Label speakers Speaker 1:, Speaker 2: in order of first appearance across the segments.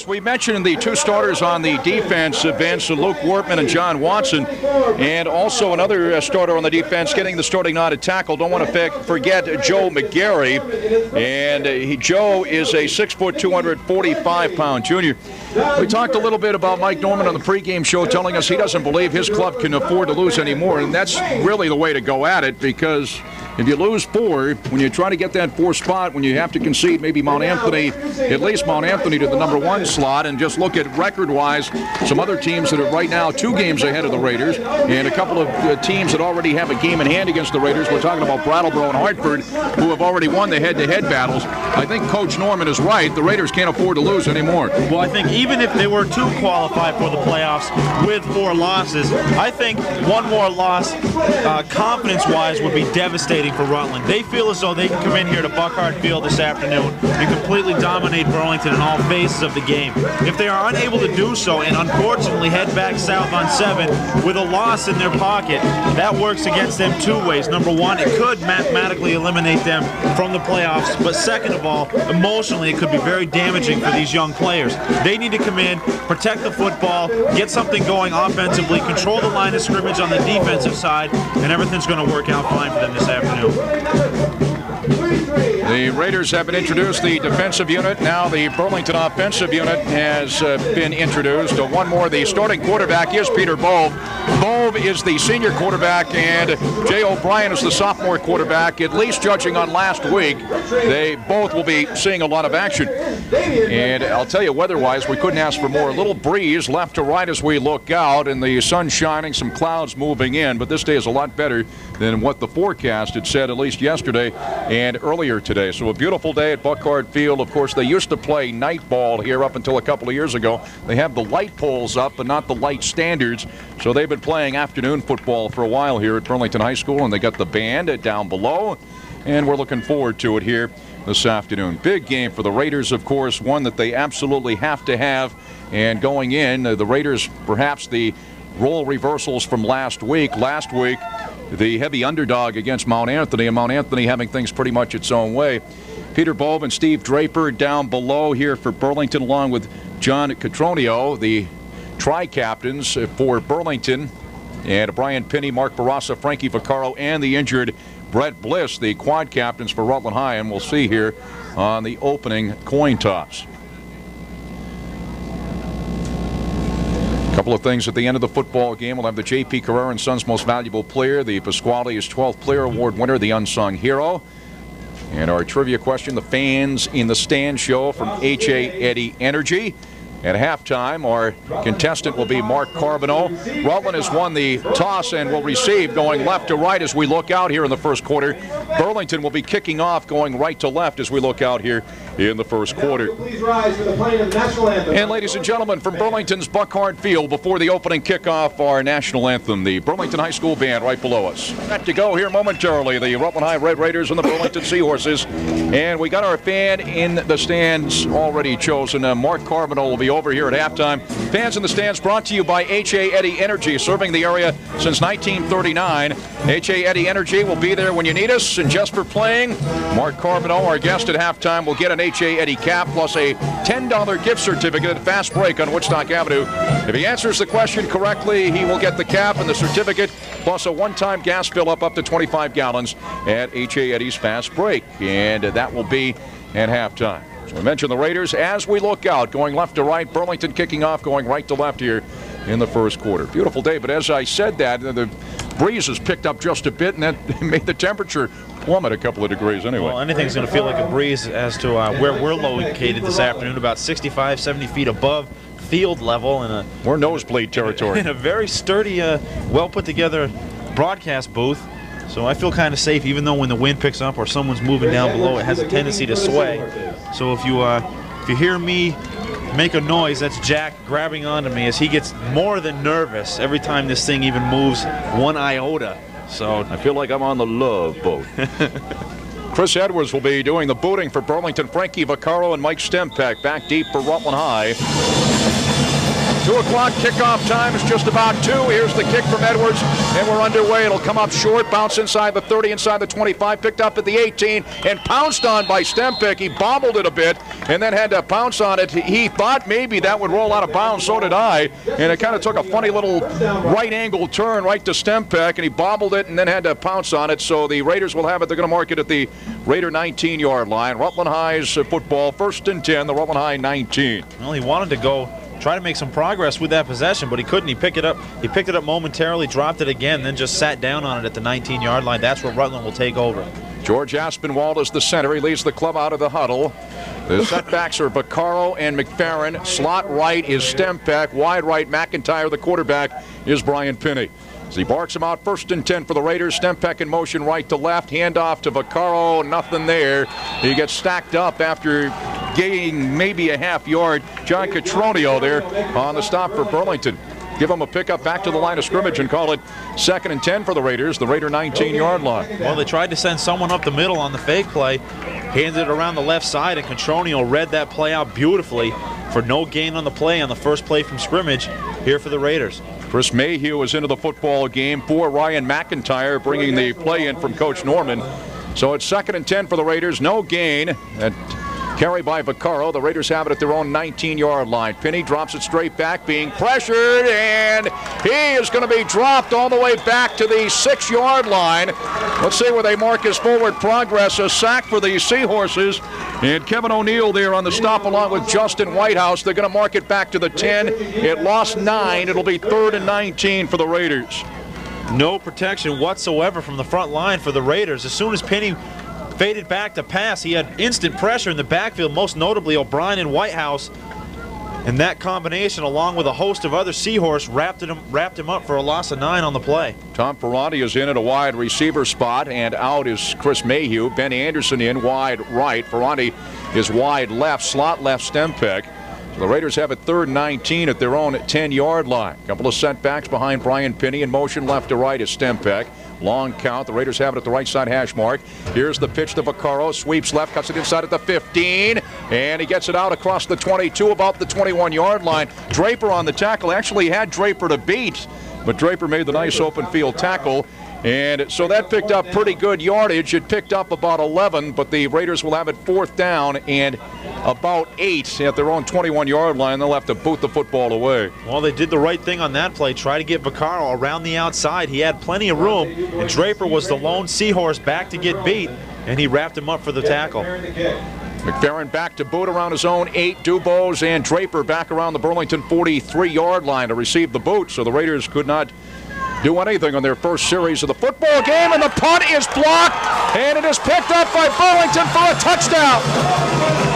Speaker 1: We mentioned the two starters on the defense, Vince, Luke Wortman and John Watson, and also another starter on the defense getting the starting nod at tackle. Don't want to forget Joe McGarry, and Joe is a 6', 245-pound junior. We talked a little bit about Mike Norman on the pregame show, telling us he doesn't believe his club can afford to lose anymore, and that's really the way to go at it, because if you lose 4, when you try to get that 4 spot, when you have to concede maybe Mount Anthony, at least Mount Anthony to the number 1 slot, and just look at record-wise, some other teams that are right now 2 games ahead of the Raiders, and a couple of teams that already have a game in hand against the Raiders. We're talking about Brattleboro and Hartford, who have already won the head-to-head battles. I think Coach Norman is right. The Raiders can't afford to lose anymore.
Speaker 2: Well, I think even if they were to qualify for the playoffs with 4 losses, I think one more loss, confidence-wise, would be devastating for Rutland. They feel as though they can come in here to Buckhart Field this afternoon and completely dominate Burlington in all phases of the game. If they are unable to do so and unfortunately head back south on 7 with a loss in their pocket, that works against them 2 ways. Number 1, it could mathematically eliminate them from the playoffs, but second of all, emotionally it could be very damaging for these young players. They need to come in, protect the football, get something going offensively, control the line of scrimmage on the defensive side, and everything's going to work out fine for them this afternoon.
Speaker 1: The Raiders have been introduced, the defensive unit. Now the Burlington offensive unit has been introduced. One more, the starting quarterback is Peter Bove. Bove is the senior quarterback, and Jay O'Brien is the sophomore quarterback. At least judging on last week, they both will be seeing a lot of action. And I'll tell you, weather-wise, we couldn't ask for more. A little breeze left to right as we look out, and the sun shining, some clouds moving in. But this day is a lot better than what the forecast had said, at least yesterday and earlier today. So a beautiful day at Buckhart Field. Of course, they used to play night ball here up until a couple of years ago. They have the light poles up, but not the light standards. So they've been playing afternoon football for a while here at Burlington High School, and they got the band down below, and we're looking forward to it here this afternoon. Big game for the Raiders, of course, one that they absolutely have to have. And going in, the Raiders, perhaps the role reversals from last week. Last week, the heavy underdog against Mount Anthony, and Mount Anthony having things pretty much its own way. Peter Bove and Steve Draper down below here for Burlington, along with John Catronio, the tri-captains for Burlington, and Brian Pinney, Mark Barassa, Frankie Vaccaro, and the injured Brett Bliss, the quad captains for Rutland High, and we'll see here on the opening coin toss. A couple of things at the end of the football game. We'll have the J.P. Carrera and Sons Most Valuable Player, the Pasquale's 12th Player Award winner, the Unsung Hero. And our trivia question, the Fans in the Stand show from H.A. Eddy Energy. At halftime, our contestant will be Mark Carbonneau. Rutland has won the toss and will receive going left to right as we look out here in the first quarter. Burlington will be kicking off going right to left as we look out here in the first quarter.
Speaker 3: Please rise for the playing of the national anthem.
Speaker 1: And ladies and gentlemen, from Burlington's Buckhart Field, before the opening kickoff, our national anthem, the Burlington High School Band right below us. Set to go here momentarily, the Rutland High Red Raiders and the Burlington Seahorses. And we got our fan in the stands already chosen. Mark Carbonneau will be over here at halftime. Fans in the stands brought to you by H.A. Eddy Energy, serving the area since 1939. H.A. Eddy Energy will be there when you need us. And just for playing, Mark Carbonneau, our guest at halftime, will get an H.A. Eddy cap plus a $10 gift certificate at Fast Break on Woodstock Avenue. If he answers the question correctly, he will get the cap and the certificate plus a one-time gas fill-up up to 25 gallons at H.A. Eddy's Fast Break. And that will be at halftime. So we mentioned the Raiders as we look out, going left to right. Burlington kicking off, going right to left here in the first quarter. Beautiful day, but as I said that, the breeze has picked up just a bit, and that made the temperature plummet a couple of degrees anyway.
Speaker 2: Well, anything's going to feel like a breeze as to where we're located this afternoon, about 65, 70 feet above field level.
Speaker 1: We're nosebleed territory.
Speaker 2: In a very sturdy, well put together broadcast booth. So I feel kind of safe, even though when the wind picks up or someone's moving down below, it has a tendency to sway. So if you hear me make a noise, that's Jack grabbing onto me as he gets more than nervous every time this thing even moves one iota. So
Speaker 1: I feel like I'm on the Love Boat. Chris Edwards will be doing the booting for Burlington. Frankie Vaccaro and Mike Stempek back deep for Rutland High. 2 o'clock kickoff time is just about 2. Here's the kick from Edwards, and we're underway. It'll come up short, bounce inside the 30, inside the 25, picked up at the 18, and pounced on by Stempick. He bobbled it a bit, and then had to pounce on it. He thought maybe that would roll out of bounds, so did I, and it kind of took a funny little right angle turn right to Stempick, and he bobbled it and then had to pounce on it. So the Raiders will have it. They're going to mark it at the Raider 19-yard line. Rutland High's football, 1st and 10, the Rutland High 19.
Speaker 2: Well, he wanted to go try to make some progress with that possession, but he couldn't. He picked it up. He picked it up momentarily, dropped it again, then just sat down on it at the 19-yard line. That's where Rutland will take over.
Speaker 1: George Aspinwall is the center. He leads the club out of the huddle. The setbacks are Vaccaro and McFerrin. Slot right is Stempick. Wide right, McIntyre. The quarterback is Brian Pinney. As he barks him out, 1st and 10 for the Raiders. Stempick in motion right to left. Handoff to Vaccaro. Nothing there. He gets stacked up after gaining maybe a half yard. John Catronio there on the stop for Burlington. Give him a pickup back to the line of scrimmage and call it 2nd and 10 for the Raiders, the Raider 19-yard line.
Speaker 2: Well, they tried to send someone up the middle on the fake play, handed it around the left side, and Catronio read that play out beautifully for no gain on the play on the first play from scrimmage here for the Raiders.
Speaker 1: Chris Mayhew is into the football game for Ryan McIntyre, bringing the play in from Coach Norman. So it's 2nd and 10 for the Raiders, no gain. Carry by Vaccaro. The Raiders have it at their own 19-yard line. Pinney drops it straight back, being pressured, and he is going to be dropped all the way back to the 6-yard line. Let's see where they mark his forward progress. A sack for the Seahorses, and Kevin O'Neill there on the stop along with Justin Whitehouse. They're going to mark it back to the 10. It lost 9. It'll be 3rd and 19 for the Raiders.
Speaker 2: No protection whatsoever from the front line for the Raiders. As soon as Pinney faded back to pass, he had instant pressure in the backfield, most notably O'Brien and Whitehouse. And that combination, along with a host of other Seahorse, wrapped him up for a loss of 9 on the play.
Speaker 1: Tom Ferranti is in at a wide receiver spot, and out is Chris Mayhew. Ben Anderson in wide right. Ferranti is wide left, slot left Stempick. So the Raiders have it 3rd and 19 at their own 10-yard line. A couple of setbacks behind Brian Pinney. In motion left to right is Stempick. Long count. The Raiders have it at the right side hash mark. Here's the pitch to Vaccaro. Sweeps left, cuts it inside at the 15. And he gets it out across the 22, about the 21-yard line. Draper on the tackle. Actually had Draper to beat, but Draper made the nice open field tackle. And so that picked up pretty good yardage. It picked up about 11, but the Raiders will have it 4th down and about 8 at their own 21-yard line. They'll have to boot the football away.
Speaker 2: Well, they did the right thing on that play. Try to get Vaccaro around the outside. He had plenty of room, and Draper was the lone Seahorse back to get beat, and he wrapped him up for the tackle.
Speaker 1: McFerrin back to boot around his own 8. Dubose and Draper back around the Burlington 43-yard line to receive the boot, so the Raiders could not do anything on their first series of the football game, and the punt is blocked, and it is picked up by Burlington for a touchdown.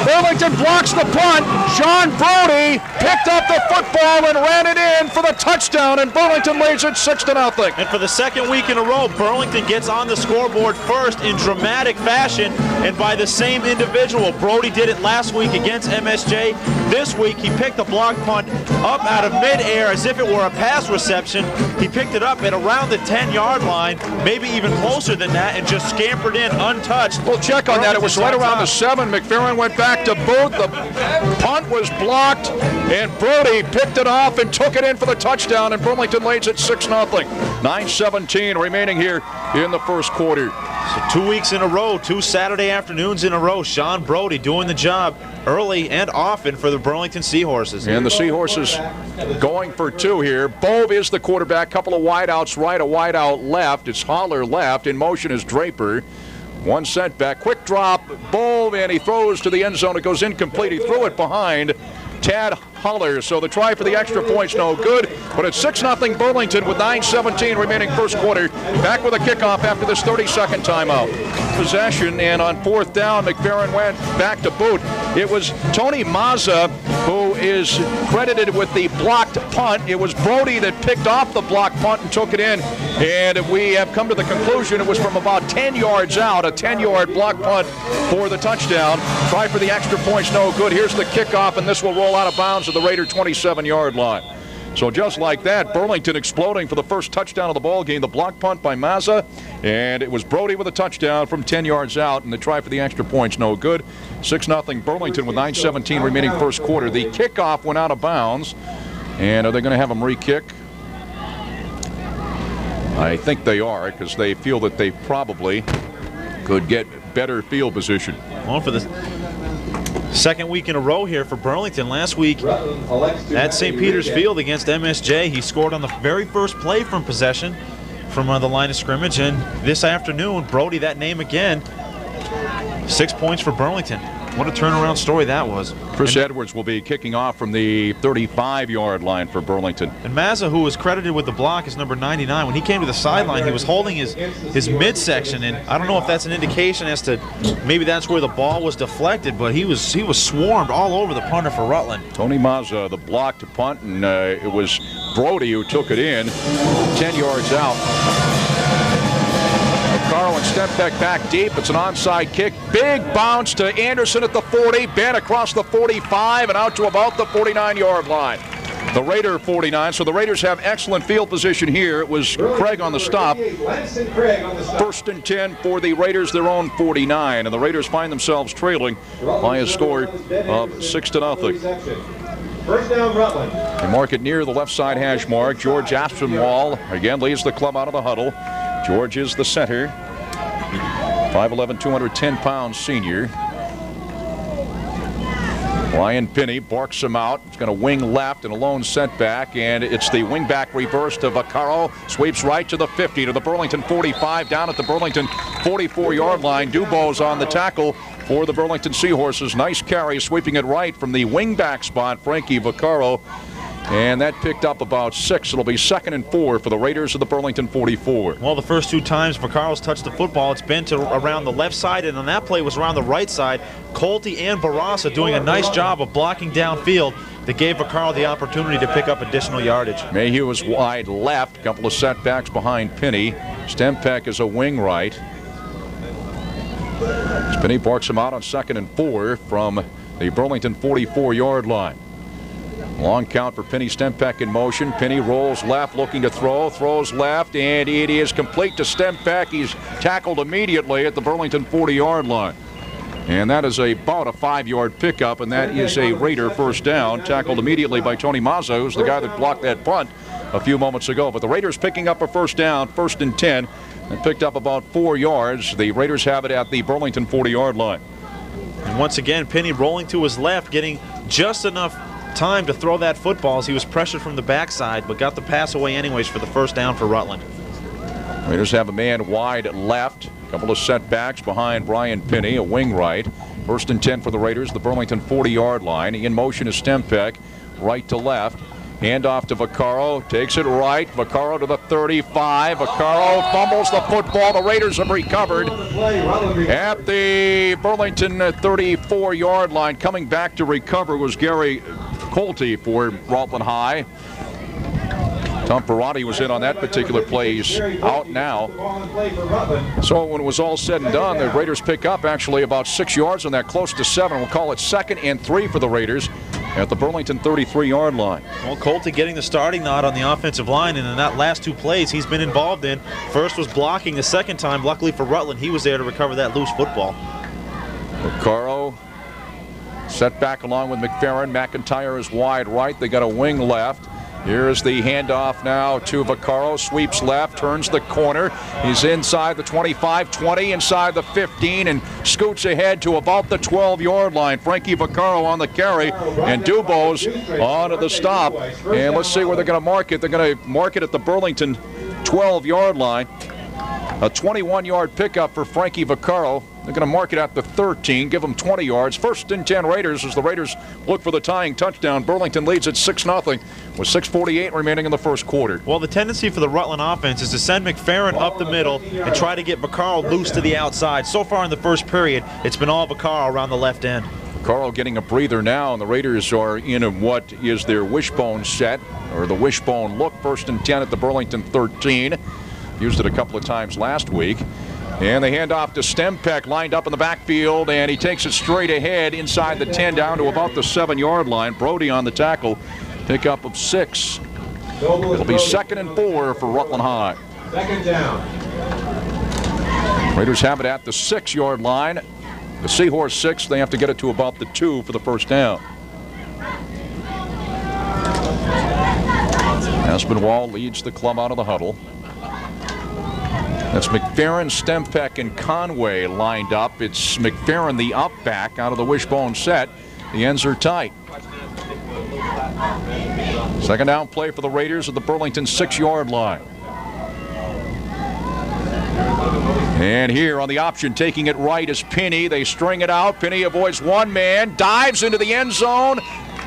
Speaker 1: Burlington blocks the punt. John Brody picked up the football and ran it in for the touchdown, and Burlington leads it 6-0.
Speaker 2: And for the second week in a row, Burlington gets on the scoreboard first in dramatic fashion, and by the same individual. Brody did it last week against MSJ. This week, he picked the block punt up out of midair as if it were a pass reception. He picked it up at around the 10-yard line, maybe even closer than that, and just scampered in untouched.
Speaker 1: We'll check on that. It was right around the 7. McFerrin went back to boot. The punt was blocked, and Brody picked it off and took it in for the touchdown, and Burlington leads it 6-0. 9:17 remaining here in the first quarter.
Speaker 2: So 2 weeks in a row, 2 Saturday afternoons in a row, Sean Brody doing the job early and often for the Burlington Seahorses.
Speaker 1: And the Seahorses going for 2 here. Bove is the quarterback. Couple of wideouts right, a wideout left. It's Holler left. In motion is Draper. 1 setback. Quick drop. Bove, and he throws to the end zone. It goes incomplete. He threw it behind Tad Holler. So the try for the extra point's no good. But it's 6-0 Burlington with 9:17 remaining first quarter. Back with a kickoff after this 30-second timeout. Possession, and on 4th down, McFerrin went back to boot. It was Tony Mazza who is credited with the blocked punt. It was Brody that picked off the blocked punt and took it in. And we have come to the conclusion it was from about 10 yards out, a 10-yard block punt for the touchdown. Try for the extra point's no good. Here's the kickoff, and this will roll out of bounds at the Raider 27-yard line. So just like that, Burlington exploding for the first touchdown of the ball game. The block punt by Mazza, and it was Brody with a touchdown from 10 yards out, and the try for the extra point's no good. 6-0 Burlington with 9:17 remaining first quarter. The kickoff went out of bounds And are they going to have him re-kick? I think they are, because they feel that they probably could get better field position.
Speaker 2: Well, for the second week in a row here for Burlington. Last week at St. Peter's Field against MSJ, he scored on the very first play from possession from the line of scrimmage. And this afternoon, Brody, that name again, 6 points for Burlington. What a turnaround story that was.
Speaker 1: Chris Edwards will be kicking off from the 35-yard line for Burlington.
Speaker 2: And Mazza, who was credited with the block, is number 99. When he came to the sideline, he was holding his midsection, and I don't know if that's an indication as to maybe that's where the ball was deflected, but he was swarmed all over the punter for Rutland.
Speaker 1: Tony Mazza, the block to punt, and it was Brody who took it in, 10 yards out. Carl and Stempeck back deep. It's an onside kick. Big bounce to Anderson at the 40. Ben across the 45 and out to about the 49-yard line. The Raider 49. So the Raiders have excellent field position here. It was Craig on the stop. First and 10 for the Raiders, their own 49. And the Raiders find themselves trailing by a score of 6-0.
Speaker 3: First down, Rutland.
Speaker 1: They mark it near the left side hash mark. George Aspinwall again leads the club out of the huddle. George is the center. 5'11", 210-pound senior. Ryan Pinney barks him out. He's going to wing left and a lone setback, and it's the wingback reverse to Vaccaro. Sweeps right to the 50, to the Burlington 45, down at the Burlington 44-yard line. Dubow's on the tackle for the Burlington Seahorses. Nice carry, sweeping it right from the wingback spot, Frankie Vaccaro. And that picked up about 6. It'll be 2nd and 4 for the Raiders of the Burlington 44.
Speaker 2: Well, the first 2 times Vaccaro's touched the football, it's been to around the left side, and on that play was around the right side. Colty and Barassa doing a nice job of blocking downfield that gave Vaccaro the opportunity to pick up additional yardage.
Speaker 1: Mayhew is wide left, a couple of setbacks behind Pinney. Stempeck is a wing right. Pinney barks him out on 2nd and 4 from the Burlington 44-yard line. Long count for Pinney. Stempeck in motion. Pinney rolls left, looking to throw. Throws left, and it is complete to Stempeck. He's tackled immediately at the Burlington 40-yard line. And that is about a 5-yard pickup, and that is a Raider first down. Tackled immediately by Tony Mazza, who's the guy that blocked that punt a few moments ago. But the Raiders picking up a first down, 1st and 10, and picked up about 4 yards. The Raiders have it at the Burlington 40-yard line.
Speaker 2: And once again, Pinney rolling to his left, getting just enough time to throw that football as he was pressured from the backside, but got the pass away anyways for the first down for Rutland.
Speaker 1: Raiders have a man wide left, a couple of setbacks behind Brian Pinney, a wing right. 1st and 10 for the Raiders, the Burlington 40-yard line. In motion is Stempeck, right to left. Handoff to Vaccaro, takes it right. Vaccaro to the 35. Vaccaro fumbles the football. The Raiders have recovered at the Burlington 34-yard line. Coming back to recover was Gary Colty for Rutland High. Tom Perotti was in on that particular play. He's out now. So when it was all said and done, the Raiders pick up actually about 6 yards on that, close to 7. We'll call it 2nd and 3 for the Raiders at the Burlington 33-yard line.
Speaker 2: Well, Colty getting the starting nod on the offensive line, and in that last 2 plays he's been involved in. First was blocking, the second time, luckily for Rutland, he was there to recover that loose football.
Speaker 1: Vaccaro set back along with McFerrin. McIntyre is wide right. They got a wing left. Here's the handoff now to Vaccaro. Sweeps left, turns the corner. He's inside the 25, 20, inside the 15, and scoots ahead to about the 12-yard line. Frankie Vaccaro on the carry, and Dubow's on to the stop. And let's see where they're going to mark it. They're going to mark it at the Burlington 12-yard line. A 21-yard pickup for Frankie Vaccaro. They're going to mark it at the 13, give them 20 yards. 1st and 10 Raiders as the Raiders look for the tying touchdown. Burlington leads at 6-0 with 6:48 remaining in the first quarter.
Speaker 2: Well, the tendency for the Rutland offense is to send McFerrin up the middle and try to get Vaccaro loose to the outside. So far in the first period, it's been all Vaccaro around the left end.
Speaker 1: Vaccaro getting a breather now, and the Raiders are in what is their wishbone set, or the wishbone look. 1st and 10 at the Burlington 13. Used it a couple of times last week. And they hand off to Stempeck, lined up in the backfield, and he takes it straight ahead inside the 10 down to about the 7-yard line. Brody on the tackle, pickup of 6. It'll be 2nd and 4 for Rutland High.
Speaker 3: 2nd down.
Speaker 1: Raiders have it at the 6-yard line. The Seahorse 6, they have to get it to about the 2 for the first down. Aspinwall leads the club out of the huddle. That's McFerrin, Stempeck, and Conway lined up. It's McFerrin, the up back, out of the wishbone set. The ends are tight. Second down play for the Raiders at the Burlington 6-yard line. And here on the option, taking it right is Pinney. They string it out. Pinney avoids one man, dives into the end zone.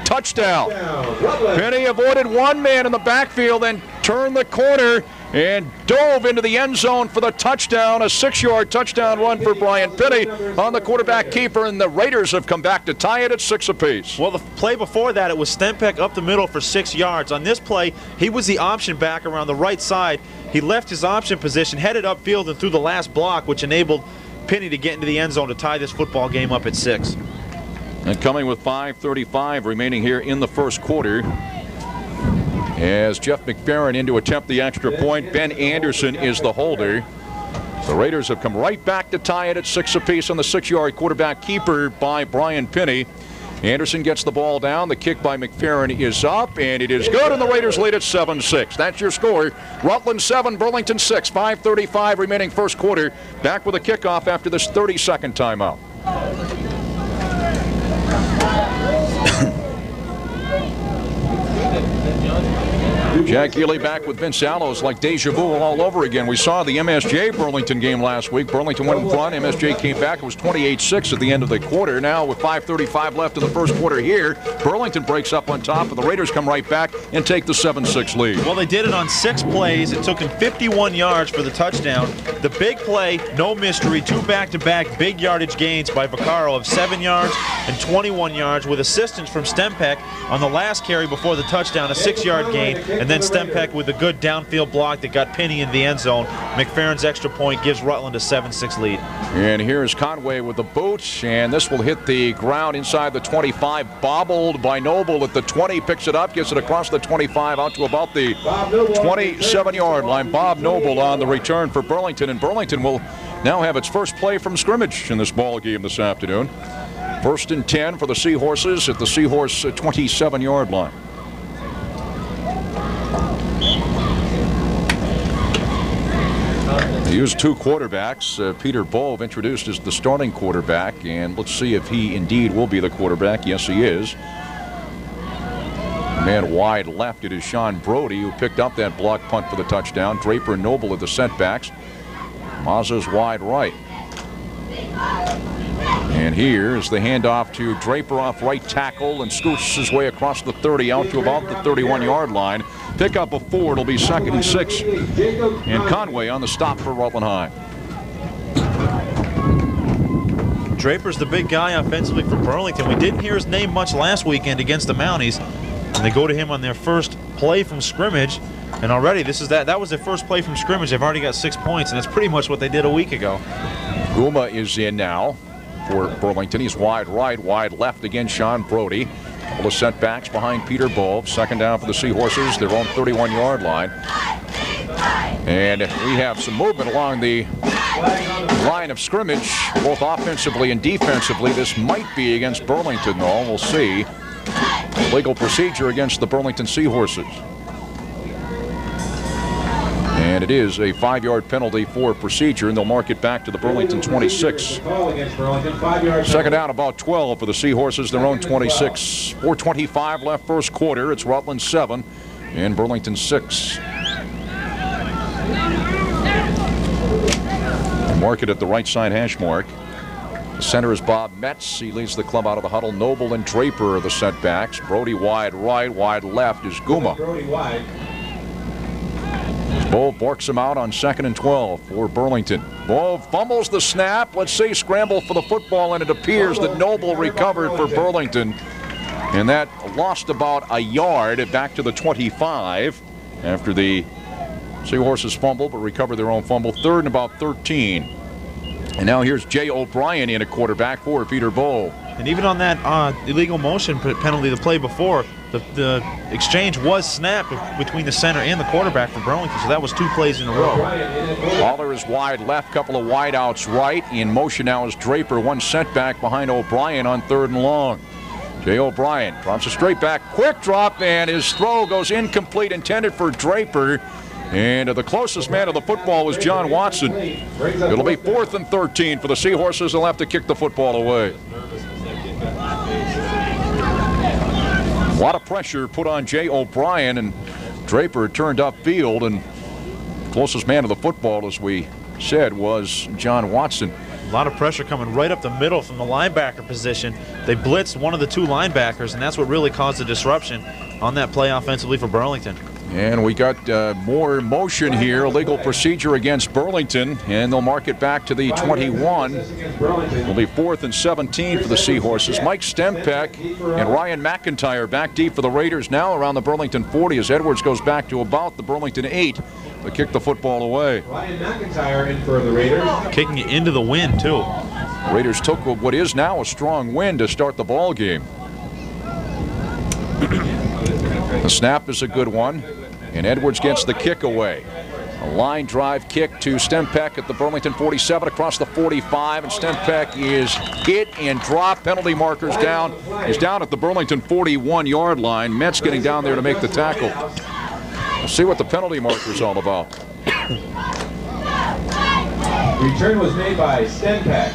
Speaker 1: Touchdown. Pinney avoided one man in the backfield, then turned the corner and dove into the end zone for the touchdown. A 6-yard touchdown run for Brian Pinney on the quarterback keeper, and the Raiders have come back to tie it at 6 apiece.
Speaker 2: Well, the play before that, it was Stempeck up the middle for 6 yards. On this play, he was the option back around the right side. He left his option position, headed upfield, and threw the last block, which enabled Pinney to get into the end zone to tie this football game up at 6.
Speaker 1: And coming with 5:35 remaining here in the first quarter, as Jeff McFerrin in to attempt the extra point. Ben Anderson is the holder. The Raiders have come right back to tie it at 6 apiece on the 6-yard quarterback keeper by Brian Pinney. Anderson gets the ball down. The kick by McFerrin is up, and it is good, and the Raiders lead at 7-6. That's your score. Rutland 7, Burlington 6. 5:35 remaining first quarter. Back with a kickoff after this 30-second timeout. Jack Healey back with Vince Allo. It's like deja vu all over again. We saw the MSJ Burlington game last week. Burlington went in front. MSJ came back. It was 28-6 at the end of the quarter. Now with 5:35 left in the first quarter here, Burlington breaks up on top, and the Raiders come right back and take the 7-6 lead.
Speaker 2: Well, they did it on 6 plays. It took them 51 yards for the touchdown. The big play, no mystery, 2 back-to-back big yardage gains by Vaccaro of 7 yards and 21 yards with assistance from Stempeck on the last carry before the touchdown, a 6-yard gain, and then Stempeck with a good downfield block that got Pinney in the end zone. McFerrin's extra point gives Rutland a 7-6 lead.
Speaker 1: And here's Conway with the boot, and this will hit the ground inside the 25, bobbled by Noble at the 20, picks it up, gets it across the 25 out to about the 27-yard line. Bob Noble on the return for Burlington, and Burlington will now have its first play from scrimmage in this ball game this afternoon. 1st and 10 for the Seahorses at the Seahorse 27-yard line. They used 2 quarterbacks. Peter Bove introduced as the starting quarterback, and let's see if he indeed will be the quarterback. Yes, he is. The man wide left, it is Sean Brody who picked up that block punt for the touchdown. Draper and Noble at the setbacks. Mazza's wide right. And here's the handoff to Draper off right tackle and scoots his way across the 30 out to about the 31-yard line. Pick up a 4. It'll be 2nd and 6. And Conway on the stop for Rutland High.
Speaker 2: Draper's the big guy offensively for Burlington. We didn't hear his name much last weekend against the Mounties. And they go to him on their first play from scrimmage. And already that was their first play from scrimmage. They've already got 6 points, and that's pretty much what they did a week ago.
Speaker 1: Guma is in now for Burlington. He's wide right, wide left again, Sean Brody. All the setbacks behind Peter Bove. 2nd down for the Seahorses, their own 31-yard line. And we have some movement along the line of scrimmage, both offensively and defensively. This might be against Burlington, though. We'll see. Legal procedure against the Burlington Seahorses. And it is a 5-yard penalty for procedure, and they'll mark it back to the Burlington 26. 2nd down, about 12 for the Seahorses, their own 26. 4:25 left first quarter. It's Rutland 7 and Burlington 6. Mark it at the right side hash mark. The center is Bob Metz. He leads the club out of the huddle. Noble and Draper are the setbacks. Brody wide right, wide left is Guma. Bove borks him out on 2nd and 12 for Burlington. Bove fumbles the snap. Let's see, scramble for the football, and it appears that Noble recovered for Burlington. And that lost about a yard back to the 25 after the Seahorses fumbled, but recovered their own fumble. 3rd and about 13. And now here's Jay O'Brien in a quarterback for Peter Bove.
Speaker 2: And even on that illegal motion penalty, the play before, the exchange was snapped between the center and the quarterback for Burlington, so that was 2 plays in a row.
Speaker 1: Waller is wide left, couple of wide outs right. In motion now is Draper, 1 setback behind O'Brien on 3rd and long. Jay O'Brien drops it straight back. Quick drop, and his throw goes incomplete, intended for Draper. And the closest man to the football was John Watson. It'll be 4th and 13 for the Seahorses. They'll have to kick the football away. A lot of pressure put on Jay O'Brien, and Draper turned upfield, and closest man to the football, as we said, was John Watson.
Speaker 2: A lot of pressure coming right up the middle from the linebacker position. They blitzed one of the 2 linebackers, and that's what really caused the disruption on that play offensively for Burlington.
Speaker 1: And we got more motion here, illegal procedure against Burlington, and they'll mark it back to the 21. It'll be 4th and 17 for the Seahorses. Mike Stempeck and Ryan McIntyre back deep for the Raiders now around the Burlington 40 as Edwards goes back to about the Burlington 8 to kick the football away.
Speaker 3: Ryan McIntyre in for the Raiders.
Speaker 2: Kicking it into the wind, too.
Speaker 1: Raiders took what is now a strong win to start the ball game. The snap is a good one, and Edwards gets the kick away. A line drive kick to Stempeck at the Burlington 47 across the 45, and Stempeck is hit and dropped. Penalty markers down. He's down at the Burlington 41-yard line. Metz getting down there to make the tackle. We'll see what the penalty marker's all about.
Speaker 3: Return was made by Stempeck.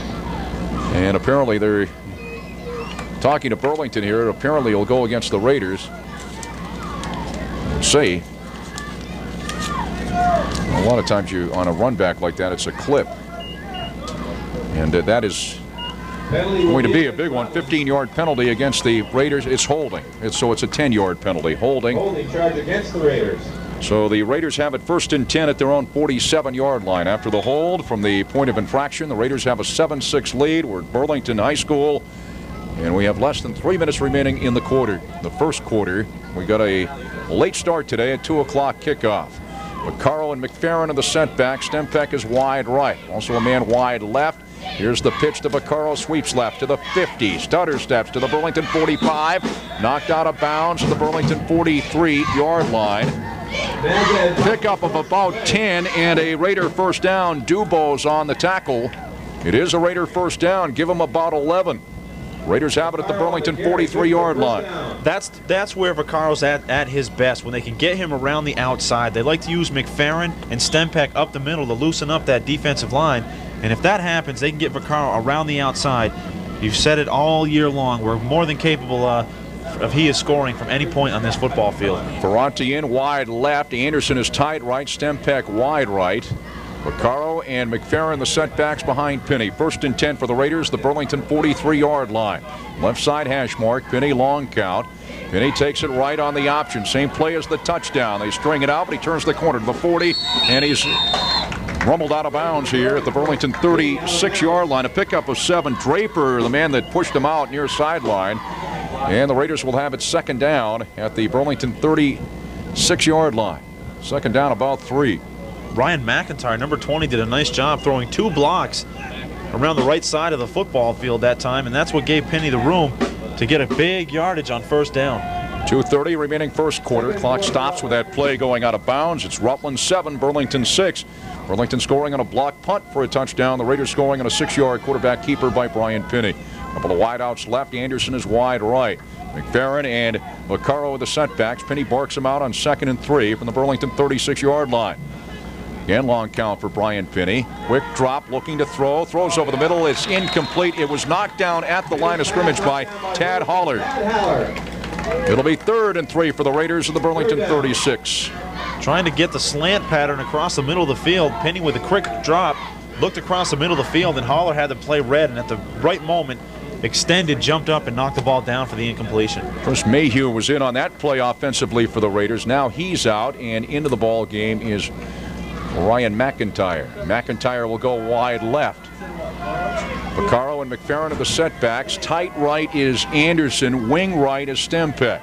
Speaker 1: And apparently they're talking to Burlington here. Apparently it'll go against the Raiders. Let's see. A lot of times on a run back like that, it's a clip. And that is going to be a big one. 15-yard penalty against the Raiders. It's holding. So it's a 10-yard penalty. Holding
Speaker 3: Charge against the Raiders.
Speaker 1: So the Raiders have it 1st and 10 at their own 47-yard line. After the hold from the point of infraction, the Raiders have a 7-6 lead. We're at Burlington High School, and we have less than 3 minutes remaining in the quarter. The first quarter, we got a late start today at 2 o'clock kickoff. Vaccaro and McFerrin are the setback. Stempeck is wide right. Also a man wide left. Here's the pitch to Vaccaro. Sweeps left to the 50. Stutter steps to the Burlington 45. Knocked out of bounds to the Burlington 43-yard line. Pickup of about 10 and a Raider first down. Dubose on the tackle. It is a Raider first down. Give them about 11. Raiders have it at the Burlington 43-yard line.
Speaker 2: That's where Vaccaro's at his best, when they can get him around the outside. They like to use McFerrin and Stempeck up the middle to loosen up that defensive line. And if that happens, they can get Vaccaro around the outside. You've said it all year long. We're more than capable of he is scoring from any point on this football field.
Speaker 1: Ferranti in wide left. Anderson is tight right. Stempeck wide right. Vaccaro and McFerrin the setbacks behind Penny. 1st and 10 for the Raiders, the Burlington 43-yard line. Left side hash mark, Penny long count. Penny takes it right on the option. Same play as the touchdown. They string it out, but he turns the corner to the 40, and he's rumbled out of bounds here at the Burlington 36-yard line. A pickup of 7. Draper, the man that pushed him out near sideline. And the Raiders will have it 2nd down at the Burlington 36-yard line. 2nd down, about 3.
Speaker 2: Ryan McIntyre, number 20, did a nice job throwing 2 blocks around the right side of the football field that time, and that's what gave Penny the room to get a big yardage on 1st down.
Speaker 1: 2:30 remaining first quarter. Clock stops with that play going out of bounds. It's Rutland 7, Burlington 6. Burlington scoring on a block punt for a touchdown. The Raiders scoring on a 6-yard quarterback keeper by Brian Penny. A couple of wideouts left. Anderson is wide right. McFerrin and Vaccaro with the setbacks. Penny barks him out on 2nd and 3 from the Burlington 36-yard line. Again, long count for Brian Penny. Quick drop, looking to throw. Throws over the middle. It's incomplete. It was knocked down at the line of scrimmage by Tad Hollard. It'll be 3rd and 3 for the Raiders of the Burlington 36.
Speaker 2: Trying to get the slant pattern across the middle of the field. Penny with a quick drop. Looked across the middle of the field, and Holler had to play red, and at the right moment, extended, jumped up, and knocked the ball down for the incompletion.
Speaker 1: First, Mayhew was in on that play offensively for the Raiders. Now he's out, and into the ball game is Ryan McIntyre. McIntyre will go wide left. Vaccaro and McFerrin are the setbacks. Tight right is Anderson. Wing right is Stempeck.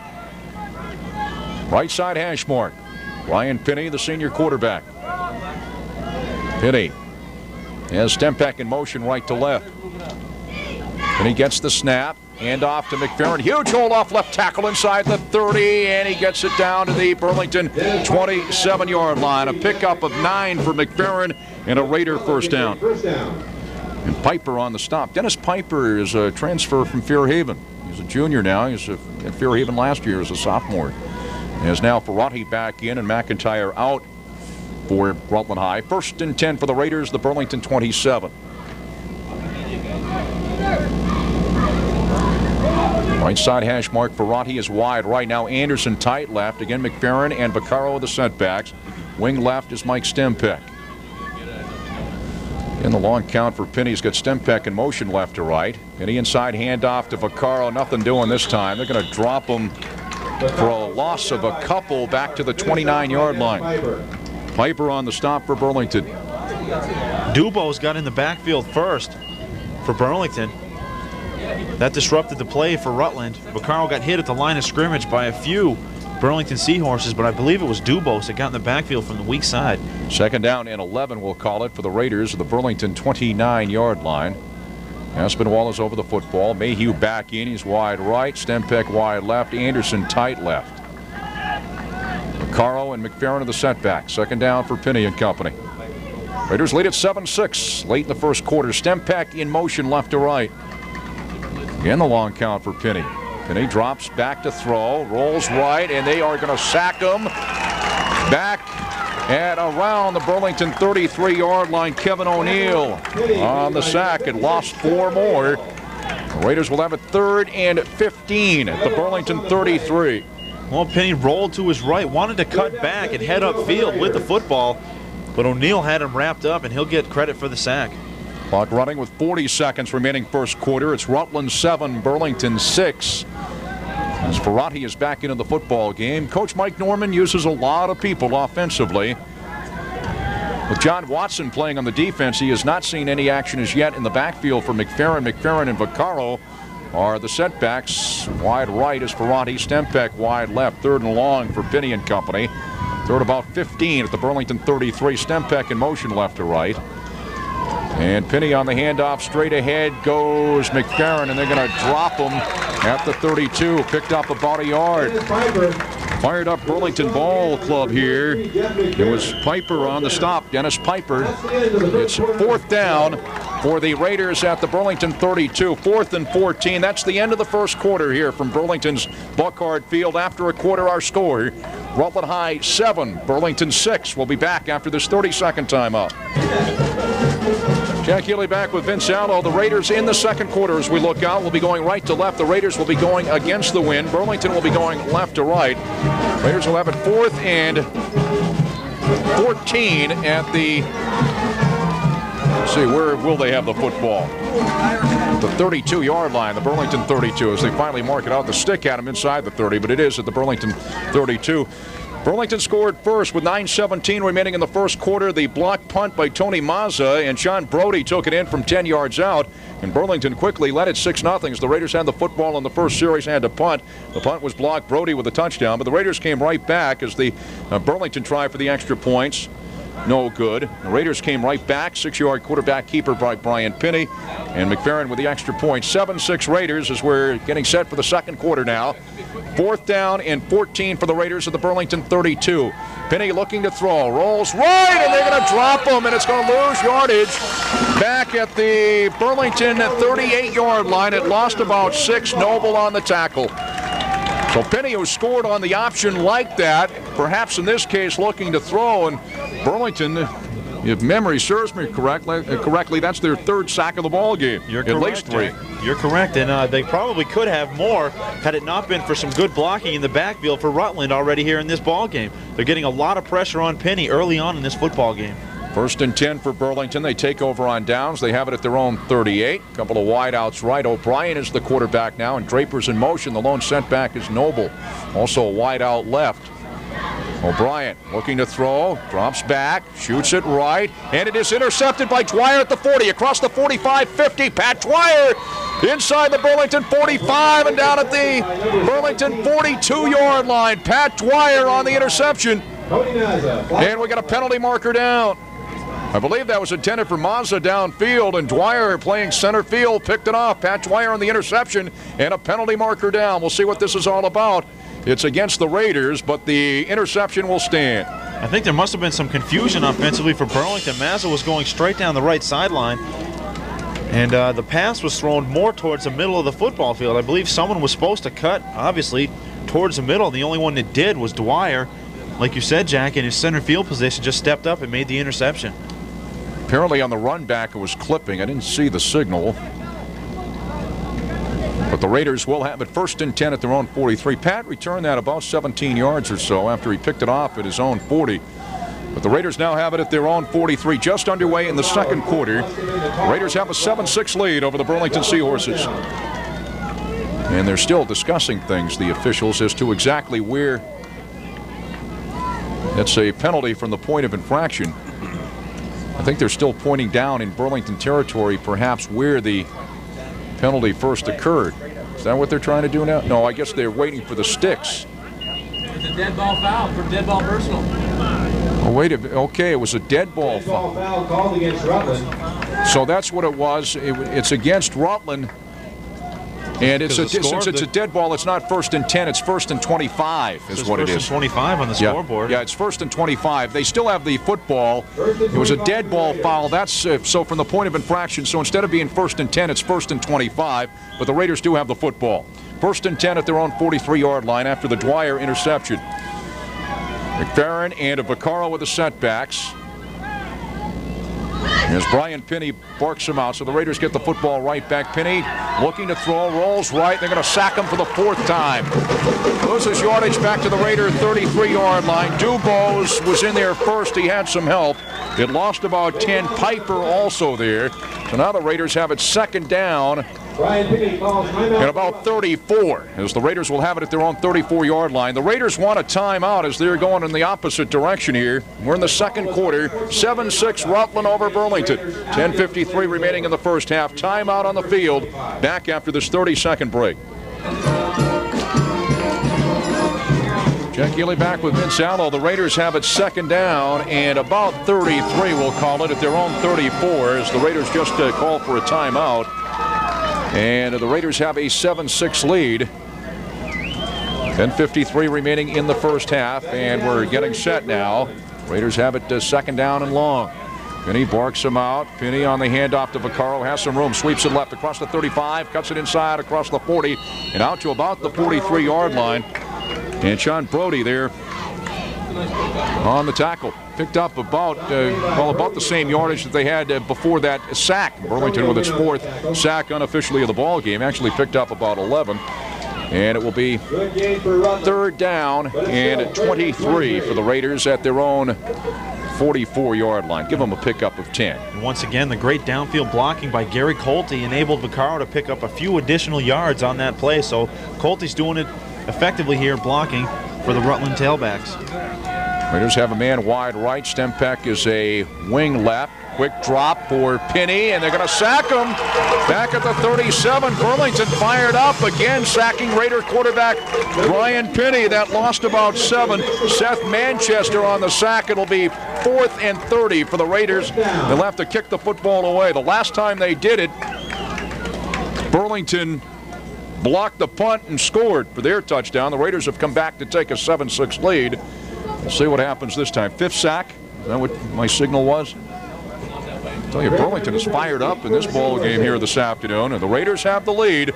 Speaker 1: Right side hash mark. Ryan Penny, the senior quarterback. Penny has Stempeck in motion right to left. And he gets the snap. Hand off to McFerrin. Huge hold off left tackle inside the 30, and he gets it down to the Burlington 27-yard line. A pickup of 9 for McFerrin and a Raider first down. And Piper on the stop. Dennis Piper is a transfer from Fairhaven. He's a junior now. He's at Fairhaven last year as a sophomore. As now Ferrati back in and McIntyre out for Rutland High. 1st and 10 for the Raiders, the Burlington 27. Right side hash mark. Ferrati is wide right now. Anderson tight left. Again, McFerrin and Vaccaro the setbacks. Wing left is Mike Stempeck. In the long count for Penny. He's got Stempeck in motion left to right. Penny inside handoff to Vaccaro. Nothing doing this time. They're going to drop him for a loss of a couple back to the 29-yard line. Piper on the stop for Burlington.
Speaker 2: Dubo's got in the backfield first for Burlington. That disrupted the play for Rutland. Vaccaro got hit at the line of scrimmage by a few Burlington Seahorses, but I believe it was Dubos that got in the backfield from the weak side.
Speaker 1: 2nd down and 11, we'll call it, for the Raiders at the Burlington 29-yard line. Aspinwall is over the football. Mayhew back in. He's wide right. Stempeck wide left. Anderson tight left. Vaccaro and McFerrin are the setback. 2nd down for Penny and company. Raiders lead at 7-6 late in the first quarter. Stempeck in motion left to right. Again, the long count for Penny. Penny drops back to throw, rolls right, and they are going to sack him back at around the Burlington 33-yard line. Kevin O'Neill on the sack and lost 4 more. The Raiders will have a 3rd and 15 at the Burlington 33.
Speaker 2: Well, Penny rolled to his right, wanted to cut back and head upfield with the football, but O'Neill had him wrapped up, and he'll get credit for the sack.
Speaker 1: Clock running with 40 seconds remaining first quarter. It's Rutland 7, Burlington 6. As Ferrati is back into the football game. Coach Mike Norman uses a lot of people offensively. With John Watson playing on the defense, he has not seen any action as yet in the backfield for McFerrin. McFerrin and Vaccaro are the setbacks. Wide right is Ferrati. Stempeck wide left. 3rd and long for Penny and company. 3rd about 15 at the Burlington 33. Stempeck in motion left to right. And Penny on the handoff. Straight ahead goes McFerrin, and they're going to drop him at the 32. Picked up about a yard. Fired up Burlington Ball Club here. It was Piper on the stop. Dennis Piper. It's 4th down for the Raiders at the Burlington 32. 4th and 14. That's the end of the first quarter here from Burlington's Buckhart Field. After a quarter, our score, Rutland High 7, Burlington 6. We'll be back after this 30-second timeout. Jack Healey back with Vince Allo. The Raiders in the second quarter as we look out will be going right to left. The Raiders will be going against the wind. Burlington will be going left to right. Raiders will have it 4th and 14 at the, let's see, where will they have the football? The 32-yard line, the Burlington 32, as they finally mark it out. The stick at him inside the 30, but it is at the Burlington 32. Burlington scored first with 9:17 remaining in the first quarter. The block punt by Tony Mazza, and John Brody took it in from 10 yards out. And Burlington quickly led it 6-0 as the Raiders had the football in the first series and had to punt. The punt was blocked, Brody with a touchdown, but the Raiders came right back as the Burlington tried for the extra points. No good. The Raiders came right back. 6-yard quarterback keeper by Brian Penny. And McFerrin with the extra point. 7-6 Raiders as we're getting set for the second quarter now. 4th down and 14 for the Raiders at the Burlington 32. Penny looking to throw. Rolls right, and they're going to drop him, and it's going to lose yardage back at the Burlington 38-yard line. It lost about 6. Noble on the tackle. So Penny, who scored on the option like that, perhaps in this case looking to throw, and Burlington, if memory serves me correctly, that's their 3rd sack of the ball game.
Speaker 2: You're
Speaker 1: at
Speaker 2: correct,
Speaker 1: least 3.
Speaker 2: Jack. You're correct, and they probably could have more had it not been for some good blocking in the backfield for Rutland already here in this ball game. They're getting a lot of pressure on Penny early on in this football game.
Speaker 1: 1st and 10 for Burlington. They take over on downs. They have it at their own 38. A couple of wideouts right. O'Brien is the quarterback now, and Draper's in motion. The lone setback is Noble. Also a wide out left. O'Brien looking to throw, drops back, shoots it right, and it is intercepted by Dwyer at the 40, across the 45-50. Pat Dwyer inside the Burlington 45 and down at the Burlington 42-yard line. Pat Dwyer on the interception. And we got a penalty marker down. I believe that was intended for Mazza downfield, and Dwyer playing center field picked it off. Pat Dwyer on the interception and a penalty marker down. We'll see what this is all about. It's against the Raiders, but the interception will stand.
Speaker 2: I think there must have been some confusion offensively for Burlington. Mazza was going straight down the right sideline. And the pass was thrown more towards the middle of the football field. I believe someone was supposed to cut, obviously, towards the middle. The only one that did was Dwyer. Like you said, Jack, in his center field position, just stepped up and made the interception.
Speaker 1: Apparently on the run back it was clipping. I didn't see the signal. But the Raiders will have it 1st and 10 at their own 43. Pat returned that about 17 yards or so after he picked it off at his own 40. But the Raiders now have it at their own 43, just underway in the second quarter. The Raiders have a 7-6 lead over the Burlington Seahorses. And they're still discussing things, the officials, as to exactly where it's a penalty from the point of infraction. I think they're still pointing down in Burlington territory, perhaps where the penalty first occurred. Is that what they're trying to do now? No, I guess they're waiting for the sticks.
Speaker 4: It's a dead ball foul for dead ball personal.
Speaker 1: Oh, wait a minute. Okay, it was a dead ball foul.
Speaker 3: Foul called against Rutland.
Speaker 1: So that's what it was. It's against Rutland. And it's since it's a dead ball, it's not 1st and 10, it's 1st and 25 is what it is.
Speaker 2: 1st and 25 on the scoreboard.
Speaker 1: Yeah, it's 1st and 25. They still have the football. It was a dead ball foul. That's so from the point of infraction. So instead of being 1st and 10, it's 1st and 25. But the Raiders do have the football. 1st and 10 at their own 43-yard line after the Dwyer interception. McFerrin and Vaccaro with the setbacks. As Brian Pinney barks him out, so the Raiders get the football right back. Pinney looking to throw, rolls right. They're going to sack him for the 4th time. Loses yardage back to the Raider 33-yard line. Dubose was in there first. He had some help. It lost about 10. Piper also there. So now the Raiders have it 2nd down. And about 34, as the Raiders will have it at their own 34-yard line. The Raiders want a timeout as they're going in the opposite direction here. We're in the second quarter. 7-6 Rutland over Burlington. 10:53 remaining in the first half. Timeout on the field. Back after this 30-second break. Jack Healey back with Vince Allo. The Raiders have it 2nd down and about 33, we'll call it, at their own 34 as the Raiders just call for a timeout. And the Raiders have a 7-6 lead. 10:53 remaining in the first half, and we're getting set now. Raiders have it 2nd down and long. Pinney barks him out. Pinney on the handoff to Vaccaro, has some room, sweeps it left across the 35, cuts it inside across the 40, and out to about the 43-yard line. And Sean Brody there on the tackle. Picked up about the same yardage that they had before that sack. Burlington with its 4th sack unofficially of the ball game. Actually picked up about 11. And it will be 3rd down and 23 for the Raiders at their own 44-yard line. Give them a pickup of 10.
Speaker 2: And once again, the great downfield blocking by Gary Colte enabled Vaccaro to pick up a few additional yards on that play. So Colte's doing it effectively here, blocking for the Rutland tailbacks.
Speaker 1: Raiders have a man wide right. Stempeck is a wing left. Quick drop for Pinney, and they're going to sack him. Back at the 37, Burlington fired up again, sacking Raider quarterback Brian Pinney. That lost about 7. Seth Manchester on the sack. It'll be 4th and 30 for the Raiders. They'll have to kick the football away. The last time they did it, Burlington blocked the punt and scored for their touchdown. The Raiders have come back to take a 7-6 lead. We'll see what happens this time. 5th sack. Is that what my signal was? I tell you, Burlington is fired up in this ball game here this afternoon, and the Raiders have the lead.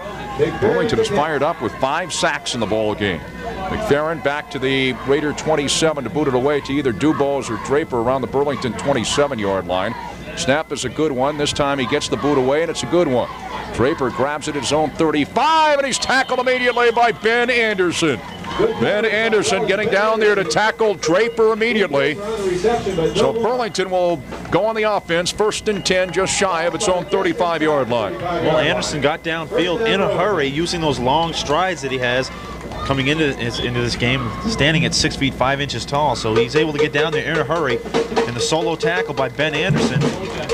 Speaker 1: Burlington is fired up with 5 sacks in the ball game. McFerrin back to the Raider 27 to boot it away to either Dubose or Draper around the Burlington 27-yard line. Snap is a good one. This time he gets the boot away, and it's a good one. Draper grabs it at his own 35, and he's tackled immediately by Ben Anderson. Ben Anderson getting down there to tackle Draper immediately. So Burlington will go on the offense, 1st and 10, just shy of its own 35-yard line.
Speaker 2: Well, Anderson got downfield in a hurry, using those long strides that he has coming into this game, standing at 6 feet 5 inches tall. So he's able to get down there in a hurry. And the solo tackle by Ben Anderson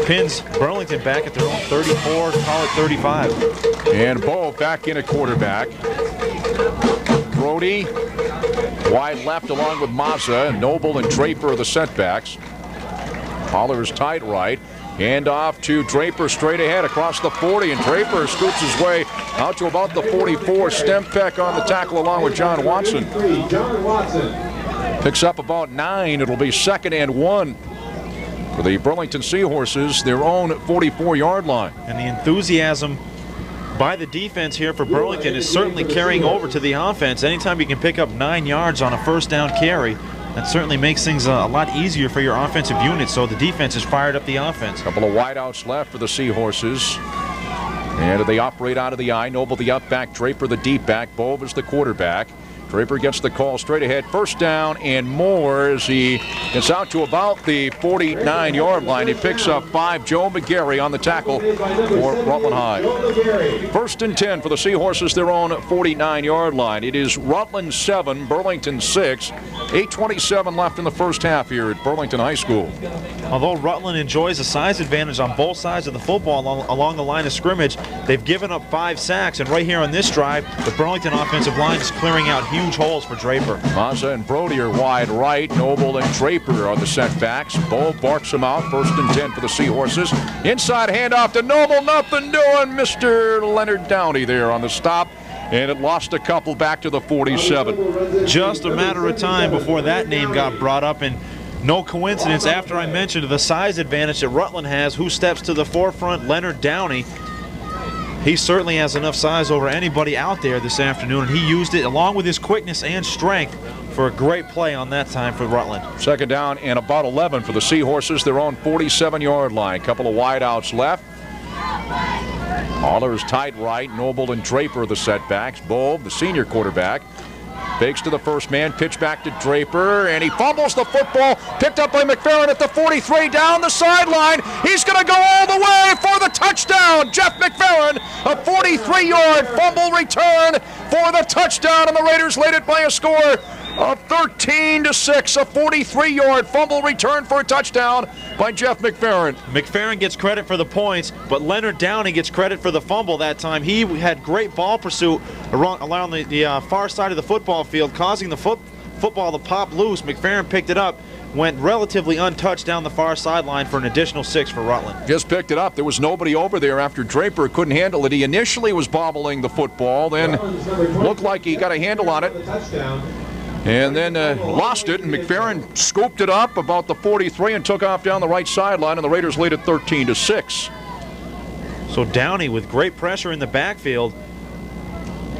Speaker 2: pins Burlington back at their own 34, call it 35.
Speaker 1: And Bo back in at quarterback. Brody wide left along with Mazza. Noble and Draper are the setbacks. Holler's tight right. Hand off to Draper straight ahead across the 40, and Draper scoots his way out to about the 44. Stempeck on the tackle along with John Watson. Picks up about 9. It'll be 2nd and 1 for the Burlington Seahorses, their own 44-yard line.
Speaker 2: And the enthusiasm by the defense here for Burlington is certainly carrying over to the offense. Anytime you can pick up 9 yards on a first down carry, that certainly makes things a lot easier for your offensive unit, so the defense has fired up the offense.
Speaker 1: Couple of wideouts left for the Seahorses. And they operate out of the I. Noble the up back, Draper the deep back, Bove is the quarterback. Draper gets the call straight ahead, first down and more as he gets out to about the 49-yard line. He picks up 5. Joe McGarry on the tackle for Rutland High. First and 10 for the Seahorses, their own 49-yard line. It is Rutland 7, Burlington 6. 8:27 left in the first half here at Burlington High School.
Speaker 2: Although Rutland enjoys a size advantage on both sides of the football along the line of scrimmage, they've given up 5 sacks, and right here on this drive, the Burlington offensive line is clearing out huge holes for Draper.
Speaker 1: Mazza and Brody are wide right. Noble and Draper are the setbacks. Bull barks him out. First and 10 for the Seahorses. Inside handoff to Noble. Nothing doing. Mr. Leonard Downey there on the stop. And it lost a couple back to the 47.
Speaker 2: Just a matter of time before that name got brought up, and no coincidence after I mentioned the size advantage that Rutland has. Who steps to the forefront? Leonard Downey. He certainly has enough size over anybody out there this afternoon, and he used it along with his quickness and strength for a great play on that time for Rutland.
Speaker 1: Second down and about 11 for the Seahorses, their own 47-yard line. Couple of wideouts left. Allers tight right. Noble and Draper the setbacks. Bove, the senior quarterback, fakes to the first man, pitch back to Draper, and he fumbles the football. Picked up by McFerrin at the 43, down the sideline. He's going to go all the way for the touchdown. Jeff McFerrin, a 43-yard fumble return for the touchdown, and the Raiders lead it by a score of 13-6. A 43-yard fumble return for a touchdown by Jeff McFerrin.
Speaker 2: McFerrin gets credit for the points, but Leonard Downey gets credit for the fumble that time. He had great ball pursuit along the far side of the football field, causing the football to pop loose. McFerrin picked it up, went relatively untouched down the far sideline for an additional 6 for Rutland.
Speaker 1: Just picked it up. There was nobody over there after Draper couldn't handle it. He initially was bobbling the football, then looked like he got a handle on it, and then lost it, and McFerrin scooped it up about the 43 and took off down the right sideline, and the Raiders lead it 13-6.
Speaker 2: So Downey with great pressure in the backfield,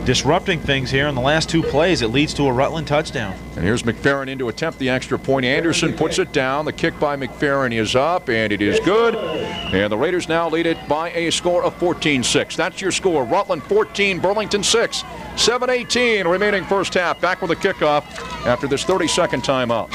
Speaker 2: disrupting things here in the last 2 plays. It leads to a Rutland touchdown.
Speaker 1: And here's McFerrin in to attempt the extra point. Anderson puts it down. The kick by McFerrin is up, and it is good. And the Raiders now lead it by a score of 14-6. That's your score. Rutland 14, Burlington 6. 7:18 remaining first half. Back with a kickoff after this 30-second timeout.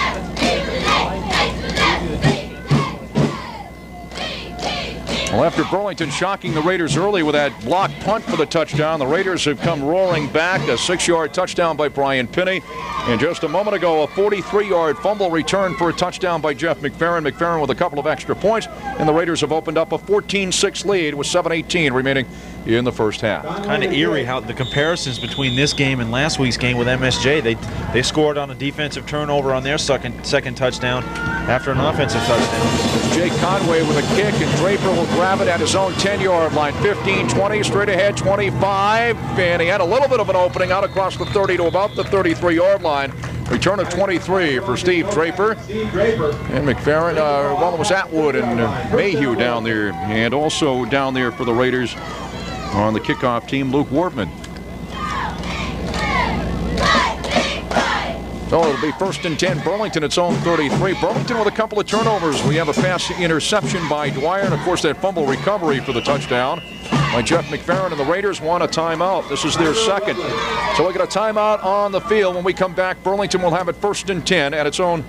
Speaker 1: Well, after Burlington shocking the Raiders early with that block punt for the touchdown, the Raiders have come roaring back. A 6-yard touchdown by Brian Pinney. And just a moment ago, a 43-yard fumble return for a touchdown by Jeff McFerrin. McFerrin with a couple of extra points. And the Raiders have opened up a 14-6 lead with 7:18 remaining in the first half.
Speaker 2: Kind of eerie how the comparisons between this game and last week's game with MSJ. They scored on a defensive turnover on their second touchdown after an offensive touchdown.
Speaker 1: Jake Conway with a kick, and Draper will grab it at his own 10-yard line. 15, 20, straight ahead, 25. And he had a little bit of an opening out across the 30 to about the 33-yard line. Return of 23 for Steve Draper. And McFerrin, well, it was Atwood and Mayhew down there. And also down there for the Raiders on the kickoff team, Luke Wortman. So it'll be first and 10, Burlington, its own 33. Burlington with a couple of turnovers. We have a pass interception by Dwyer, and of course that fumble recovery for the touchdown by Jeff McFerrin, and the Raiders want a timeout. This is their second. So we get a timeout on the field. When we come back, Burlington will have it first and 10 at its own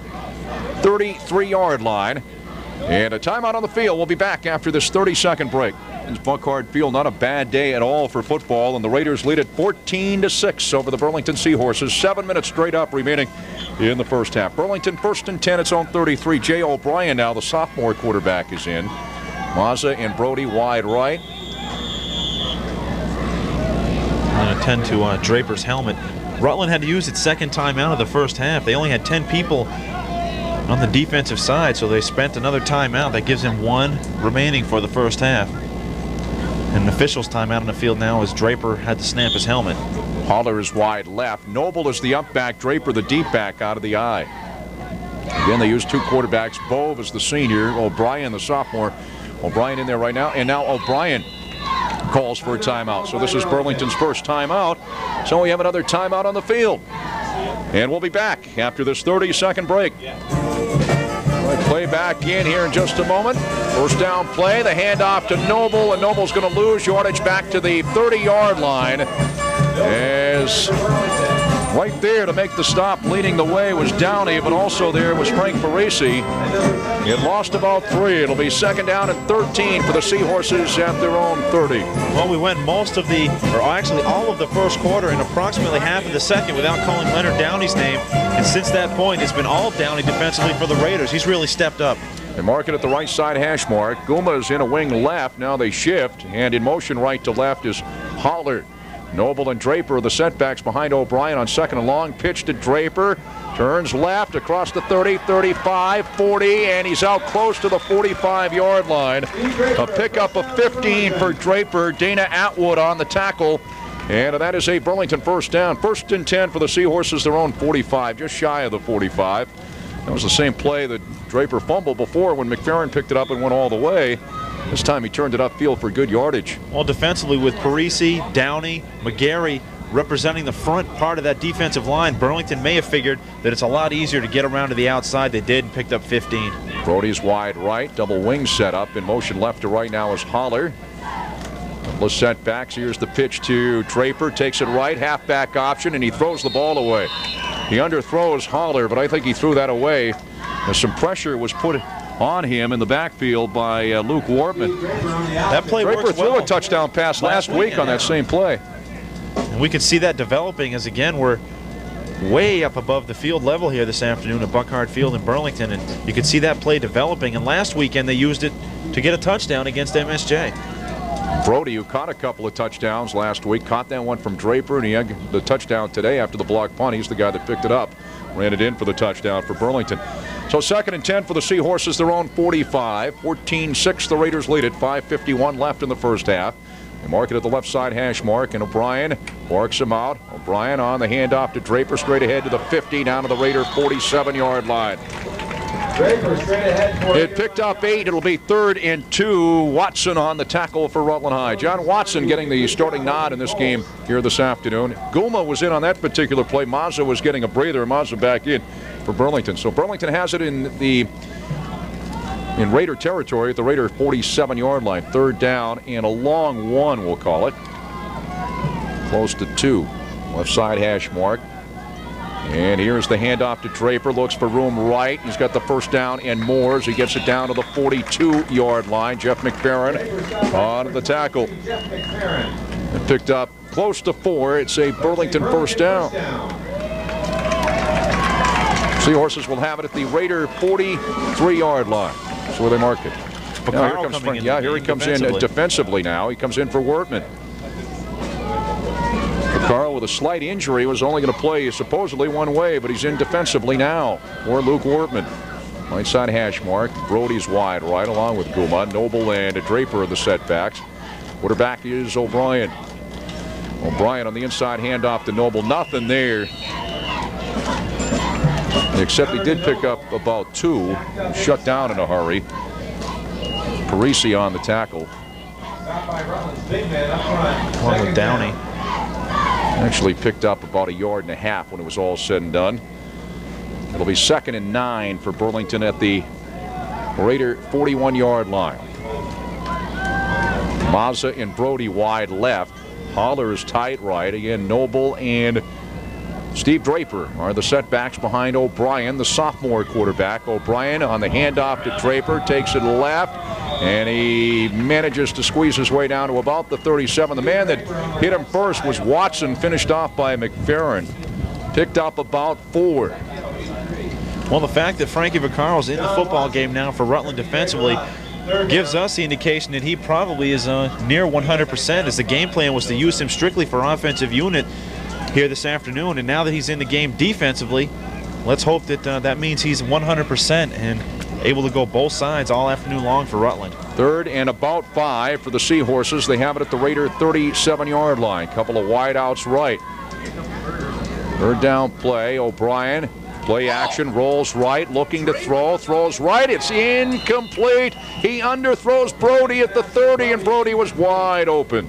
Speaker 1: 33-yard line. And a timeout on the field. We'll be back after this 30-second break. It's Buckhart Field, not a bad day at all for football, and the Raiders lead it 14-6 over the Burlington Seahorses. 7 minutes straight up remaining in the first half. Burlington first and 10, its own 33. Jay O'Brien now, the sophomore quarterback, is in. Mazza and Brody wide right.
Speaker 2: I'm going to tend to Draper's helmet. Rutland had to use its second time out of the first half. They only had 10 people on the defensive side, so they spent another timeout. That gives him 1 remaining for the first half. And an official's timeout on the field now as Draper had to snap his helmet.
Speaker 1: Holler is wide left. Noble is the up back. Draper the deep back out of the I. Again, they use two quarterbacks. Bove is the senior, O'Brien the sophomore. O'Brien in there right now, and now O'Brien calls for a timeout. So this is Burlington's first timeout. So we have another timeout on the field. And we'll be back after this 30-second break. Right, play back in here in just a moment. First down play, the handoff to Noble, and Noble's going to lose yardage back to the 30-yard line. As right there to make the stop, leading the way was Downey, but also there was Frank Parisi. It lost about 3. It'll be second down and 13 for the Seahorses at their own 30.
Speaker 2: Well, we went most of the, or actually all of the first quarter and approximately half of the second without calling Leonard Downey's name. And since that point, it's been all Downey defensively for the Raiders. He's really stepped up.
Speaker 1: They mark it at the right side hash mark. Guma is in a wing left. Now they shift, and in motion right to left is Holler. Noble and Draper are the setbacks behind O'Brien on second and long. Pitch to Draper. Turns left across the 30, 35, 40, and he's out close to the 45-yard line. A pickup of 15 for Draper. Dana Atwood on the tackle. And that is a Burlington first down. First and 10 for the Seahorses, their own 45, just shy of the 45. That was the same play that Draper fumbled before when McFerrin picked it up and went all the way. This time he turned it upfield for good yardage.
Speaker 2: Well, defensively with Parisi, Downey, McGarry representing the front part of that defensive line, Burlington may have figured that it's a lot easier to get around to the outside. They did and picked up 15.
Speaker 1: Brody's wide right, double wing set up. In motion left to right now is Holler. Couple of setbacks. Here's the pitch to Draper. Takes it right, halfback option, and he throws the ball away. He underthrows Holler, but I think he threw that away as some pressure was put on him in the backfield by Luke Wartman.
Speaker 2: That play
Speaker 1: Draper
Speaker 2: works
Speaker 1: threw
Speaker 2: well.
Speaker 1: a touchdown pass last week on that same play.
Speaker 2: And we can see that developing as, again, we're way up above the field level here this afternoon at Buckhart Field in Burlington, and you can see that play developing. And last weekend they used it to get a touchdown against MSJ.
Speaker 1: Brody, who caught a couple of touchdowns last week, caught that one from Draper, and he had the touchdown today after the block punt. He's the guy that picked it up, ran it in for the touchdown for Burlington. So second and 10 for the Seahorses, their own 45. 14-6, the Raiders lead it. 5:51 left in the first half. They mark it at the left side hash mark, and O'Brien marks him out. O'Brien on the handoff to Draper, straight ahead to the 50, down to the Raider 47-yard line.
Speaker 3: Draper straight ahead for
Speaker 1: It picked up 8. It'll be 3rd and 2. Watson on the tackle for Rutland High. John Watson getting the starting nod in this game here this afternoon. Guma was in on that particular play. Mazza was getting a breather. Mazza back in for Burlington. So Burlington has it in Raider territory at the Raider 47-yard line. 3rd down and a long one, we'll call it. Close to 2. Left side hash mark. And here's the handoff to Draper. Looks for room right. He's got the first down and more as he gets it down to the 42-yard line. Jeff McFerrin on the tackle. It picked up close to 4. It's a Burlington first down. Seahorses will have it at the Raider 43-yard line. That's where they mark it. Here he comes in defensively now. He comes in for Wortman. Carl with a slight injury was only going to play supposedly one way, but he's in defensively now for Luke Wortman. Right side hash mark. Brody's wide right along with Guma. Noble and Draper are the setbacks. Quarterback is O'Brien. O'Brien on the inside handoff to Noble. Nothing there. Except he did pick up about 2. Shut down in a hurry. Parisi on the tackle.
Speaker 2: Along with Downey.
Speaker 1: Actually picked up about 1.5 yards when it was all said and done. It'll be 2nd and 9 for Burlington at the Raider 41-yard line. Mazza and Brody wide left. Holler is tight right. Again, Noble and Steve Draper are the setbacks behind O'Brien, the sophomore quarterback. O'Brien on the handoff to Draper, takes it left, and he manages to squeeze his way down to about the 37. The man that hit him first was Watson, finished off by McFerrin. Picked up about 4.
Speaker 2: Well, the fact that Frankie Vaccaro's in the football game now for Rutland defensively gives us the indication that he probably is near 100%, as the game plan was to use him strictly for offensive unit here this afternoon. And now that he's in the game defensively, let's hope that that means he's 100% and able to go both sides all afternoon long for Rutland.
Speaker 1: 3rd and about 5 for the Seahorses. They have it at the Raider 37-yard line. Couple of wideouts right. 3rd down play. O'Brien Play action, rolls right, looking to throw, throws right, it's incomplete. He underthrows Brody at the 30, and Brody was wide open.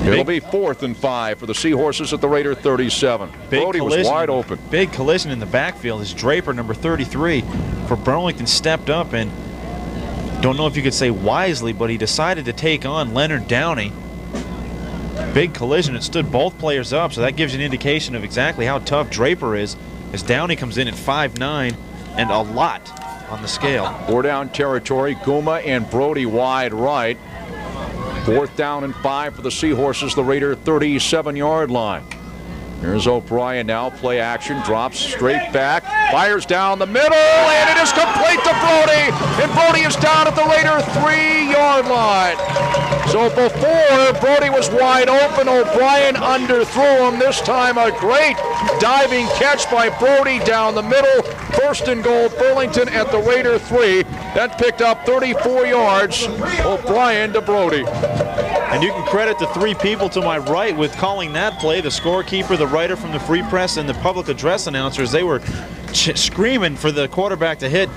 Speaker 1: It'll be 4th and 5 for the Seahorses at the Raider 37. Brody was wide open.
Speaker 2: Big collision in the backfield as Draper, number 33, for Burlington stepped up and don't know if you could say wisely, but he decided to take on Leonard Downey. Big collision. It stood both players up, so that gives you an indication of exactly how tough Draper is as Downey comes in at 5'9" and a lot on the scale.
Speaker 1: 4-down territory. Guma and Brody wide right. 4th down and 5 for the Seahorses, the Raider 37-yard line. Here's O'Brien now, play action, drops straight back, fires down the middle, and it is complete to Brody, and Brody is down at the Raider 3-yard line. So before, Brody was wide open, O'Brien underthrew him. This time a great diving catch by Brody down the middle. 1st and goal, Burlington at the Raider 3. That picked up 34 yards, O'Brien to Brody.
Speaker 2: And you can credit the 3 people to my right with calling that play, the scorekeeper, the writer from the Free Press, and the public address announcers. They were screaming for the quarterback to hit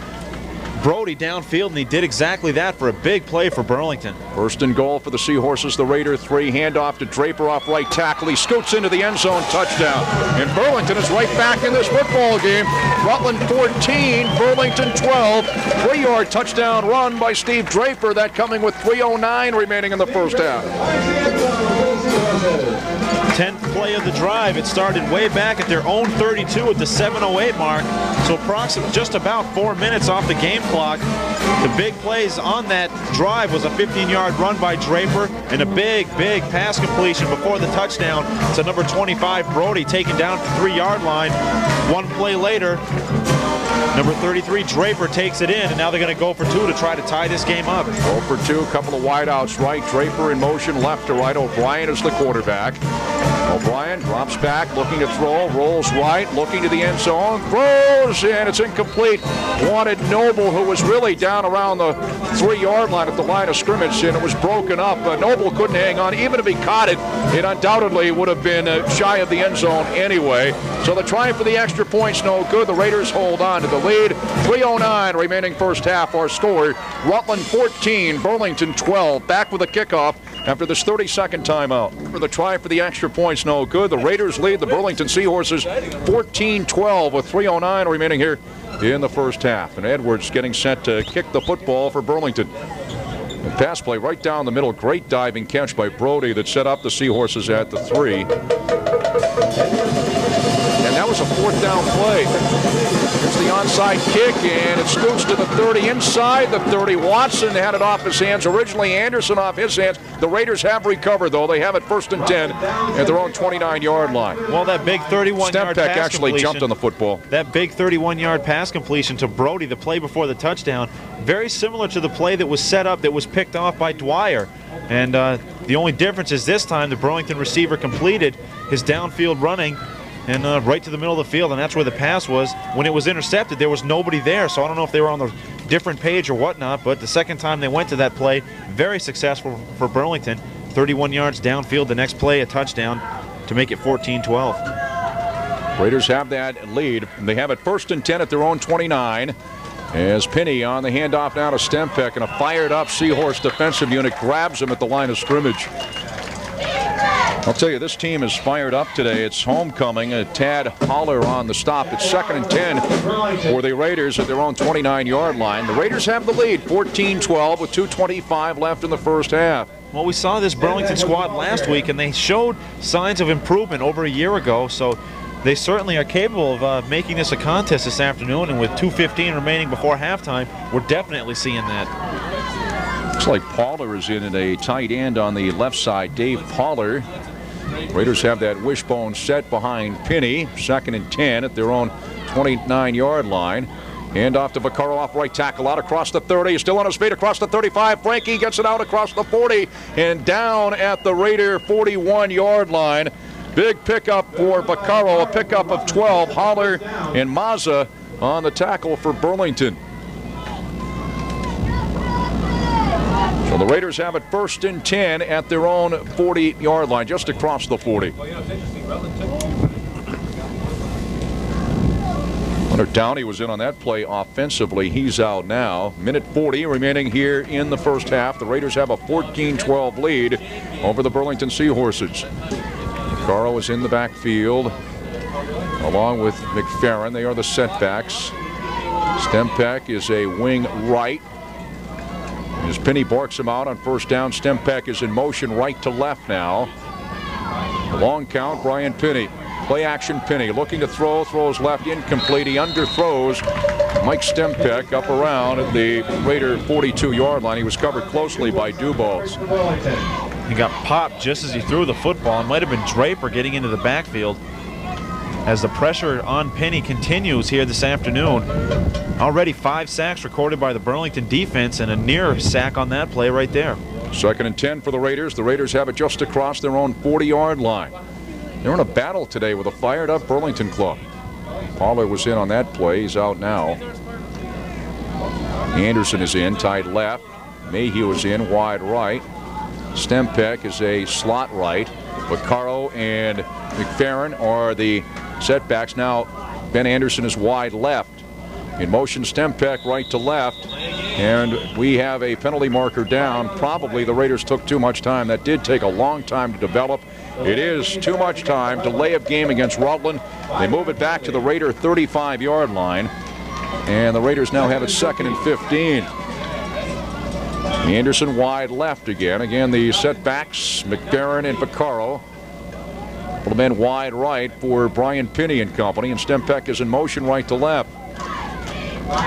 Speaker 2: Brody downfield, and he did exactly that for a big play for Burlington. 1st and goal for the Seahorses, the Raider 3. Handoff to Draper off right tackle. He scoots into the end zone, touchdown. And Burlington is right back in this football game. Rutland 14, Burlington 12. 3-yard touchdown run by Steve Draper. That coming with 3:09 remaining in the first half. 10th play of the drive. It started way back at their own 32 at the 7:08 mark. So approximately just about 4 minutes off the game clock. The big plays on that drive was a 15-yard run by Draper and a big pass completion before the touchdown to number 25 Brody, taken down at the 3-yard line. One play later, number 33 Draper takes it in, and now they're going to go for 2 to try to tie this game up. Go for 2, a couple of wideouts right. Draper in motion left to right. O'Brien is the quarterback. O'Brien drops back, looking to throw, rolls right, looking to the end zone, throws, and it's incomplete. Wanted Noble, who was really down around the 3-yard line at the line of scrimmage, and it was broken up. Noble couldn't hang on. Even if he caught it, it undoubtedly would have been shy of the end zone anyway. So the try for the extra point's no good. The Raiders hold on to the lead. 3:09 remaining first half. Our score, Rutland 14, Burlington 12. Back with a kickoff after this 30-second timeout. For the try for the extra points, no good. The Raiders lead the Burlington Seahorses 14-12 with 3:09 remaining here in the first half. And Edwards getting set to kick the football for Burlington. The pass play right down the middle. Great diving catch by Brody that set up the Seahorses at the 3. And that was a 4th down play. Here's the onside kick, and it scoots to the 30 inside the 30. Watson had it off his hands. Originally Anderson off his hands. The Raiders have recovered, though. They have it 1st and 10 at their own 29-yard line. Well, that big 31-yard pass actually jumped on the football. That big 31-yard pass completion to Brody, the play before the touchdown, very similar to the play that was set up that was picked off by Dwyer. And the only difference is this time the Burlington receiver completed his downfield running and right to the middle of the field, and that's where the pass was. When it was intercepted, there was nobody there, so I don't know if they were on the different page or whatnot, but the second time they went to that play, very successful for Burlington. 31 yards downfield, the next play, a touchdown to make it 14-12. Raiders have that lead. They have it 1st and 10 at their own 29. As Penny on the handoff now to Stempeck, and a fired-up Seahorse defensive unit grabs him at the line of scrimmage. I'll tell you, this team is fired up today. It's homecoming. Tad Holler on the stop. It's 2nd and 10 for the Raiders at their own 29-yard line. The Raiders have the lead, 14-12, with 2:25 left in the first half. Well, we saw this Burlington squad last week, and they showed signs of improvement over a year ago, so they certainly are capable of making this a contest this afternoon, and with 2:15 remaining before halftime, we're definitely seeing that. Looks like Poller is in at a tight end on the left side. Dave Poller. Raiders have that wishbone set behind Penny. 2nd and 10 at their own 29-yard line. Hand off to Vaccaro off right tackle, out across the 30. Still on his feet across the 35. Frankie gets it out across the 40 and down at the Raider 41-yard line. Big pickup for Vaccaro, a pickup of 12. Holler and Mazza on the tackle for Burlington. So the Raiders have it 1st and 10 at their own 40-yard line, just across the 40.
Speaker 1: Hunter Downey was in on that play offensively. He's out now. Minute 40 remaining here in the first half. The Raiders have a 14-12 lead over the Burlington Seahorses. Caro is in the backfield along with McFerrin. They are the setbacks. Stempeck is a wing right. As Penny barks him out on first down, Stempeck is in motion right to left now. The long count, Brian Penny. Play action Penny looking to throw, throws left, incomplete. He underthrows Mike Stempeck up around the Raider 42-yard line. He was covered closely by Dubose.
Speaker 2: He got popped just as he threw the football. It might have been Draper getting into the backfield. As the pressure on Penny continues here this afternoon. Already 5 sacks recorded by the Burlington defense and a near sack on that play right there.
Speaker 1: 2nd and 10 for the Raiders. The Raiders have it just across their own 40-yard line. They're in a battle today with a fired-up Burlington club. Allo was in on that play. He's out now. Anderson is in, tight left. Mayhew is in, wide right. Stempeck is a slot right. Vaccaro and McFerrin are the setbacks. Now Ben Anderson is wide left. In motion, Stempeck right to left. And we have a penalty marker down. Probably the Raiders took too much time. That did take a long time to develop. It is too much time. Delay of game against Rutland. They move it back to the Raider 35-yard line. And the Raiders now have it 2nd and 15. Anderson wide left again. Again, the setbacks, McFerrin and Vaccaro. Couple of men wide right for Brian Penny and company. And Stempeck is in motion right to left.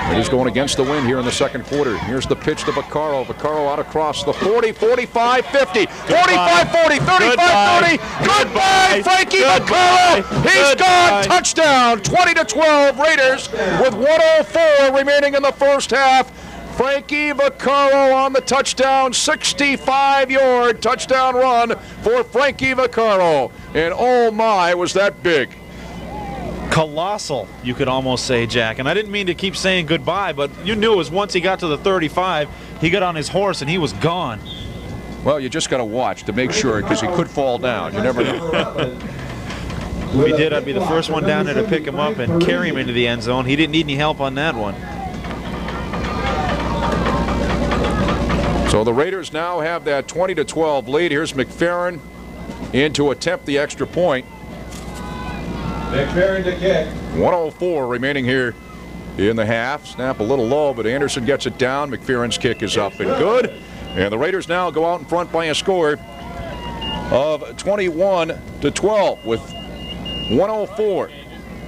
Speaker 1: Raiders going against the wind here in the second quarter. Here's the pitch to Vaccaro. Vaccaro out across the 40, 45, 50, 45, 40, 35, 30. Goodbye, Frankie Vaccaro. He's gone. Touchdown. 20-12 Raiders with 1:04 remaining in the first half. Frankie Vaccaro on the touchdown, 65-yard touchdown run for Frankie Vaccaro. And oh my, was that big.
Speaker 2: Colossal, you could almost say, Jack. And I didn't mean to keep saying goodbye, but you knew it was once he got to the 35, he got on his horse and he was gone.
Speaker 1: Well, you just got to watch to make sure because he could fall down. You never know.
Speaker 2: If he did, I'd be the first one down there to pick him up and carry him into the end zone. He didn't need any help on that one.
Speaker 1: So the Raiders now have that 20-12 lead. Here's McFerrin in to attempt the extra point.
Speaker 3: McFerrin to kick.
Speaker 1: 1:04 remaining here in the half. Snap a little low, but Anderson gets it down. McFerrin's kick is up and good. And the Raiders now go out in front by a score of 21-12 with 1:04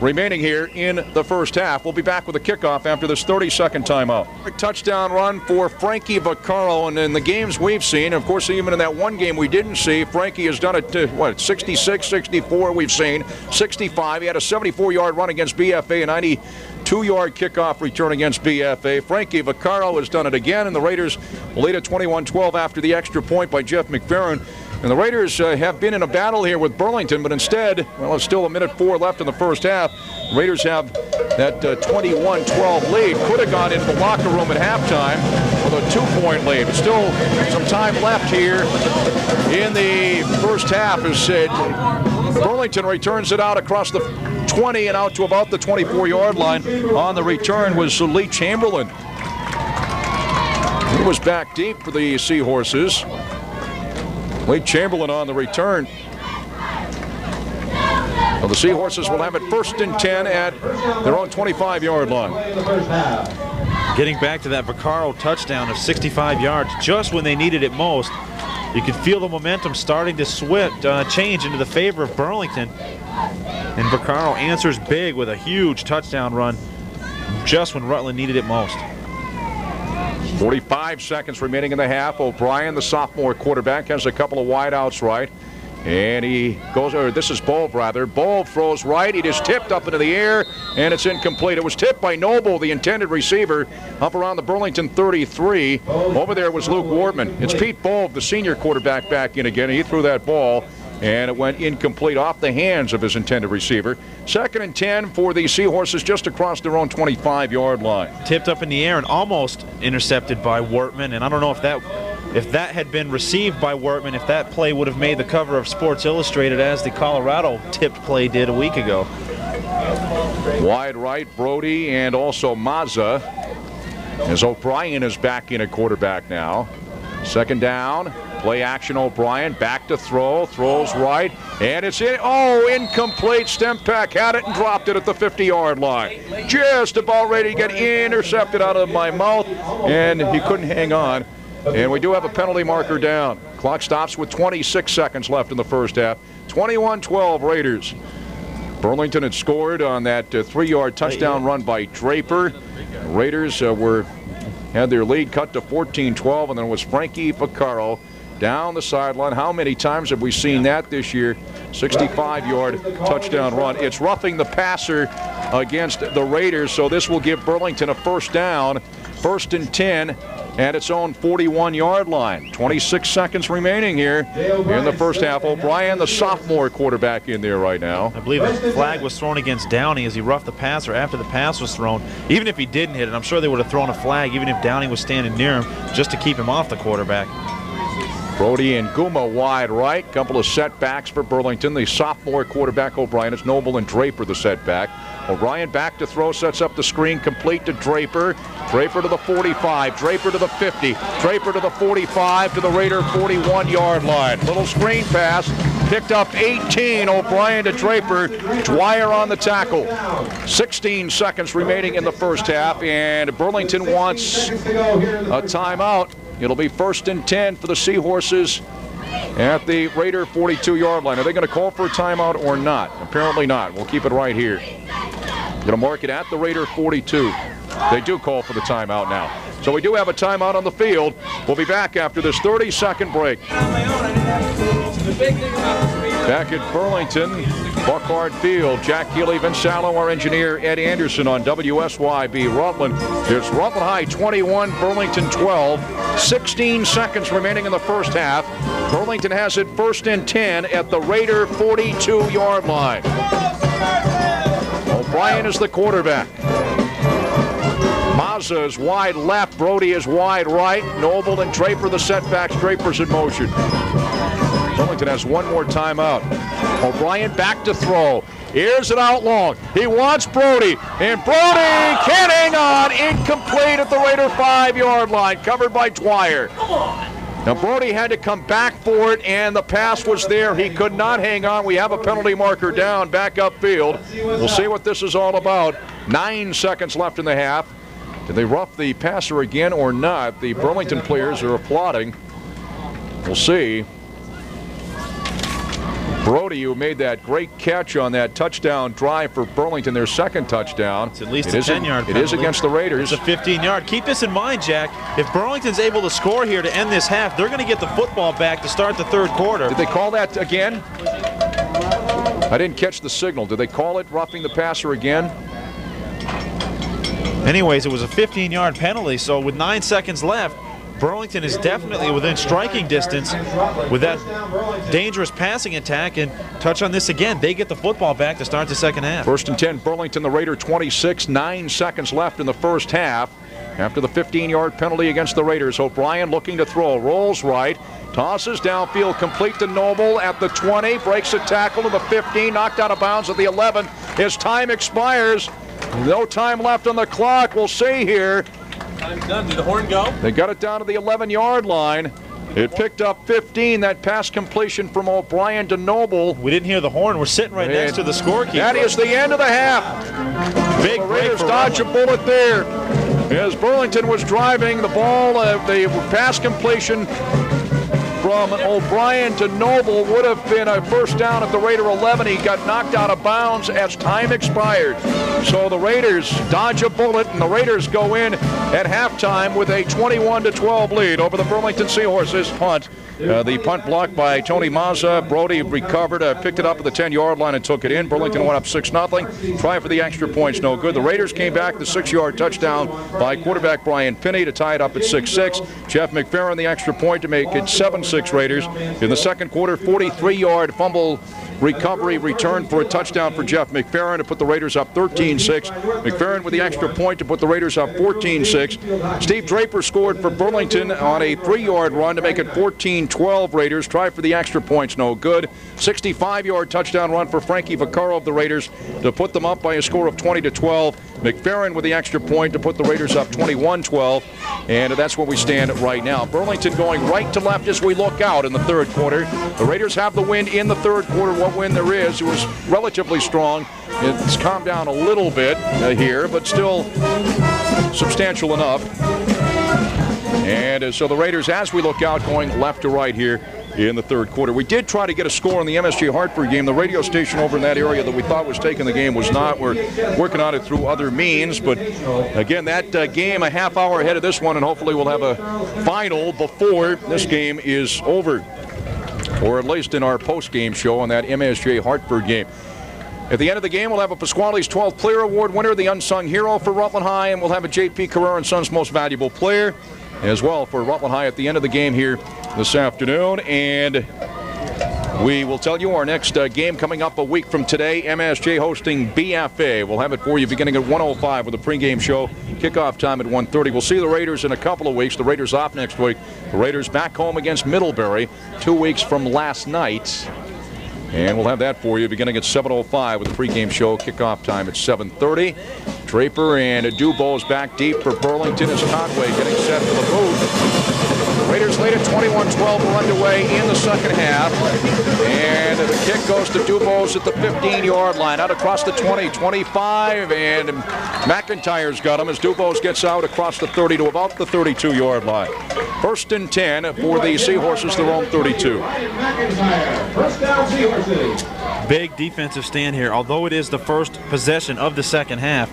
Speaker 1: remaining here in the first half. We'll be back with a kickoff after this 30-second timeout. Touchdown run for Frankie Vaccaro, and in the games we've seen, of course, even in that one game we didn't see, Frankie has done it to, 66, 64 we've seen, 65. He had a 74-yard run against BFA, a 92-yard kickoff return against BFA. Frankie Vaccaro has done it again, and the Raiders lead at 21-12 after the extra point by Jeff McFerrin. And the Raiders have been in a battle here with Burlington, but instead, well, it's still a minute 4 left in the first half. Raiders have that 21-12 lead. Could have gone into the locker room at halftime with a 2-point lead. But still some time left here in the first half. As Burlington returns it out across the 20 and out to about the 24-yard line. On the return was Sule Chamberlain. He was back deep for the Seahorses. Lee Chamberlain on the return. Well, the Seahorses will have it 1st and 10 at their own 25-yard line.
Speaker 2: Getting back to that Vaccaro touchdown of 65 yards just when they needed it most. You could feel the momentum starting to change into the favor of Burlington. And Vaccaro answers big with a huge touchdown run just when Rutland needed it most.
Speaker 1: 45 seconds remaining in the half. O'Brien, the sophomore quarterback, has a couple of wideouts right. And he goes, or this is Bulb rather. Bulb throws right. It is tipped up into the air, and it's incomplete. It was tipped by Noble, the intended receiver, up around the Burlington 33. Over there was Luke Wardman. It's Pete Bulb, the senior quarterback, back in again. He threw that ball, and it went incomplete off the hands of his intended receiver. 2nd and 10 for the Seahorses just across their own 25-yard line.
Speaker 2: Tipped up in the air and almost intercepted by Wortman, and I don't know if that had been received by Wortman, if that play would have made the cover of Sports Illustrated as the Colorado tipped play did a week ago.
Speaker 1: Wide right, Brody and also Mazza. As O'Brien is back in at quarterback now. Second down, play action O'Brien, back to throw, throws right, and it's in. Oh, incomplete. Stempak had it and dropped it at the 50-yard line. Just about ready to get intercepted out of my mouth, and he couldn't hang on. And we do have a penalty marker down. Clock stops with 26 seconds left in the first half. 21-12 Raiders. Burlington had scored on that 3-yard touchdown run by Draper. Raiders had their lead cut to 14-12, and then it was Frankie Vaccaro down the sideline. How many times have we seen that this year? 65-yard touchdown run. It's roughing the passer against the Raiders, so this will give Burlington a first down. First and 10 at its own 41-yard line. 26 seconds remaining here in the first half. O'Brien, the sophomore quarterback, in there right now.
Speaker 2: I believe the flag was thrown against Downey as he roughed the passer after the pass was thrown. Even if he didn't hit it, I'm sure they would have thrown a flag even if Downey was standing near him just to keep him off the quarterback.
Speaker 1: Brody and Guma wide right. Couple of setbacks for Burlington. The sophomore quarterback O'Brien. It's Noble and Draper the setback. O'Brien back to throw, sets up the screen, complete to Draper. Draper to the 45, Draper to the 50, Draper to the 45, to the Raider 41-yard line. Little screen pass, picked up 18, O'Brien to Draper. Dwyer on the tackle. 16 seconds remaining in the first half, and Burlington wants a timeout. It'll be first and 10 for the Seahorses at the Raider 42-yard line. Are they going to call for a timeout or not? Apparently not. We'll keep it right here. Going to mark it at the Raider 42. They do call for the timeout now. So we do have a timeout on the field. We'll be back after this 30-second break. Back at Burlington, Buckhart Field. Jack Healey, Vince Allo, our engineer, Ed Anderson on WSYB Rutland. It's Rutland High 21, Burlington 12. 16 seconds remaining in the first half. Burlington has it first and 10 at the Raider 42-yard line. O'Brien is the quarterback. Mazza is wide left. Brody is wide right. Noble and Draper the setbacks. Draper's in motion. Burlington has one more timeout. O'Brien back to throw. Here's it out long. He wants Brody, and Brody can't hang on. Incomplete at the Raider 5-yard line, covered by Dwyer. Now Brody had to come back for it, and the pass was there. He could not hang on. We have a penalty marker down, back upfield. We'll see what this is all about. 9 seconds left in the half. Did they rough the passer again or not? The Burlington players are applauding. We'll see. Brody, who made that great catch on that touchdown drive for Burlington, their second touchdown.
Speaker 2: It's at least a 10-yard penalty.
Speaker 1: It is against the Raiders.
Speaker 2: It's a 15-yard. Keep this in mind, Jack. If Burlington's able to score here to end this half, they're going to get the football back to start the third quarter.
Speaker 1: Did they call that again? I didn't catch the signal. Did they call it roughing the passer again?
Speaker 2: Anyways, it was a 15-yard penalty, so with 9 seconds left, Burlington is definitely within striking distance with that dangerous passing attack, and touch on this again. They get the football back to start the second half.
Speaker 1: First and 10, Burlington, the Raider 26, 9 seconds left in the first half. After the 15-yard penalty against the Raiders, O'Brien looking to throw, rolls right, tosses downfield, complete to Noble at the 20, breaks a tackle to the 15, knocked out of bounds at the 11. His time expires. No time left on the clock. We'll see here.
Speaker 4: Time's done. Did the horn go?
Speaker 1: They got it down to the 11-yard line. It picked up 15. That pass completion from O'Brien to Noble.
Speaker 2: We didn't hear the horn. We're sitting right next to the scorekeeper.
Speaker 1: That is the end of the half.
Speaker 2: Big
Speaker 1: the Raiders dodge a bullet there. As Burlington was driving the ball, the pass completion from O'Brien to Noble would have been a first down at the Raider 11. He got knocked out of bounds as time expired. So the Raiders dodge a bullet, and the Raiders go in at halftime with a 21-12 lead over the Burlington Seahorses. Punt. The punt blocked by Tony Mazza. Brody recovered, picked it up at the 10-yard line and took it in. Burlington went up 6-0. Try for the extra points, no good. The Raiders came back, the 6-yard touchdown by quarterback Brian Finney to tie it up at 6-6. Jeff McFerrin the extra point to make it 7-6. 26 Raiders. In the second quarter, 43-yard fumble recovery return for a touchdown for Jeff McFerrin to put the Raiders up 13-6. McFerrin with the extra point to put the Raiders up 14-6. Steve Draper scored for Burlington on a 3-yard run to make it 14-12 Raiders. Try for the extra points, no good. 65-yard touchdown run for Frankie Vaccaro of the Raiders to put them up by a score of 20-12. McFerrin with the extra point to put the Raiders up 21-12, and that's where we stand right now. Burlington going right to left as we look out in the third quarter. The Raiders have the wind in the third quarter. What wind there is, it was relatively strong. It's calmed down a little bit here, but still substantial enough. And so the Raiders, as we look out, going left to right here in the third quarter. We did try to get a score in the MSG Hartford game. The radio station over in that area that we thought was taking the game was not. We're working on it through other means. But again, that game a half hour ahead of this one, and hopefully we'll have a final before this game is over, or at least in our post-game show on that MSG Hartford game. At the end of the game, we'll have a Pasquale's 12th Player Award winner, the unsung hero for Rutland High, and we'll have a J.P. Carrera & Sons Most Valuable Player as well for Rutland High at the end of the game here this afternoon. And we will tell you our next game coming up a week from today. MSJ hosting BFA. We'll have it for you beginning at 1:05 with a pregame show. Kickoff time at 1:30. We'll see the Raiders in a couple of weeks. The Raiders off next week. The Raiders back home against Middlebury 2 weeks from last night. And we'll have that for you beginning at 7:05 with a pregame show. Kickoff time at 7:30. Draper and Dubose back deep for Burlington as Conway getting set for the move. The Raiders lead at 21-12. We're underway in the second half. And the kick goes to Dubose at the 15-yard line. Out across the 20, 25. And McIntyre's got him as Dubose gets out across the 30 to about the 32-yard line. First and 10 for the Seahorses, their own 32.
Speaker 3: First down, Seahorses.
Speaker 2: Big defensive stand here. Although it is the first possession of the second half,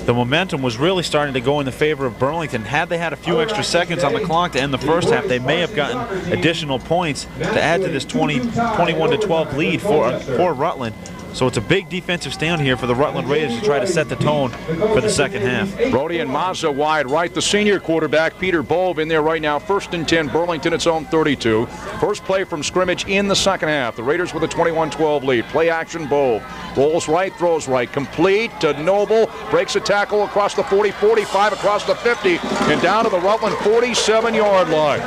Speaker 2: the momentum was really starting to go in the favor of Burlington. Had they had a few extra seconds on the clock to end the first half, they may have gotten additional points to add to this 21-12 lead for Rutland. So it's a big defensive stand here for the Rutland Raiders to try to set the tone for the second half.
Speaker 1: Brody and Mazza wide right. The senior quarterback, Peter Bove, in there right now. First and 10, Burlington its own 32. First play from scrimmage in the second half. The Raiders with a 21-12 lead. Play action, Bove. Rolls right, throws right. Complete to Noble. Breaks a tackle across the 40, 45, across the 50, and down to the Rutland 47-yard line.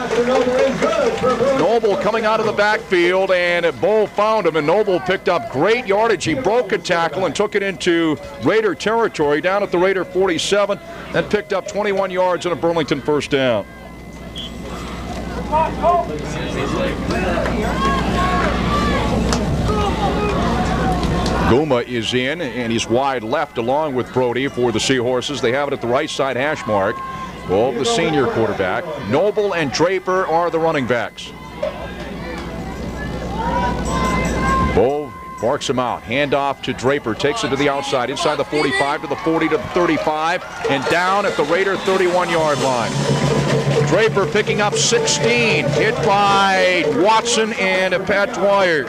Speaker 1: Noble coming out of the backfield, and Bove found him, and Noble picked up great yardage. He broke a tackle and took it into Raider territory down at the Raider 47. Then picked up 21 yards and a Burlington first down. Guma is in, and he's wide left along with Brody for the Seahorses. They have it at the right side hash mark. Well, the senior quarterback. Noble and Draper are the running backs. Bove barks him out. Handoff to Draper. Takes it to the outside. Inside the 45 to the 40 to the 35. And down at the Raider 31-yard line. Draper picking up 16. Hit by Watson and Pat Dwyer.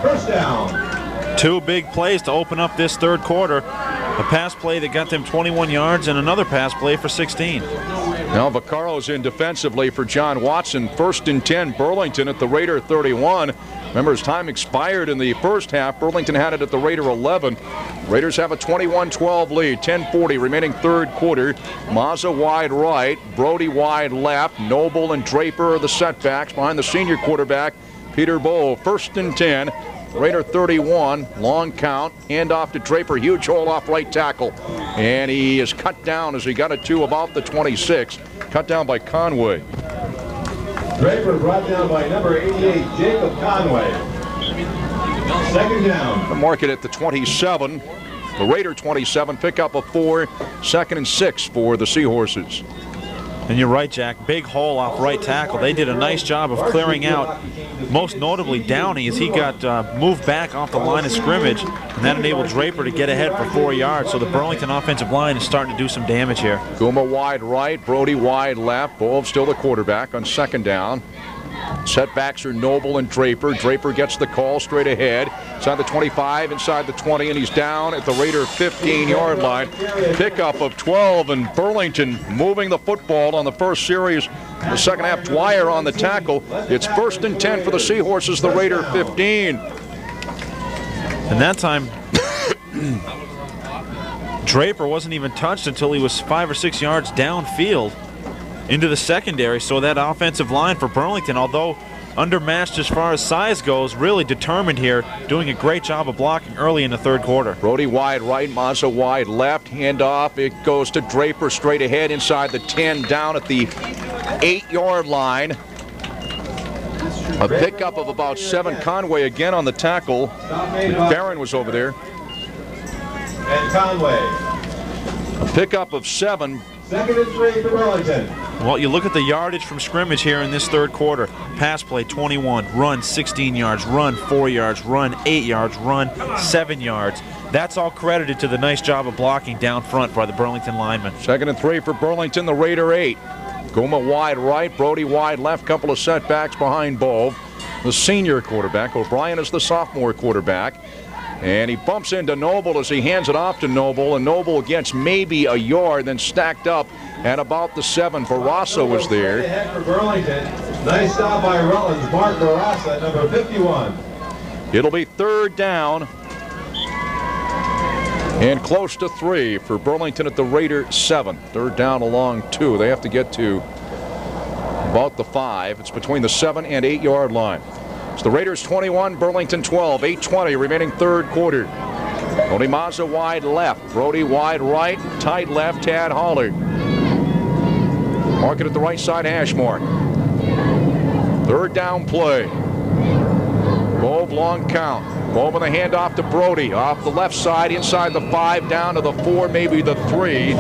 Speaker 3: First down.
Speaker 2: Two big plays to open up this third quarter. A pass play that got them 21 yards and another pass play for 16.
Speaker 1: Now Vaccaro's in defensively for John Watson. First and 10, Burlington at the Raider 31. Remember, his time expired in the first half. Burlington had it at the Raider 11. Raiders have a 21-12 lead. 10:40 remaining third quarter. Mazza wide right, Brody wide left. Noble and Draper are the setbacks behind the senior quarterback, Peter Bove. First and 10. Raider 31, long count, handoff to Draper, huge hole off right tackle. And he is cut down as he got it to about the 26. Cut down by Conway.
Speaker 3: Draper brought down by number 88, Jacob Conway. Second down.
Speaker 1: Mark it at the 27. The Raider 27, pick up a 4, second and 6 for the Seahorses.
Speaker 2: And you're right, Jack. Big hole off right tackle. They did a nice job of clearing out, most notably Downey, as he got moved back off the line of scrimmage, and that enabled Draper to get ahead for 4 yards. So the Burlington offensive line is starting to do some damage here.
Speaker 1: Guma wide right, Brody wide left. Bove still the quarterback on second down. Setbacks are Noble and Draper. Draper gets the call straight ahead. Inside the 25, inside the 20, and he's down at the Raider 15-yard line. Pickup of 12, and Burlington moving the football on the first series. The second half, Dwyer on the tackle. It's 1st and 10 for the Seahorses, the Raider 15.
Speaker 2: And that time, Draper wasn't even touched until he was 5 or 6 yards downfield into the secondary. So that offensive line for Burlington, although undermatched as far as size goes, really determined here, doing a great job of blocking early in the third quarter.
Speaker 1: Brody wide right, Mazza wide left, handoff. It goes to Draper straight ahead inside the 10, down at the 8-yard line. A pickup of about 7. Conway again on the tackle. Barron was over there.
Speaker 3: And Conway.
Speaker 1: A pickup of 7.
Speaker 3: 2nd and 3 for Burlington.
Speaker 2: Well, you look at the yardage from scrimmage here in this third quarter. Pass play 21, run 16 yards, run 4 yards, run 8 yards, run 7 yards. That's all credited to the nice job of blocking down front by the Burlington linemen.
Speaker 1: 2nd and 3 for Burlington, the Raider 8. Guma wide right, Brody wide left, couple of setbacks behind Bove. The senior quarterback, O'Brien is the sophomore quarterback. And he bumps into Noble as he hands it off to Noble, and Noble gets maybe a yard, then stacked up at about the 7. Barrasso was there.
Speaker 3: Ahead for Burlington. Nice stop by Rutland's Mark Barrasso, number 51.
Speaker 1: It'll be 3rd down and close to 3 for Burlington at the Raider 7. 3rd down along 2. They have to get to about the 5. It's between the 7 and 8-yard line. It's the Raiders 21, Burlington 12, 8:20 remaining third quarter. Tony Mazza wide left, Brody wide right, tight left, Tad Holler. Mark it at the right side hash mark. 3rd down play. Bove long count. Bove with a handoff to Brody off the left side inside the 5 down to the 4, maybe the 3.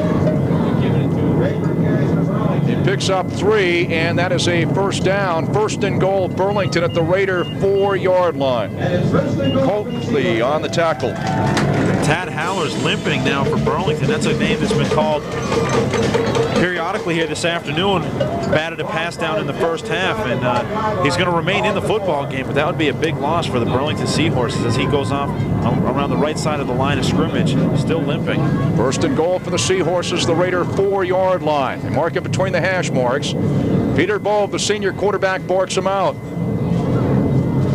Speaker 1: He picks up 3, and that is a 1st down. 1st and goal, Burlington at the Raider 4-yard line. Copley on the tackle.
Speaker 2: Tad Howler's limping now for Burlington. That's a name that's been called periodically here this afternoon. Batted a pass down in the first half, and he's going to remain in the football game, but that would be a big loss for the Burlington Seahorses as he goes off around the right side of the line of scrimmage, still limping.
Speaker 1: 1st and goal for the Seahorses, the Raider 4-yard line. They mark it between the hash marks. Peter Bove, the senior quarterback, barks him out.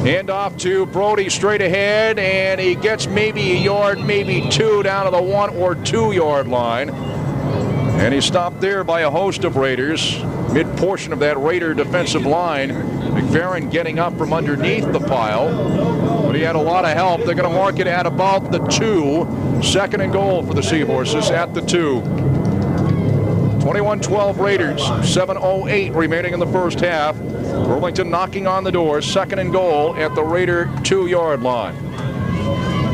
Speaker 1: Hand off to Brody straight ahead, and he gets maybe a yard, maybe 2 down to the 1 or 2-yard line. And he's stopped there by a host of Raiders. Mid-portion of that Raider defensive line. McFerrin getting up from underneath the pile. But he had a lot of help. They're going to mark it at about the 2. 2nd and goal for the Seahorses at the 2. 21-12 Raiders. 7:08 remaining in the first half. Burlington knocking on the door. 2nd and goal at the Raider 2-yard line.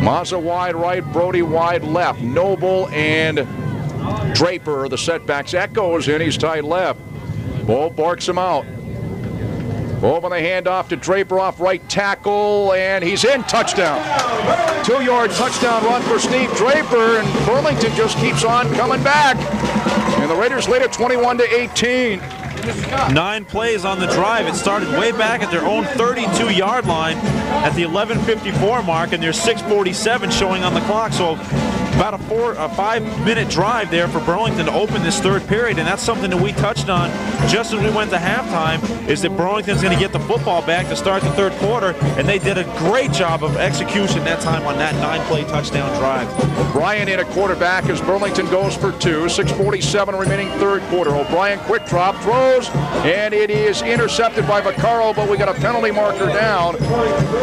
Speaker 1: Mazza wide right, Brody wide left. Noble and Draper, the setbacks. Echoes in, he's tight left. Bove barks him out. Bove on the handoff to Draper off right tackle, and he's in. Touchdown. 2-yard touchdown run for Steve Draper, and Burlington just keeps on coming back. And the Raiders lead it 21-18.
Speaker 2: 9 plays on the drive. It started way back at their own 32-yard line at the 11:54 mark, and there's 6:47 showing on the clock. So about a 5-minute drive there for Burlington to open this third period, and that's something that we touched on just as we went to halftime, is that Burlington's going to get the football back to start the third quarter, and they did a great job of execution that time on that 9-play touchdown drive.
Speaker 1: O'Brien in a quarterback as Burlington goes for 2. 6:47 remaining third quarter. O'Brien quick drop, throws, and it is intercepted by Vaccaro, but we got a penalty marker down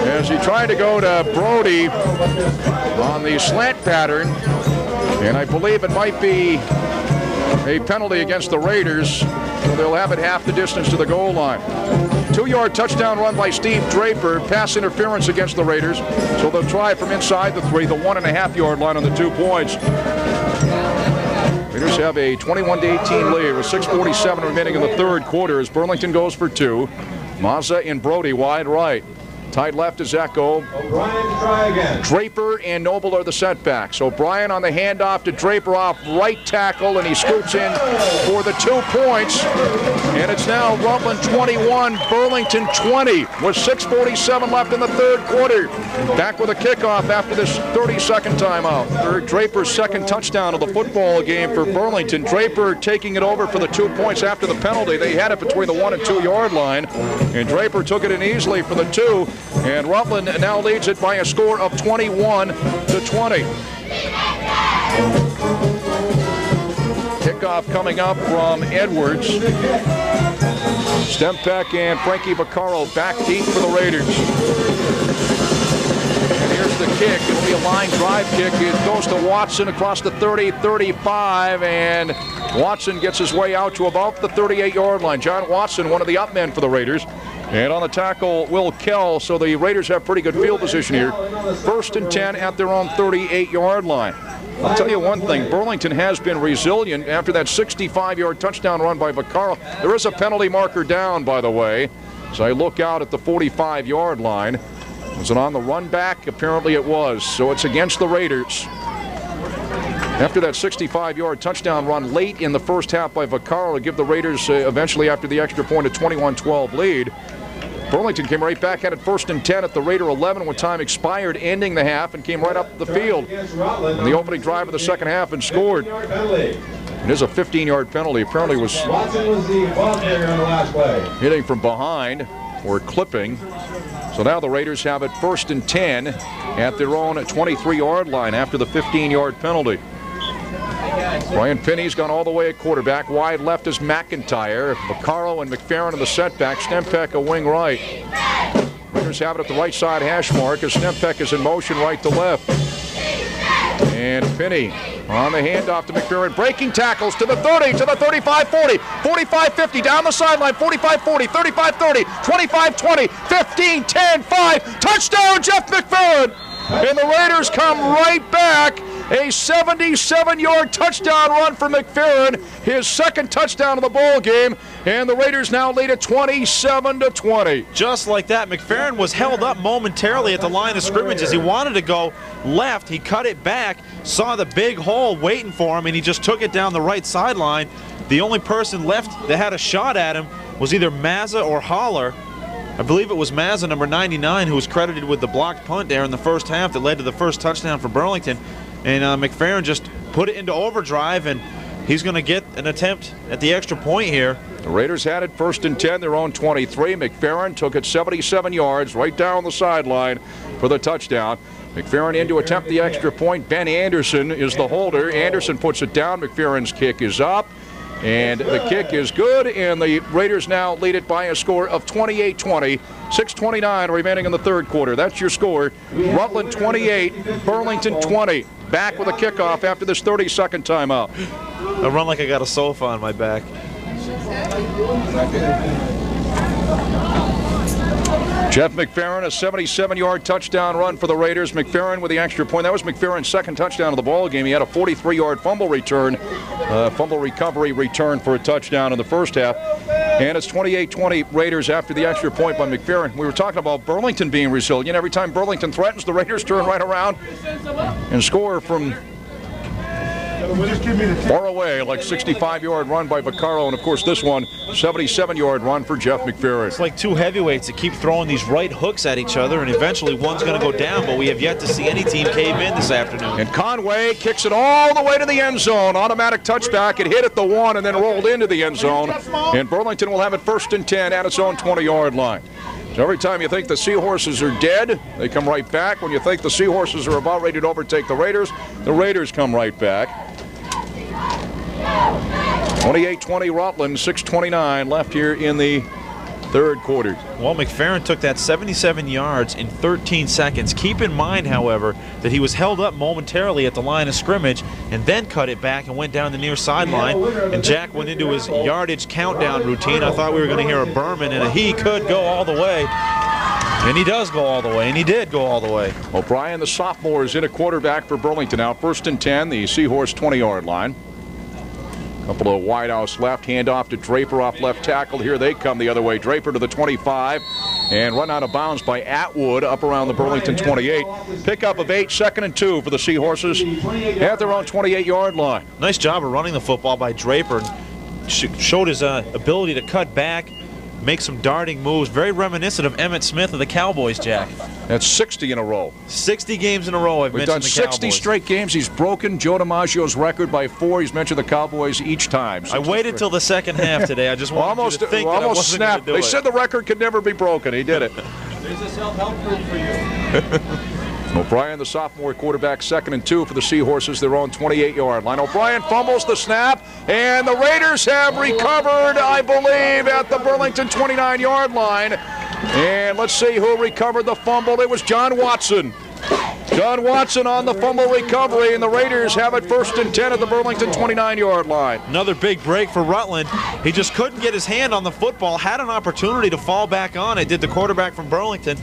Speaker 1: as he tried to go to Brody on the slant pattern, and I believe it might be a penalty against the Raiders, so they'll have it half the distance to the goal line. 2-yard touchdown run by Steve Draper, pass interference against the Raiders, so they'll try from inside the 3, the 1.5-yard line on the 2 points. Raiders have a 21-18 lead with 6:47 remaining in the third quarter as Burlington goes for 2. Mazza and Brody wide right. Tight left is Echo.
Speaker 3: O'Brien to try again.
Speaker 1: Draper and Noble are the setbacks. O'Brien on the handoff to Draper off right tackle, and he scoots in for the 2 points. And it's now Rutland 21, Burlington 20, with 6:47 left in the third quarter. Back with a kickoff after this 30-second timeout. Draper's second touchdown of the football game for Burlington. Draper taking it over for the 2 points after the penalty. They had it between the 1 and 2 yard line, and Draper took it in easily for the 2. And Rutland now leads it by a score of 21-20. Kickoff coming up from Edwards. Stempeck and Frankie Vaccaro back deep for the Raiders. And here's the kick. It'll be a line drive kick. It goes to Watson across the 30-35, and Watson gets his way out to about the 38-yard line. John Watson, one of the up men for the Raiders. And on the tackle, Will Kell, so the Raiders have pretty good field position here. 1st and 10 at their own 38-yard line. I'll tell you one thing, Burlington has been resilient after that 65-yard touchdown run by Vaccaro. There is a penalty marker down, by the way, as I look out at the 45-yard line. Was it on the run back? Apparently it was, so it's against the Raiders. After that 65-yard touchdown run late in the first half by Vaccaro to give the Raiders eventually after the extra point a 21-12 lead. Burlington came right back at it 1st and 10 at the Raider 11 when time expired, ending the half, and came right up the field in the opening drive of the second half and scored. It is a 15-yard penalty. Apparently was hitting from behind or clipping. So now the Raiders have it 1st and 10 at their own 23-yard line after the 15-yard penalty. Brian Finney's gone all the way at quarterback. Wide left is McIntyre. Vaccaro and McFerrin in the setback. Stempeck a wing right. Raiders have it at the right side hash mark as Stempeck is in motion right to left. And Finney on the handoff to McFerrin. Breaking tackles to the 30, to the 35-40, 45-50, down the sideline, 45-40, 35-30, 25-20, 15-10-5. Touchdown, Jeff McFerrin! And the Raiders come right back. A 77-yard touchdown run for McFerrin, his second touchdown of the ball game, and the Raiders now lead at 27-20.
Speaker 2: Just like that, McFerrin was held up momentarily at the line of scrimmage as he wanted to go left. He cut it back, saw the big hole waiting for him, and he just took it down the right sideline. The only person left that had a shot at him was either Mazza or Holler. I believe it was Mazza, number 99, who was credited with the blocked punt there in the first half that led to the first touchdown for Burlington. And McFerrin just put it into overdrive, and he's going to get an attempt at the extra point here.
Speaker 1: The Raiders had it 1st and 10, their own 23. McFerrin took it 77 yards right down the sideline for the touchdown. McFerrin in to attempt the extra point. Ben Anderson is the holder. Anderson puts it down. McFerrin's kick is up, and the kick is good, and the Raiders now lead it by a score of 28-20. 6:29 remaining in the third quarter. That's your score. Rutland 28, Burlington 20. Back with a kickoff after this 30-second timeout.
Speaker 2: I run like I got a sofa on my back.
Speaker 1: Jeff McFerrin, a 77-yard touchdown run for the Raiders. McFerrin with the extra point. That was McFerrin's second touchdown of the ball game. He had a 43-yard fumble return, fumble recovery return for a touchdown in the first half. And it's 28-20 Raiders after the extra point by McFerrin. We were talking about Burlington being resilient. Every time Burlington threatens, the Raiders turn right around and score from far away, like 65-yard run by Vaccaro, and of course this one, 77-yard run for Jeff McFerrin.
Speaker 2: It's like two heavyweights that keep throwing these right hooks at each other, and eventually one's going to go down, but we have yet to see any team cave in this afternoon.
Speaker 1: And Conway kicks it all the way to the end zone. Automatic touchback. It hit at the 1 and then rolled into the end zone. And Burlington will have it 1st and 10 at its own 20-yard line. So every time you think the Seahorses are dead, they come right back. When you think the Seahorses are about ready to overtake the Raiders come right back. 28-20 Rutland, 6:29 left here in the third quarter.
Speaker 2: Well, McFerrin took that 77 yards in 13 seconds. Keep in mind, however, that he was held up momentarily at the line of scrimmage and then cut it back and went down the near sideline. And Jack went into his yardage countdown routine. I thought we were going to hear a Berman, and he could go all the way. And he does go all the way, and he did go all the way.
Speaker 1: O'Brien, the sophomore, is in a quarterback for Burlington now. 1st and 10, the Seahorse 20-yard line. Couple of wideouts left, handoff to Draper off left tackle. Here they come the other way. Draper to the 25. and run out of bounds by Atwood up around the Burlington 28. Pickup of 8, 2nd and 2 for the Seahorses at their own 28-yard line.
Speaker 2: Nice job of running the football by Draper. Showed his ability to cut back, make some darting moves. Very reminiscent of Emmitt Smith of the Cowboys, Jack.
Speaker 1: That's 60 in a row.
Speaker 2: 60 games in a row.
Speaker 1: We've done 60 straight games. He's broken Joe DiMaggio's record by 4. He's mentioned the Cowboys each time.
Speaker 2: I waited till the second half today. I just wanted you to think that I wasn't going to do it.
Speaker 1: They said the record could never be broken. He did it.
Speaker 4: There's a self-help group for you.
Speaker 1: O'Brien, the sophomore quarterback, 2nd and 2 for the Seahorses, their own 28-yard line. O'Brien fumbles the snap, and the Raiders have recovered, I believe, at the Burlington 29-yard line. And let's see who recovered the fumble. It was John Watson. John Watson on the fumble recovery, and the Raiders have it 1st and 10 at the Burlington 29-yard line.
Speaker 2: Another big break for Rutland. He just couldn't get his hand on the football, had an opportunity to fall back on it, did the quarterback from Burlington.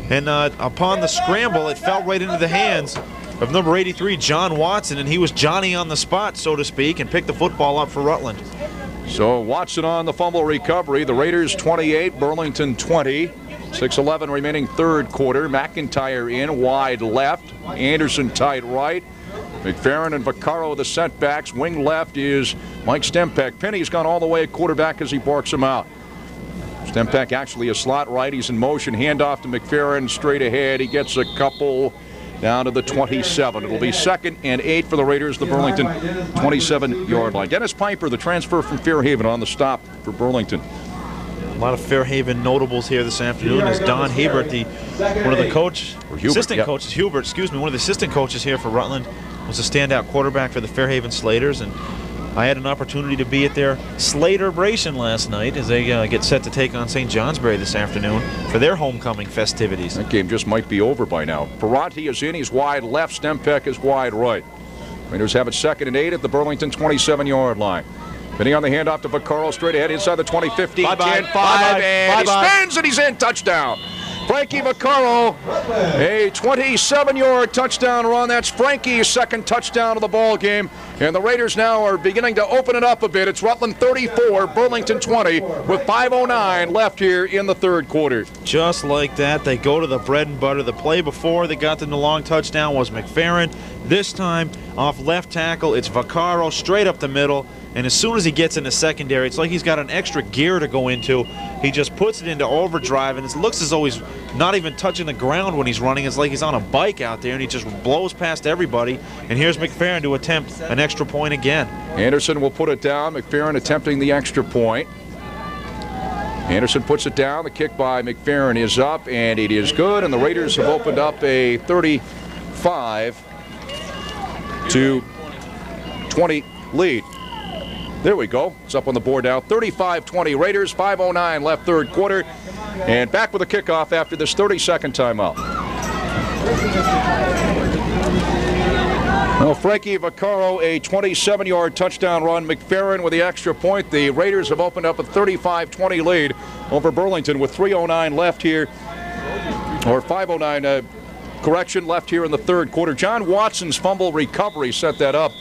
Speaker 2: And upon the scramble, it fell right into the hands of number 83, John Watson, and he was Johnny on the spot, so to speak, and picked the football up for Rutland.
Speaker 1: So Watson on the fumble recovery. The Raiders 28, Burlington 20. 6:11 remaining third quarter. McIntyre in, wide left. Anderson tight right. McFerrin and Vaccaro the setbacks. Wing left is Mike Stempeck. Penny's gone all the way at quarterback as he barks him out. Stempeck actually a slot right. He's in motion. Handoff to McFerrin straight ahead. He gets a couple down to the 27. It'll be 2nd and 8 for the Raiders, the Burlington 27-yard line. Dennis Piper, the transfer from Fairhaven, on the stop for Burlington.
Speaker 2: A lot of Fairhaven notables here this afternoon as Don Hebert, one of the assistant coaches here for Rutland, was a standout quarterback for the Fairhaven Slaters, and I had an opportunity to be at their Slaterbration last night as they get set to take on St. Johnsbury this afternoon for their homecoming festivities.
Speaker 1: That game just might be over by now. Perotti is in. He's wide left. Stempeck is wide right. Raiders have it 2nd and 8 at the Burlington 27-yard line. Penny on the handoff to Vaccaro straight ahead inside the 20, 15, 10, 5, and he spins and he's in. Touchdown. Frankie Vaccaro, a 27-yard touchdown run. That's Frankie's 2nd touchdown of the ball game. And the Raiders now are beginning to open it up a bit. It's Rutland 34, Burlington 20, with 5:09 left here in the third quarter.
Speaker 2: Just like that, they go to the bread and butter. The play before they got them the long touchdown was McFerrin. This time, off left tackle, it's Vaccaro straight up the middle. And as soon as he gets into secondary, it's like he's got an extra gear to go into. He just puts it into overdrive, and it looks as though he's not even touching the ground when he's running. It's like he's on a bike out there, and he just blows past everybody. And here's McFerrin to attempt an extra point again.
Speaker 1: Anderson will put it down. McFerrin attempting the extra point. Anderson puts it down. The kick by McFerrin is up, and it is good. And the Raiders have opened up a 35-20 lead. There we go. It's up on the board now. 35-20 Raiders, 5:09 left third quarter. And back with a kickoff after this 30-second timeout. Well, Frankie Vaccaro, a 27-yard touchdown run. McFerrin with the extra point. The Raiders have opened up a 35-20 lead over Burlington with 3:09 left here. Or 5:09, correction, left here in the third quarter. John Watson's fumble recovery set that up.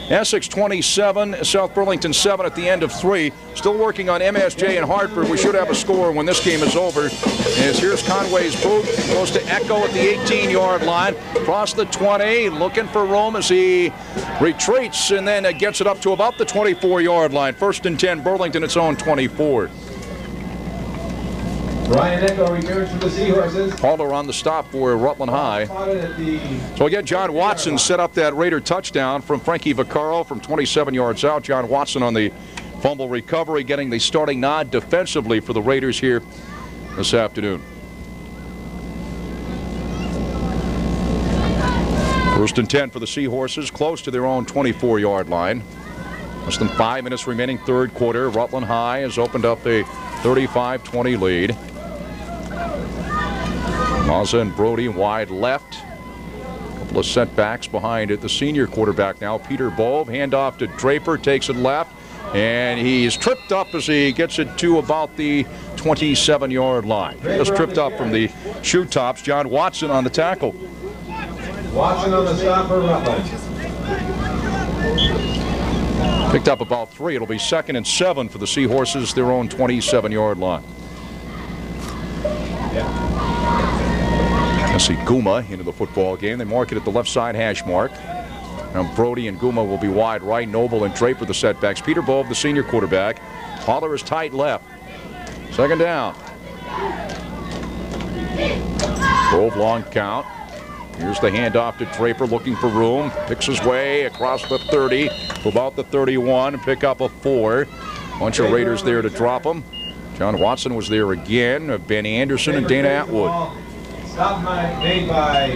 Speaker 1: Essex 27, South Burlington 7 at the end of 3. Still working on MSJ and Hartford. We should have a score when this game is over. As here's Conway's boot. Goes to Echo at the 18-yard line. Across the 20, looking for room as he retreats and then gets it up to about the 24-yard line. 1st and 10, Burlington, its own 24.
Speaker 3: Brian Echo returns for the Seahorses.
Speaker 1: Haller on the stop for Rutland High. So again, John Watson set up that Raider touchdown from Frankie Vaccaro from 27 yards out. John Watson on the fumble recovery, getting the starting nod defensively for the Raiders here this afternoon. 1st and 10 for the Seahorses, close to their own 24-yard line. Less than 5 minutes remaining third quarter. Rutland High has opened up a 35-20 lead. Mazza and Brody wide left. A couple of setbacks behind it. The senior quarterback now, Peter Bove. Handoff to Draper, takes it left. And he's tripped up as he gets it to about the 27-yard line. Just tripped up from the shoe tops. John Watson on the tackle.
Speaker 3: Watson on the stop for Rutland.
Speaker 1: Picked up about 3. It'll be 2nd and 7 for the Seahorses, their own 27-yard line. see Guma into the football game. They mark it at the left side hash mark. Now Brody and Guma will be wide right. Noble and Draper the setbacks. Peter Bove, the senior quarterback. Holler is tight left. Second down. Bove long count. Here's the handoff to Draper looking for room. Picks his way across the 30 to about the 31. Pick up a 4. Bunch of Raiders there to drop him. John Watson was there again. Ben Anderson and Dana Atwood.
Speaker 3: Stop made by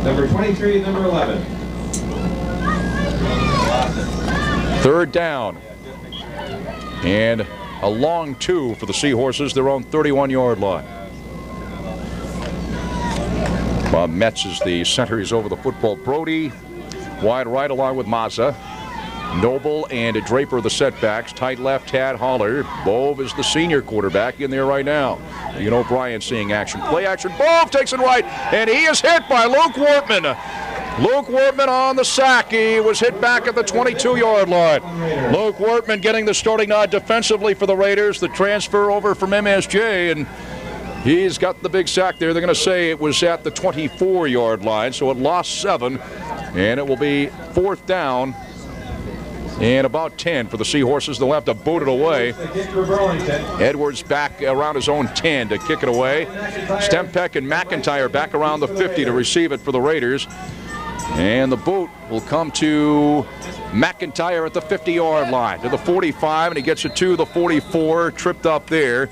Speaker 3: number 23 and number 11.
Speaker 1: Third down. And a long 2 for the Seahorses, their own 31-yard line. Bob Metz is the center. He's over the football. Brody wide right along with Mazza. Noble and Draper the setbacks. Tight left, Tad Holler. Bove is the senior quarterback in there right now. Ian O'Brien seeing action. Play action. Bove takes it right, and he is hit by Luke Wortman. Luke Wortman on the sack. He was hit back at the 22-yard line. Luke Wortman getting the starting nod defensively for the Raiders. The transfer over from MSJ, and he's got the big sack there. They're going to say it was at the 24-yard line, so it lost 7, and it will be 4th down and about 10 for the Seahorses. They'll have to boot it away. Edwards back around his own 10 to kick it away. Stempeck and McIntyre back around the 50 to receive it for the Raiders. And the boot will come to McIntyre at the 50-yard line, to the 45, and he gets it to the 44, tripped up there.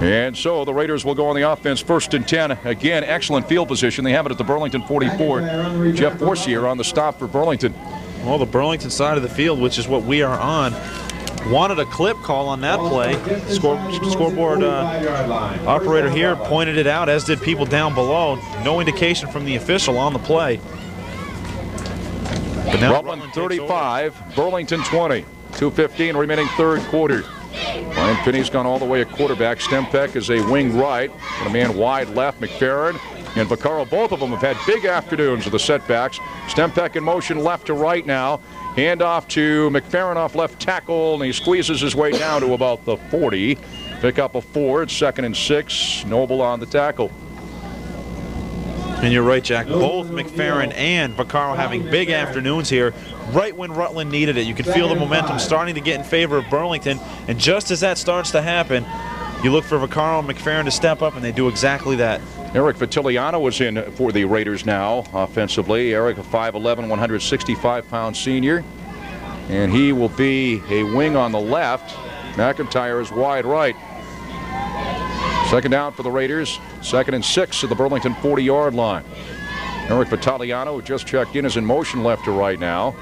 Speaker 1: And so the Raiders will go on the offense, 1st and 10. Again, excellent field position. They have it at the Burlington 44. Jeff Forcier on the stop for Burlington.
Speaker 2: Well, the Burlington side of the field, which is what we are on, wanted a clip call on that play. Scoreboard operator here pointed it out, as did people down below. No indication from the official on the play. But now
Speaker 1: Rutland 35, Burlington 20. 2:15 remaining third quarter. Ryan Finney's gone all the way at quarterback. Stempeck is a wing right. And a man wide left. McFerrin and Vaccaro, both of them have had big afternoons of the setbacks. Stempeck in motion left to right now. Handoff to McFerrin off left tackle, and he squeezes his way down to about the 40. Pick up a 4. It's 2nd and 6. Noble on the tackle.
Speaker 2: And you're right, Jack. Both McFerrin and Vaccaro having big afternoons here, right when Rutland needed it. You can feel the momentum starting to get in favor of Burlington, and just as that starts to happen, you look for Vaccaro and McFerrin to step up, and they do exactly that.
Speaker 1: Eric Vitiliano was in for the Raiders now offensively. Eric, a 5'11", 165-pound senior. And he will be a wing on the left. McIntyre is wide right. Second down for the Raiders. 2nd and 6 at the Burlington 40-yard line. Eric Vitiliano, who just checked in, is in motion left to right now.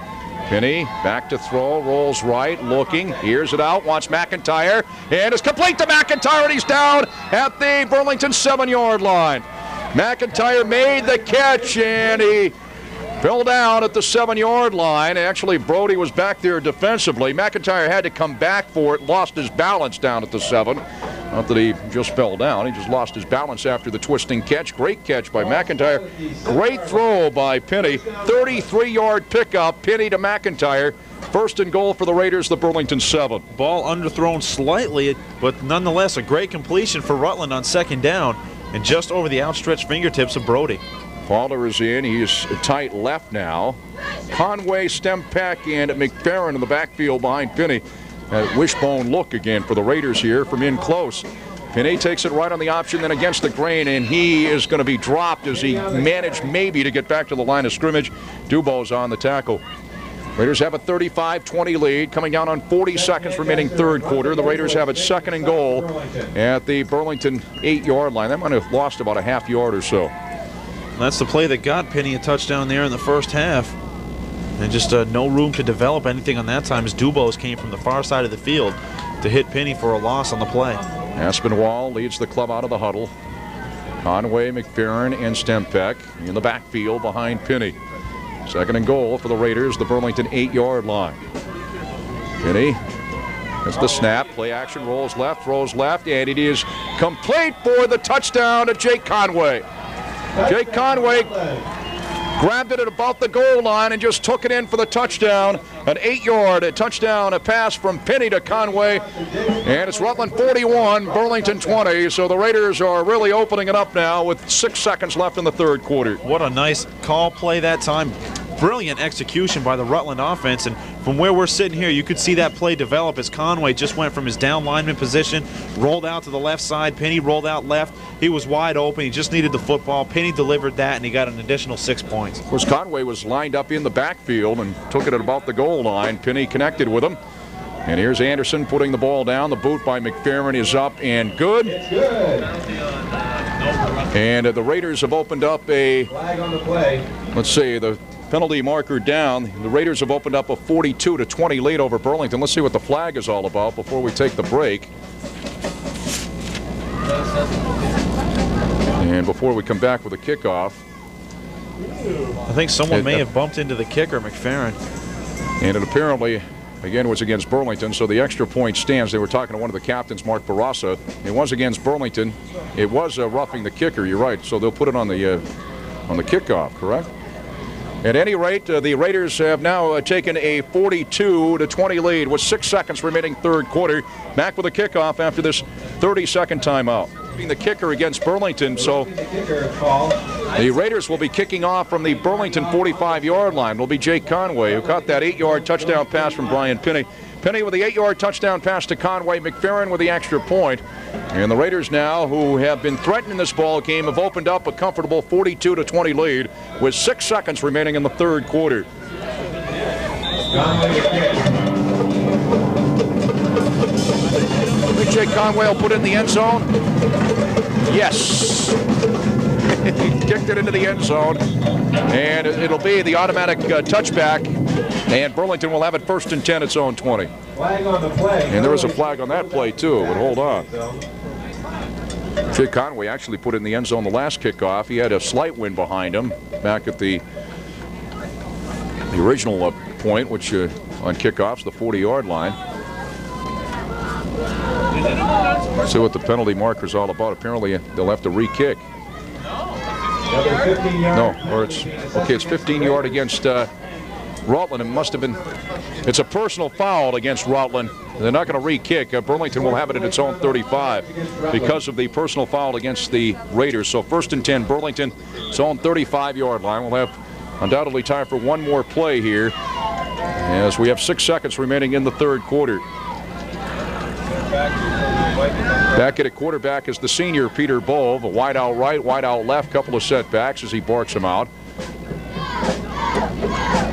Speaker 1: Penny back to throw, rolls right, looking, hears it out, wants McIntyre, and it's complete to McIntyre, and he's down at the Burlington 7-yard line. McIntyre made the catch, and he fell down at the 7-yard line. Actually, Brody was back there defensively. McIntyre had to come back for it, lost his balance down at the 7. Not that he just fell down, he just lost his balance after the twisting catch. Great catch by McIntyre. Great throw by Penny. 33-yard pickup, Penny to McIntyre. 1st and goal for the Raiders, the Burlington 7.
Speaker 2: Ball underthrown slightly, but nonetheless a great completion for Rutland on 2nd down, and just over the outstretched fingertips of Brody.
Speaker 1: Fowler is in. He's tight left now. Conway, Stempeck, and McFerrin in the backfield behind Penny. Wishbone look again for the Raiders here from in close. Penny takes it right on the option, then against the grain, and he is going to be dropped as he managed maybe to get back to the line of scrimmage. Dubow's on the tackle. Raiders have a 35-20 lead, coming down on 40 seconds remaining third quarter. The Raiders have it 2nd and goal at the Burlington 8-yard line. That might have lost about a half yard or so.
Speaker 2: That's the play that got Penny a touchdown there in the first half. And just no room to develop anything on that time as Dubose came from the far side of the field to hit Penny for a loss on the play.
Speaker 1: Aspinwall leads the club out of the huddle. Conway, McFerrin, and Stempeck in the backfield behind Penny. 2nd and goal for the Raiders, the Burlington 8-yard line. Penny gets the snap, play action, rolls left, throws left, and it is complete for the touchdown to Jake Conway. Jake Conway grabbed it at about the goal line and just took it in for the touchdown. An 8-yard touchdown pass from Penny to Conway. And it's Rutland 41, Burlington 20. So the Raiders are really opening it up now with 6 seconds left in the third quarter.
Speaker 2: What a nice call play that time. Brilliant execution by the Rutland offense, and from where we're sitting here, you could see that play develop as Conway just went from his down lineman position, rolled out to the left side. Penny rolled out left. He was wide open. He just needed the football. Penny delivered that, and he got an additional 6 points.
Speaker 1: Of course, Conway was lined up in the backfield and took it at about the goal line. Penny connected with him. And here's Anderson putting the ball down. The boot by McFerrin is up and good. And the Raiders have opened up a,
Speaker 3: Flag on the play.
Speaker 1: let's see, the penalty marker down. The Raiders have opened up a 42-20 lead over Burlington. Let's see what the flag is all about before we take the break. And before we come back with a kickoff.
Speaker 2: I think someone may have bumped into the kicker, McFerrin.
Speaker 1: And it apparently, again, was against Burlington, so the extra point stands. They were talking to one of the captains, Mark Barassa. It was against Burlington. It was roughing the kicker, you're right. So they'll put it on the kickoff, correct? At any rate, the Raiders have now taken a 42-20 lead with 6 seconds remaining third quarter. Back with a kickoff after this 30-second timeout. The kicker against Burlington, so the Raiders will be kicking off from the Burlington 45-yard line. Will be Jake Conway, who caught that 8-yard touchdown pass from Brian Penny. Penny with the 8-yard touchdown pass to Conway. McFerrin with the extra point. And the Raiders now, who have been threatening this ball game, have opened up a comfortable 42-20 lead with 6 seconds remaining in the third quarter. I think Jake Conway will put it in the end zone. Yes. He kicked it into the end zone. And it'll be the automatic touchback. And Burlington will have it first and 10, its own 20.
Speaker 3: Flag on the play.
Speaker 1: And there was a flag on that play, too, but hold on. Jake Conway actually put it in the end zone the last kickoff. He had a slight wind behind him back at the original point, which on kickoffs, the 40-yard line. See what the penalty marker's all about. Apparently, they'll have to re-kick. No, or it's 15-yard against Rutland. It must have been. It's a personal foul against Rutland. They're not going to re-kick. Burlington will have it at its own 35 because of the personal foul against the Raiders. So first and 10, Burlington, its own 35-yard line. We'll have undoubtedly time for one more play here as we have 6 seconds remaining in the third quarter. Back at quarterback is the senior Peter Bove. A wide out right, wide out left, couple of setbacks as he barks him out.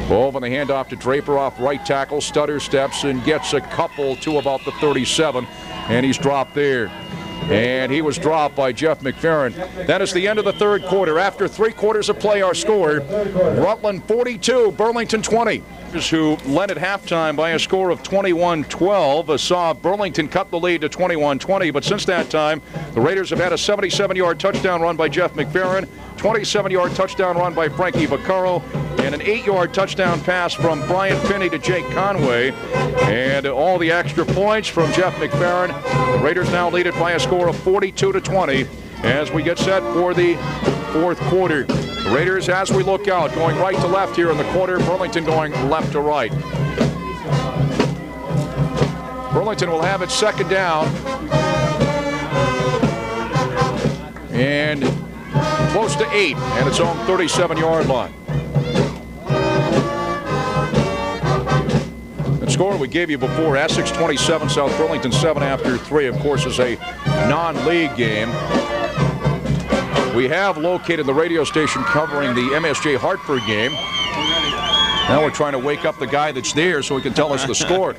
Speaker 1: Bove on the handoff to Draper off right tackle, stutter steps and gets a couple to about the 37, and he's dropped there. And he was dropped by Jeff McFerrin. That is the end of the third quarter. After 3 quarters of play, our score, Rutland 42, Burlington 20. Who led at halftime by a score of 21-12, saw Burlington cut the lead to 21-20, but since that time, the Raiders have had a 77-yard touchdown run by Jeff McFerrin, 27-yard touchdown run by Frankie Vaccaro, and an 8-yard touchdown pass from Brian Penny to Jake Conway, and all the extra points from Jeff McFerrin. The Raiders now lead it by a score of 42-20 as we get set for the fourth quarter. The Raiders, as we look out, going right to left here in the quarter. Burlington going left to right. Burlington will have it second down. And close to 8 and its own 37-yard line. The score we gave you before, Essex 27, South Burlington 7 after 3, of course, is a non-league game. We have located the radio station covering the MSJ Hartford game. Now we're trying to wake up the guy that's there so he can tell us the score,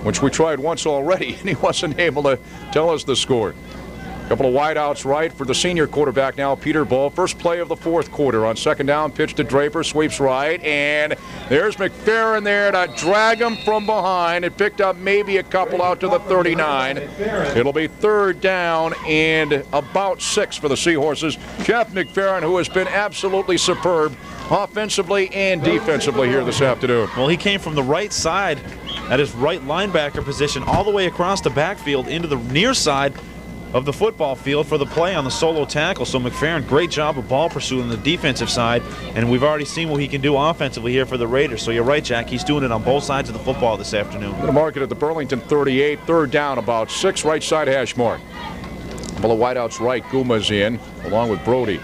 Speaker 1: which we tried once already, and he wasn't able to tell us the score. A couple of wideouts right for the senior quarterback now, Peter Bove. First play of the fourth quarter on second down, pitch to Draper, sweeps right, and there's McFerrin there to drag him from behind. It picked up maybe a couple out to the 39. It'll be third down and about 6 for the Seahorses. Jeff McFerrin, who has been absolutely superb offensively and defensively here this afternoon.
Speaker 2: Well, he came from the right side at his right linebacker position all the way across the backfield into the near side. of the football field for the play on the solo tackle. So McFerrin, great job of ball pursuit on the defensive side, and we've already seen what he can do offensively here for the Raiders. So you're right, Jack, he's doing it on both sides of the football this afternoon.
Speaker 1: Going to mark it at the Burlington 38, third down, about 6, right side hash mark. Couple of wideouts right, Guma's in, along with Brody.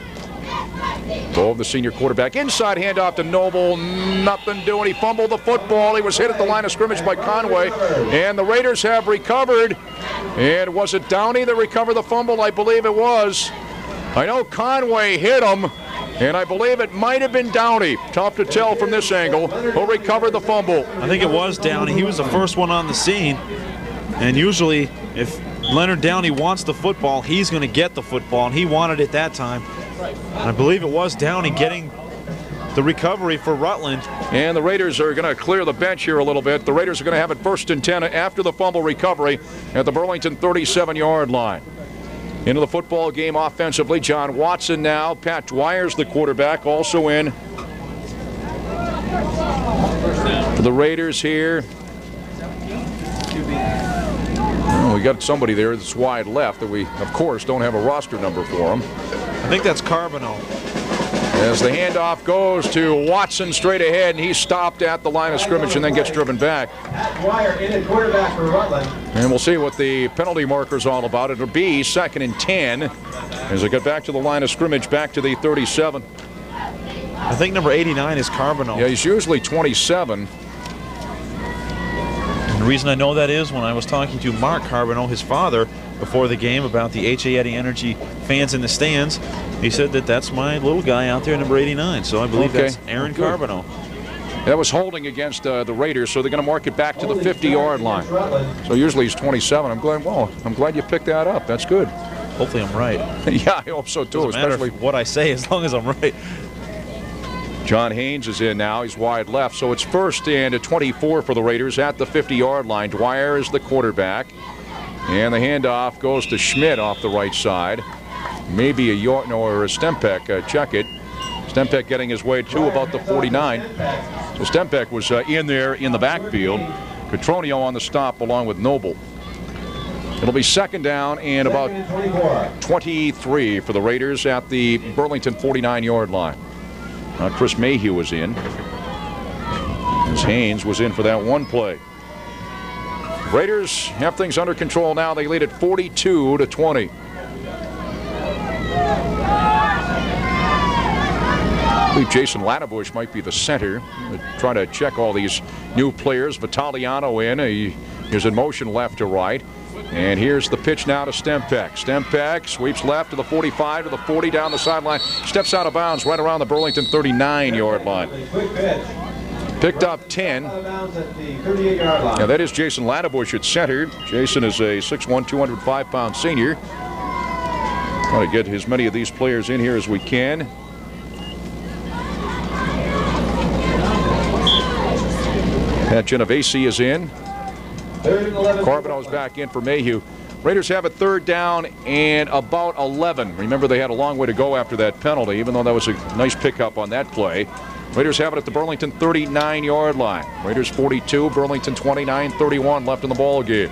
Speaker 1: Bove, the senior quarterback, inside handoff to Noble, nothing doing. He fumbled the football. He was hit at the line of scrimmage by Conway, and the Raiders have recovered. And was it Downey that recovered the fumble? I believe it was. I know Conway hit him, and I believe it might have been Downey. Tough to tell from this angle who recovered the fumble.
Speaker 2: I think it was Downey. He was the first one on the scene, and usually if Leonard Downey wants the football, he's going to get the football, and he wanted it that time. I believe it was Downey getting the recovery for Rutland.
Speaker 1: And the Raiders are going to clear the bench here a little bit. The Raiders are going to have it 1st and 10 after the fumble recovery at the Burlington 37-yard line. Into the football game offensively, John Watson now. Pat Dwyer's the quarterback, also in for the Raiders here. Well, we got somebody there that's wide left that we, of course, don't have a roster number for him.
Speaker 2: I think that's Carbonell.
Speaker 1: As the handoff goes to Watson straight ahead, and he's stopped at the line of scrimmage and then gets driven back.
Speaker 3: Dwyer in at quarterback for Rutland.
Speaker 1: And we'll see what the penalty marker is all about. It'll be 2nd and 10 as they get back to the line of scrimmage, back to the 37.
Speaker 2: I think number 89 is Carbonell.
Speaker 1: Yeah, he's usually 27.
Speaker 2: And the reason I know that is when I was talking to Mark Carbonell, his father, before the game about the H.A. Eddie Energy fans in the stands, he said that that's my little guy out there, number 89. So I believe that's Aaron Carbonell.
Speaker 1: That was holding against the Raiders, so they're going to mark it back to the 50-yard line. So usually he's 27. I'm glad you picked that up. That's good.
Speaker 2: Hopefully I'm right.
Speaker 1: Yeah, I hope so too.
Speaker 2: Especially what I say, as long as I'm right.
Speaker 1: John Haynes is in now. He's wide left, so it's 1st and 24 for the Raiders at the 50-yard line. Dwyer is the quarterback. And the handoff goes to Schmidt off the right side. Maybe a Stempek check it. Stempek getting his way to about the 49. So Stempek was in there in the backfield. Cotroneo on the stop along with Noble. It'll be 2nd down and about 23 for the Raiders at the Burlington 49-yard line. Chris Mayhew was in. As Haynes was in for that one play. Raiders have things under control now. They lead at 42-20. I believe Jason Lanabush might be the center. They're trying to check all these new players. Vitaliano in. He is in motion left to right. And here's the pitch now to Stempek. Stempek sweeps left to the 45, to the 40, down the sideline. Steps out of bounds right around the Burlington 39-yard line. Picked up 10. Now that is Jason Lanabush at center. Jason is a 6'1", 205-pound senior. Trying to get as many of these players in here as we can. Pat Genovese is in. Carbonell's back in for Mayhew. Raiders have a 3rd down and about 11. Remember, they had a long way to go after that penalty, even though that was a nice pickup on that play. Raiders have it at the Burlington 39-yard line. Raiders 42, Burlington 29, 31 left in the ball game.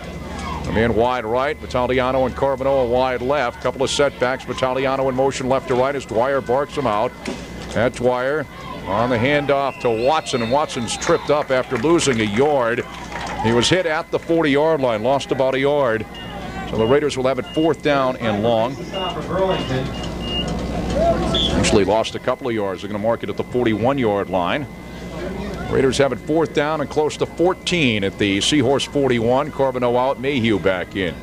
Speaker 1: A man wide right, Vitaliano and Carbonell wide left. Couple of setbacks. Vitaliano in motion left to right as Dwyer barks him out. At Dwyer on the handoff to Watson, and Watson's tripped up after losing a yard. He was hit at the 40-yard line, lost about a yard. So the Raiders will have it 4th down and long. Actually lost a couple of yards. They're going to mark it at the 41-yard line. Raiders have it 4th down and close to 14 at the Seahorse 41. Carbonell out, Mayhew back in.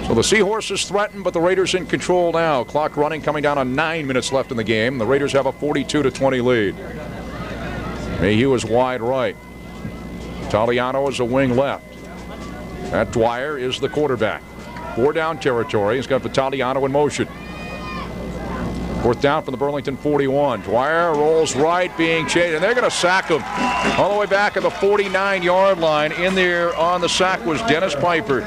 Speaker 1: So the Seahorses threatened, but the Raiders in control now. Clock running, coming down on 9 minutes left in the game. The Raiders have a 42-20 lead. Mayhew is wide right. Vitaliano is a wing left. That Dwyer is the quarterback. 4 down territory. He's got Vitaliano in motion. 4th down from the Burlington 41. Dwyer rolls right, being chased, and they're going to sack him all the way back at the 49-yard line. In there on the sack was Dennis Piper.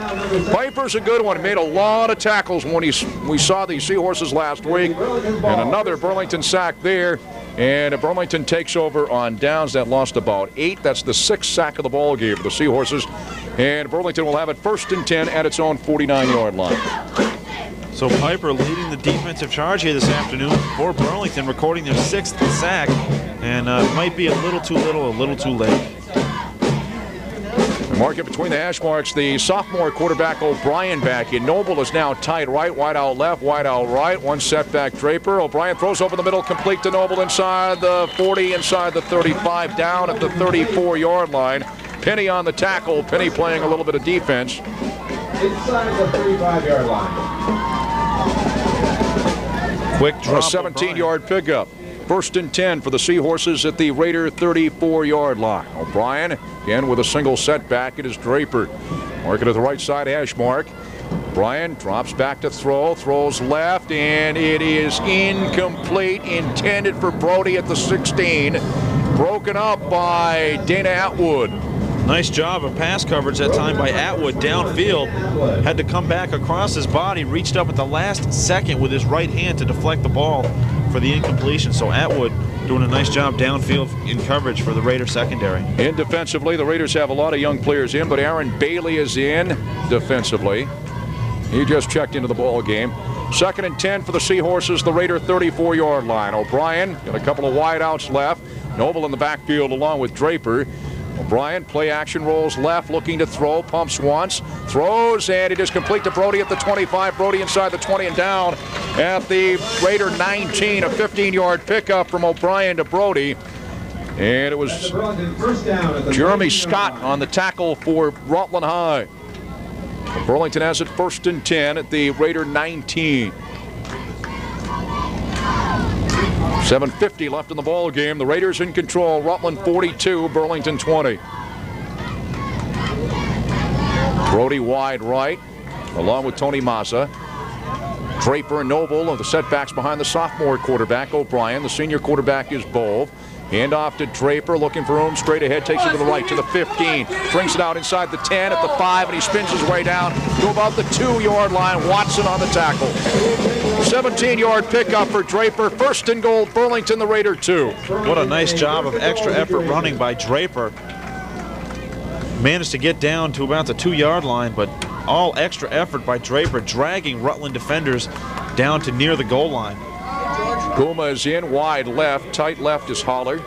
Speaker 1: Piper's a good one. He made a lot of tackles when we saw the Seahorses last week. And another Burlington sack there. And Burlington takes over on downs. That lost about 8. That's the 6th sack of the ball game for the Seahorses. And Burlington will have it 1st and 10 at its own 49-yard line.
Speaker 2: So Piper leading the defensive charge here this afternoon for Burlington, recording their 6th sack, and might be a little too little, a little too late.
Speaker 1: Mark it between the hash marks. The sophomore quarterback O'Brien back in. Noble is now tight right, wide out left, wide out right. One setback Draper. O'Brien throws over the middle, complete to Noble inside the 40, inside the 35, down at the 34-yard line. Penny on the tackle. Penny playing a little bit of defense.
Speaker 3: Inside the 35-yard line.
Speaker 2: Quick drop.
Speaker 1: A 17-yard pickup. 1st and 10 for the Seahorses at the Raider 34-yard line. O'Brien again with a single setback. It is Draper. Mark it at the right side hash mark. O'Brien drops back to throw. Throws left, and it is incomplete. Intended for Brody at the 16. Broken up by Dana Atwood.
Speaker 2: Nice job of pass coverage that time by Atwood downfield. Had to come back across his body, reached up at the last second with his right hand to deflect the ball for the incompletion. So Atwood doing a nice job downfield in coverage for the Raider secondary.
Speaker 1: In defensively, the Raiders have a lot of young players in, but Aaron Bailey is in defensively. He just checked into the ball game. 2nd and 10 for the Seahorses, the Raider 34-yard line. O'Brien got a couple of wide outs left. Noble in the backfield along with Draper. O'Brien play action, rolls left, looking to throw, pumps once, throws, and it is complete to Brody at the 25. Brody inside the 20 and down at the Raider 19. A 15-yard pickup from O'Brien to Brody. And it was Jeremy Scott on the tackle for Rutland High. Burlington has it 1st and 10 at the Raider 19. 7:50 left in the ball game. The Raiders in control. Rutland 42, Burlington 20. Brody wide right, along with Tony Mazza. Draper and Noble of the setbacks behind the sophomore quarterback O'Brien. The senior quarterback is Bove. Hand off to Draper, looking for room straight ahead, takes it to the right to the 15, brings it out inside the 10 at the 5, and he spins his way down to about the 2-yard line. Watson on the tackle. 17-yard pickup for Draper. 1st and goal, Burlington, the Raider 2.
Speaker 2: What a nice job of extra effort running by Draper. Managed to get down to about the 2-yard line, but all extra effort by Draper, dragging Rutland defenders down to near the goal line.
Speaker 1: Guma is in, wide left, tight left is Holler.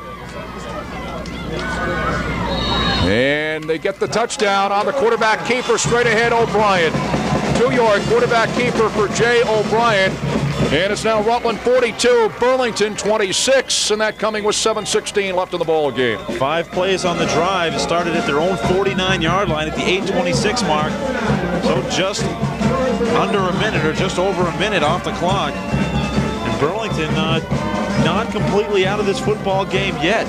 Speaker 1: And they get the touchdown on the quarterback keeper, straight ahead O'Brien. 2-yard quarterback keeper for Jay O'Brien. And it's now Rutland 42, Burlington 26, and that coming with 7:16 left in the ball game.
Speaker 2: 5 plays on the drive. It started at their own 49-yard line at the 8:26 mark. So just under a minute or just over a minute off the clock. Burlington not completely out of this football game yet.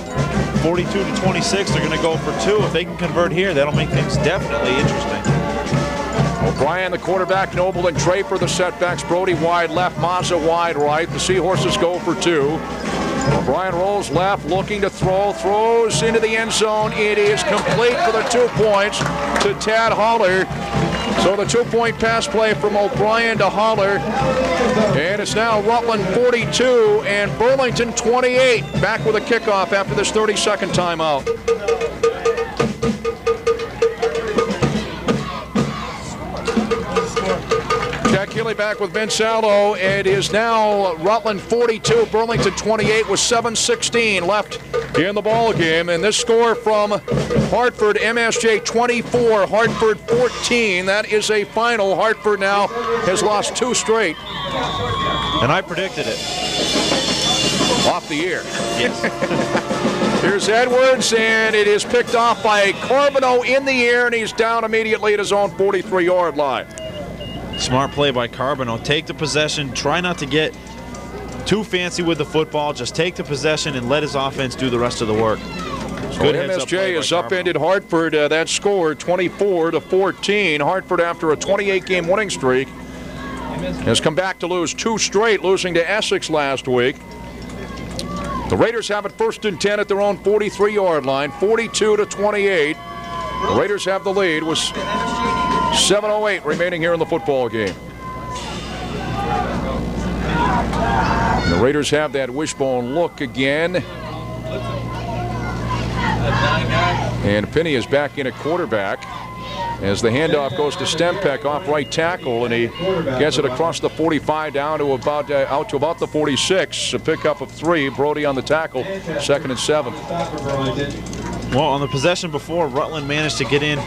Speaker 2: 42-26, they're going to go for 2. If they can convert here, that'll make things definitely interesting.
Speaker 1: O'Brien, the quarterback, Noble and Draper, the setbacks. Brody wide left, Mazza wide right. The Seahorses go for 2. O'Brien rolls left, looking to throw, throws into the end zone. It is complete for the 2 points to Tad Holler. So the 2-point pass play from O'Brien to Holler. And it's now Rutland 42 and Burlington 28. Back with a kickoff after this 30-second timeout. Jack Healey back with Vince Allo. It is now Rutland 42, Burlington 28 with 7:16 left in the ball game. And this score from Hartford, MSJ 24, Hartford 14. That is a final. Hartford now has lost 2 straight.
Speaker 2: And I predicted it.
Speaker 1: Off the air.
Speaker 2: Yes.
Speaker 1: Here's Edwards, and it is picked off by Carbonneau in the air, and he's down immediately at his own 43-yard line.
Speaker 2: Smart play by Carbonneau. Take the possession. Try not to get too fancy with the football. Just take the possession and let his offense do the rest of the work.
Speaker 1: So MSJ has upended Hartford. That score 24-14. Hartford, after a 28-game winning streak, has come back to lose 2 straight, losing to Essex last week. The Raiders have it 1st and 10 at their own 43-yard line, 42-28. The Raiders have the lead with 7:08 remaining here in the football game. The Raiders have that wishbone look again. And Penny is back in at quarterback. as the handoff goes to Stempeck off right tackle, and he gets it across the 45 down to about out to about the 46. A pickup of 3. Brody on the tackle, 2nd and 7.
Speaker 2: Well, on the possession before, Rutland managed to get in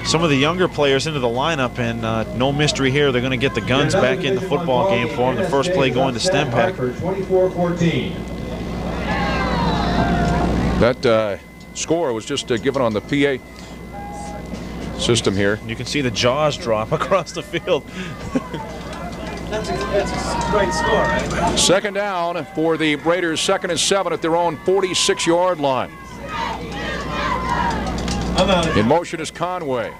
Speaker 2: some of the younger players into the lineup, and no mystery here. They're going to get the guns back in the football game for them. The first play going to Stempeck.
Speaker 3: 24-14.
Speaker 1: That score was just given on the PA system here.
Speaker 2: You can see the jaws drop across the field.
Speaker 4: That's a great score, right?
Speaker 1: 2nd down for the Raiders, 2nd and 7 at their own 46-yard line. In motion is Conway.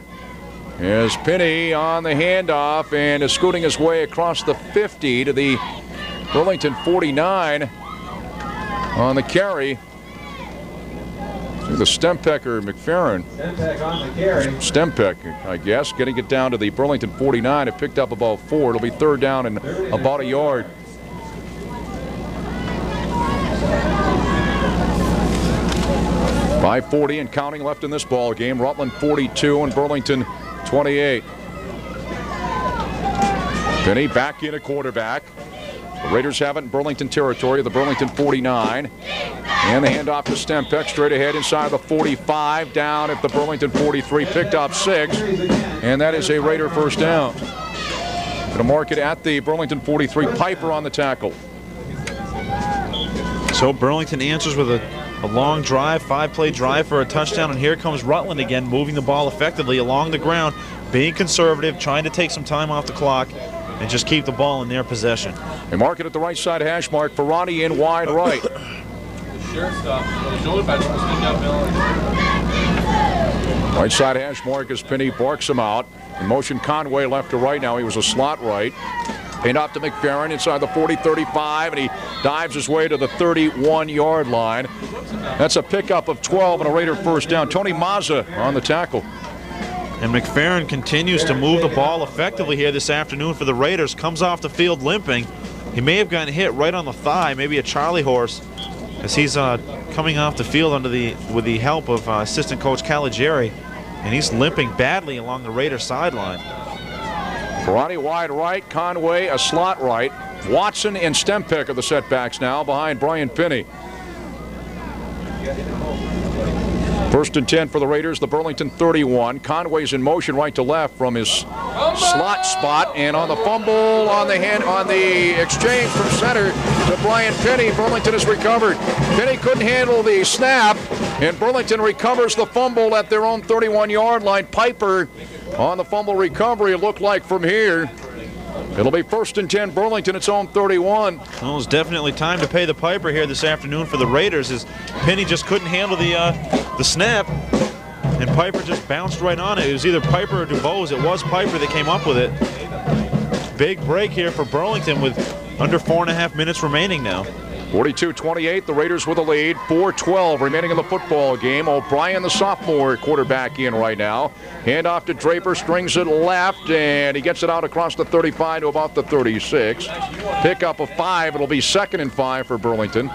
Speaker 1: As Penny on the handoff and is scooting his way across the 50 to the Burlington 49 on the carry. The Stempeck or McFerrin.
Speaker 3: Stempeck on the carry.
Speaker 1: Stempeck, I guess, getting it down to the Burlington 49. It picked up about 4. It'll be 3rd down and about a yard. .540 and counting left in this ball game. Rutland 42 and Burlington 28. Penny back in a quarterback. The Raiders have it in Burlington territory, the Burlington 49. And the handoff to Stempeck straight ahead inside the 45, down at the Burlington 43, picked up 6. And that is a Raider first down. Going to mark it at the Burlington 43. Piper on the tackle.
Speaker 2: So Burlington answers with a long drive, 5-play drive for a touchdown, and here comes Rutland again, moving the ball effectively along the ground, being conservative, trying to take some time off the clock, and just keep the ball in their possession.
Speaker 1: They mark it at the right side hash mark for Ronnie in wide right. Right side hash mark as Penny barks him out. In motion Conway left to right now. He was a slot right. Hand off to McFerrin inside the 40-35, and he dives his way to the 31-yard line. That's a pickup of 12 and a Raider first down. Tony Mazza on the tackle.
Speaker 2: And McFerrin continues to move the ball effectively here this afternoon for the Raiders. Comes off the field limping. He may have gotten hit right on the thigh, maybe a Charlie horse, as he's coming off the field with the help of assistant coach Caligieri, and he's limping badly along the Raider sideline.
Speaker 1: Ronnie wide right, Conway a slot right. Watson and Stempeck are the setbacks now behind Brian Penny. 1st and 10 for the Raiders, the Burlington 31. Conway's in motion right to left from his slot spot, and on the fumble on the exchange from center to Brian Penny, Burlington has recovered. Penny couldn't handle the snap, and Burlington recovers the fumble at their own 31-yard line. Piper on the fumble recovery, it looked like from here. It'll be 1st and 10, Burlington, its own 31.
Speaker 2: Well, it's definitely time to pay the piper here this afternoon for the Raiders, as Penny just couldn't handle the snap, and Piper just bounced right on it. It was either Piper or DuBose. It was Piper that came up with it. Big break here for Burlington with under 4.5 minutes remaining now.
Speaker 1: 42-28, the Raiders with a lead. 4:12 remaining in the football game. O'Brien, the sophomore quarterback, in right now. Handoff to Draper, strings it left, and he gets it out across the 35 to about the 36. Pickup of 5. It'll be 2nd and 5 for Burlington.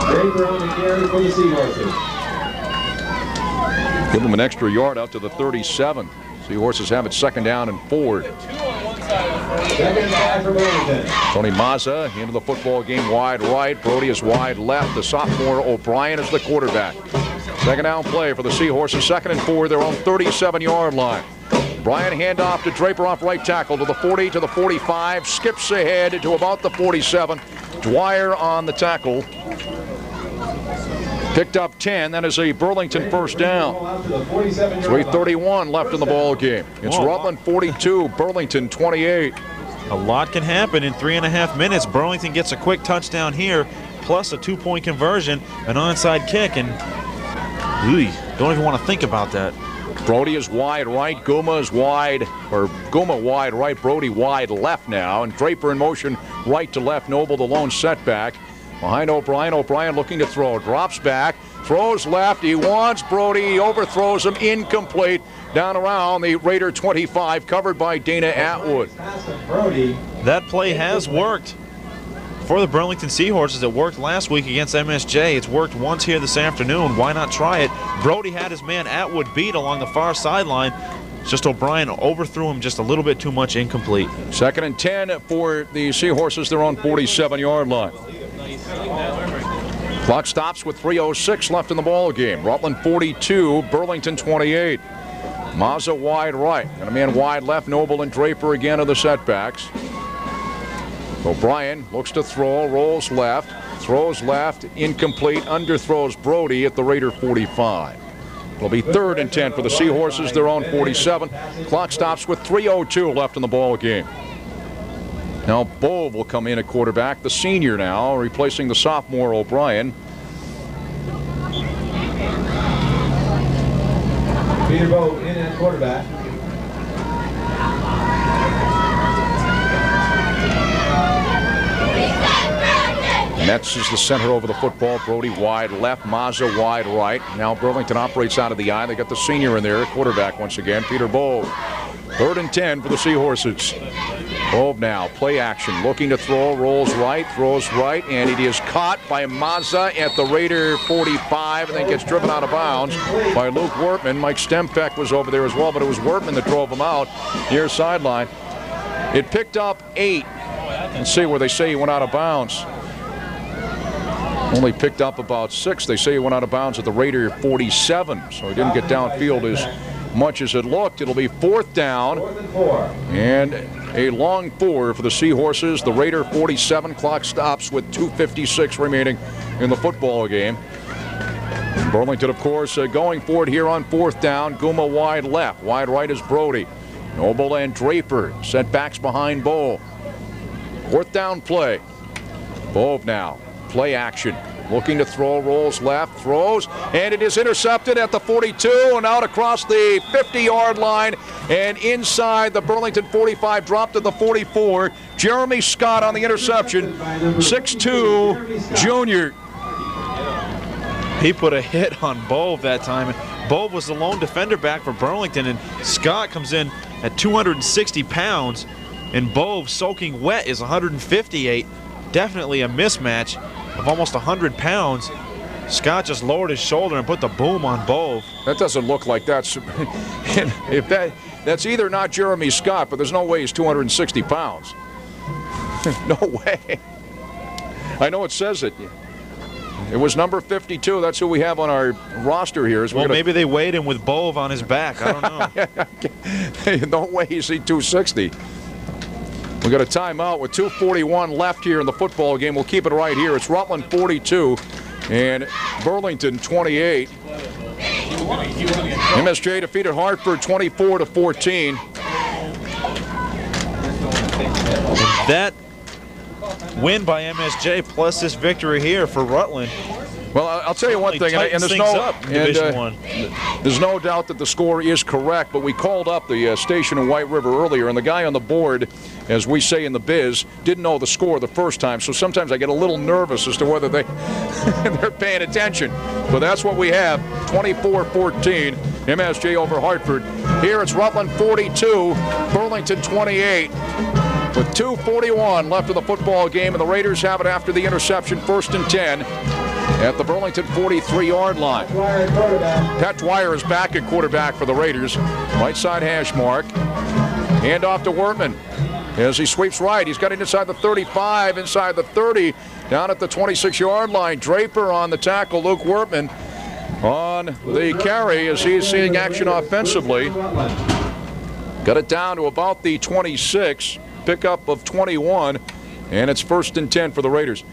Speaker 3: Draper on the carry for the Seahorses.
Speaker 1: Give them an extra yard out to the 37. Seahorses have it 2nd down and 4.
Speaker 3: 2nd and 5 for Burlington.
Speaker 1: Tony Mazza into the football game wide right. Brody is wide left. The sophomore O'Brien is the quarterback. 2nd down play for the Seahorses. 2nd and 4, their own 37-yard line. Brian handoff to Draper off right tackle to the 40, to the 45. Skips ahead to about the 47. Dwyer on the tackle. Picked up 10. That is a Burlington first down. 3:31 left in the ball game. It's Rutland 42, Burlington 28.
Speaker 2: A lot can happen in 3.5 minutes. Burlington gets a quick touchdown here, plus a 2-point conversion, an onside kick, and don't even want to think about that.
Speaker 1: Brody is wide right, Guma is wide, or Guma wide right, Brody wide left now, and Draper in motion right to left. Noble the lone setback. Behind O'Brien, O'Brien looking to throw, drops back, throws left, he wants Brody, he overthrows him, incomplete, down around the Raider 25, covered by Dana Atwood.
Speaker 2: That play has worked for the Burlington Seahorses. It worked last week against MSJ. It's worked once here this afternoon. Why not try it Brody had his man Atwood beat along the far sideline. It's just O'Brien overthrew him just a little bit too much, incomplete.
Speaker 1: 2nd and 10 for the Seahorses. They're on 47-yard line. Clock stops with 3:06 left in the ball game. Rutland 42, Burlington 28. Mazza wide right, and a man wide left. Noble and Draper again are the setbacks. O'Brien looks to throw, rolls left, throws left, incomplete, underthrows Brody at the Raider 45. It'll be 3rd and 10 for the Seahorses. They're on 47. Clock stops with 3:02 left in the ball game. Now Bove will come in at quarterback, the senior now, replacing the sophomore O'Brien.
Speaker 3: Peter Bove in at quarterback.
Speaker 1: Metz is the center over the football. Brody wide left, Mazza wide right. Now Burlington operates out of the eye. They got the senior in there, quarterback once again, Peter Bove. 3rd and 10 for the Seahorses. Bove now, play action, looking to throw, rolls right, throws right, and it is caught by Mazza at the Raider 45, and then gets driven out of bounds by Luke Wortman. Mike Stempeck was over there as well, but it was Wortman that drove him out near sideline. It picked up 8. Let's see where they say he went out of bounds. Only picked up about 6. They say he went out of bounds at the Raider 47, so he didn't get downfield as much as it looked. It'll be 4th down and a long 4 for the Seahorses. The Raider 47. Clock stops with 2:56 remaining in the football game. Burlington, of course, going for it here on 4th down. Guma wide left. Wide right is Brody. Noble and Draper set backs behind Bove. 4th down play. Bove now. Play action. Looking to throw, rolls left, throws, and it is intercepted at the 42 and out across the 50-yard line and inside the Burlington 45, dropped to the 44. Jeremy Scott on the interception, 6'2", junior.
Speaker 2: He put a hit on Bove that time. Bove was the lone defender back for Burlington, and Scott comes in at 260 pounds, and Bove, soaking wet, is 158. Definitely a mismatch of almost 100 pounds. Scott just lowered his shoulder and put the boom on Bove.
Speaker 1: That doesn't look like that's if that's either not Jeremy Scott, but there's no way he's 260 pounds. No way. I know it says it. It was number 52. That's who we have on our roster here.
Speaker 2: Well, maybe they weighed him with Bove on his back. I don't know.
Speaker 1: No way he's 260. We got a timeout with 2:41 left here in the football game. We'll keep it right here. It's Rutland 42 and Burlington 28. MSJ defeated Hartford 24-14.
Speaker 2: That win by MSJ plus this victory here for Rutland.
Speaker 1: Well, I'll tell you one thing, and there's no doubt that the score is correct, but we called up the station in White River earlier, and the guy on the board, as we say in the biz, didn't know the score the first time, so sometimes I get a little nervous as to whether they're paying attention. But that's what we have, 24-14, MSJ over Hartford. Here it's Rutland 42, Burlington 28. With 2:41 left of the football game, and the Raiders have it after the interception, 1st and 10. At the Burlington 43-yard line. Pat Dwyer is back at quarterback for the Raiders. Right side hash mark. Hand off to Wortman as he sweeps right. He's got it inside the 35, inside the 30, down at the 26-yard line. Draper on the tackle. Luke Wortman on the carry as he's seeing action offensively. Got it down to about the 26. Pickup of 21, and it's 1st and 10 for the Raiders.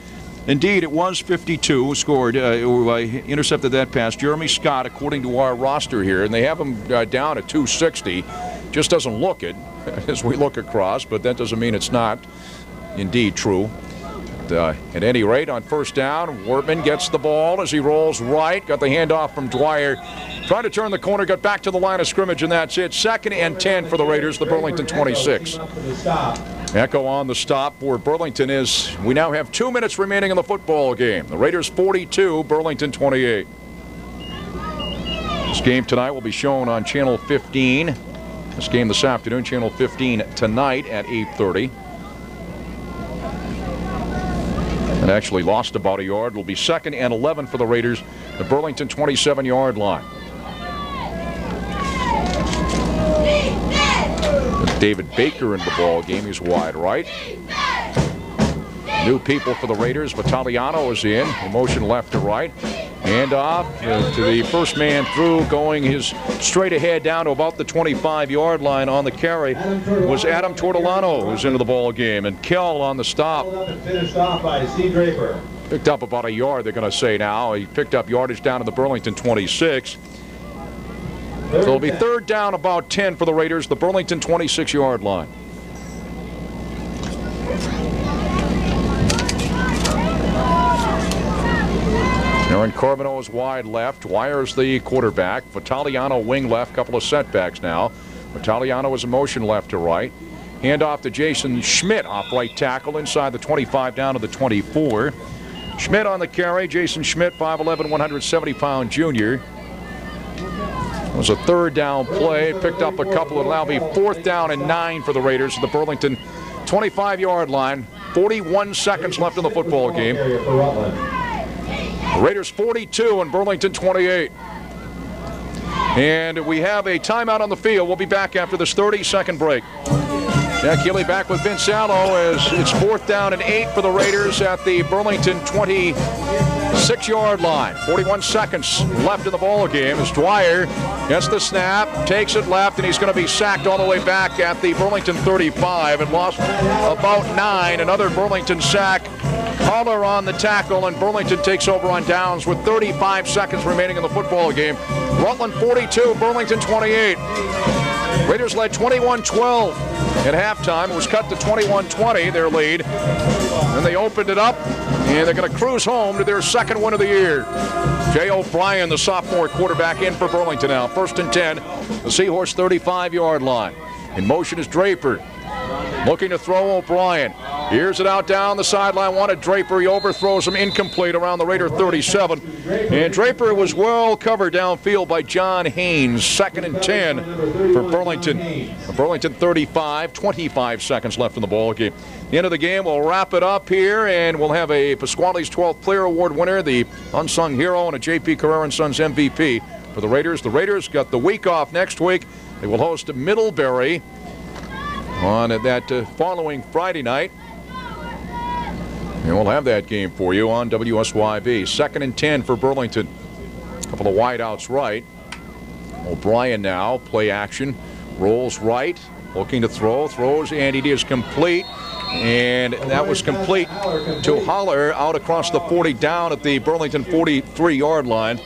Speaker 1: Indeed, it was 52 who scored, intercepted that pass. Jeremy Scott, according to our roster here, and they have him down at 260. Just doesn't look it as we look across, but that doesn't mean it's not indeed true. At any rate, on 1st down, Wortman gets the ball as he rolls right. Got the handoff from Dwyer. Trying to turn the corner, got back to the line of scrimmage, and that's it. 2nd and 10 for the Raiders, the Burlington 26. Echo on the stop for Burlington is we now have 2 minutes remaining in the football game. The Raiders 42, Burlington 28. This game tonight will be shown on Channel 15. This game this afternoon, Channel 15 tonight at 8:30. And actually lost about a yard. It'll be 2nd and 11 for the Raiders. The Burlington 27-yard line. David Baker in the ball game. He's wide right. New people for the Raiders. Vitaliano is in. Motion left to right. Hand off to the first man through, going his straight ahead down to about the 25-yard line on the carry was Adam Tortolano, who's into the ball game, and Kell on the stop.
Speaker 3: Finished off by C. Draper.
Speaker 1: Picked up about a yard, they're going to say now. He picked up yardage down to the Burlington 26. So it'll be third down, about 10 for the Raiders, the Burlington 26-yard line. Aaron Corbino is wide left. Wires the quarterback. Vitaliano wing left. Couple of setbacks now. Vitaliano is in motion left to right. Hand off to Jason Schmidt off right tackle inside the 25 down to the 24. Schmidt on the carry. Jason Schmidt, 5'11", 170-pound junior. It was a third down play. It picked up a couple. It'll now be 4th down and 9 for the Raiders at the Burlington 25-yard line. 41 seconds left in the football game. The Raiders 42 and Burlington 28. And we have a timeout on the field. We'll be back after this 30-second break. Jack Healey back with Vince Allo as it's 4th down and 8 for the Raiders at the Burlington 26-yard line. 41 seconds left in the ball game as Dwyer gets the snap, takes it left, and he's going to be sacked all the way back at the Burlington 35 and lost about 9. Another Burlington sack. Haller on the tackle, and Burlington takes over on downs with 35 seconds remaining in the football game. Rutland 42, Burlington 28. Raiders led 21-12 at halftime. It was cut to 21-20, their lead. Then they opened it up, and they're going to cruise home to their second win of the year. Jay O'Brien, the sophomore quarterback, in for Burlington now. 1st and 10, the Seahorse 35-yard line. In motion is Draper. Looking to throw O'Brien. Here's it out down the sideline. Wanted Draper. He overthrows him incomplete around the Raider 37. And Draper was well covered downfield by John Haynes. 2nd and 10 for Burlington. Burlington 35, 25 seconds left in the ball game. The end of the game, we'll wrap it up here, and we'll have a Pasquale's 12th Player Award winner, the unsung hero, and a J.P. Carrera & Sons MVP for the Raiders. The Raiders got the week off next week. They will host Middlebury on that following Friday night. And we'll have that game for you on WSYB. 2nd and 10 for Burlington. A couple of wideouts right. O'Brien now, play action. Rolls right, looking to throw. Throws, and it is complete. And that was complete to Haller out across the 40 down at the Burlington 43-yard line.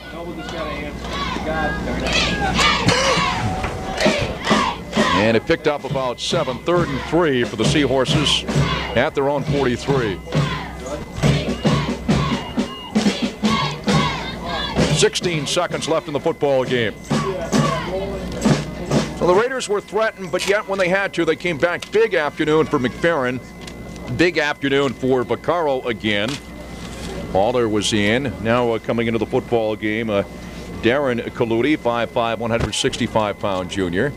Speaker 1: And it picked up about 7, 3rd and 3 for the Seahorses at their own 43. 16 seconds left in the football game. So the Raiders were threatened, but yet when they had to, they came back. Big afternoon for McFerrin. Big afternoon for Vaccaro again. Haller was in. Now coming into the football game, Darren Kaludi, 5'5", 165-pound junior.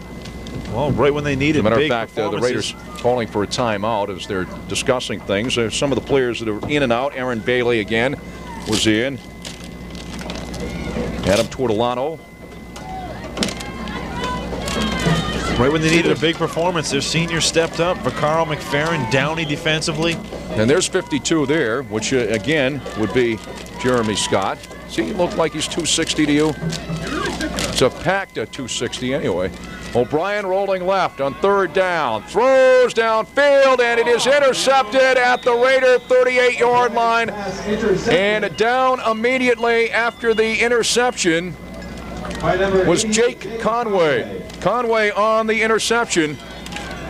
Speaker 2: Well, right when they needed.
Speaker 1: As a matter
Speaker 2: big
Speaker 1: of fact, the Raiders calling for a timeout as they're discussing things. Some of the players that are in and out. Aaron Bailey again was in. Adam Tortolano.
Speaker 2: Right when they needed a big performance, their senior stepped up. Vaccaro, McFerrin, Downey defensively.
Speaker 1: And there's 52 there, which again would be Jeremy Scott. See, he look like he's 260 to you? It's a packed 260 anyway. O'Brien rolling left on 3rd down. Throws downfield, and it is intercepted at the Raider 38-yard line. And down immediately after the interception was Jake Conway. Conway on the interception.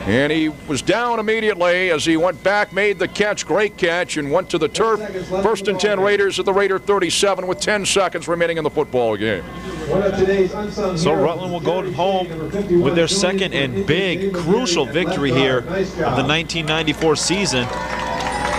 Speaker 1: And he was down immediately as he went back, made the catch, great catch, and went to the turf. 1st and 10 Raiders at the Raider 37 with 10 seconds remaining in the football game.
Speaker 2: So Rutland will go home with their second and big, crucial victory here of the 1994 season.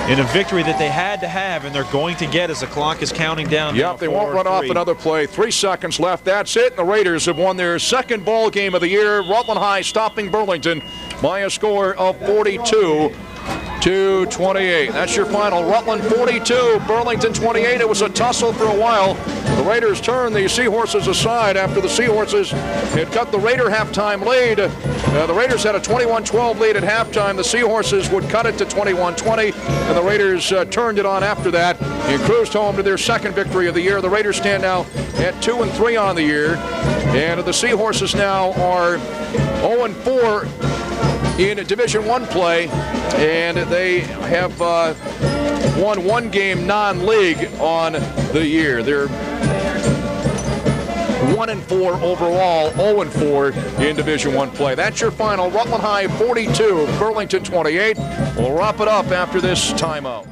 Speaker 2: In a victory that they had to have, and they're going to get as the clock is counting down.
Speaker 1: Yep, they won't run off another play. 3 seconds left. That's it. And the Raiders have won their second ball game of the year. Rutland High stopping Burlington by a score of 42-28. That's your final. Rutland 42, Burlington 28. It was a tussle for a while. The Raiders turned the Seahorses aside after the Seahorses had cut the Raider halftime lead The Raiders had a 21-12 lead at halftime. The Seahorses would cut it to 21-20, and the Raiders turned it on after that and cruised home to their second victory of the year. The Raiders stand now at 2-3 on the year, and the Seahorses now are 0-4 in Division I play, and they have won one game non-league on the year. They're 1-4 overall, 0-4 in Division I play. That's your final. Rutland High 42, Burlington 28. We'll wrap it up after this timeout.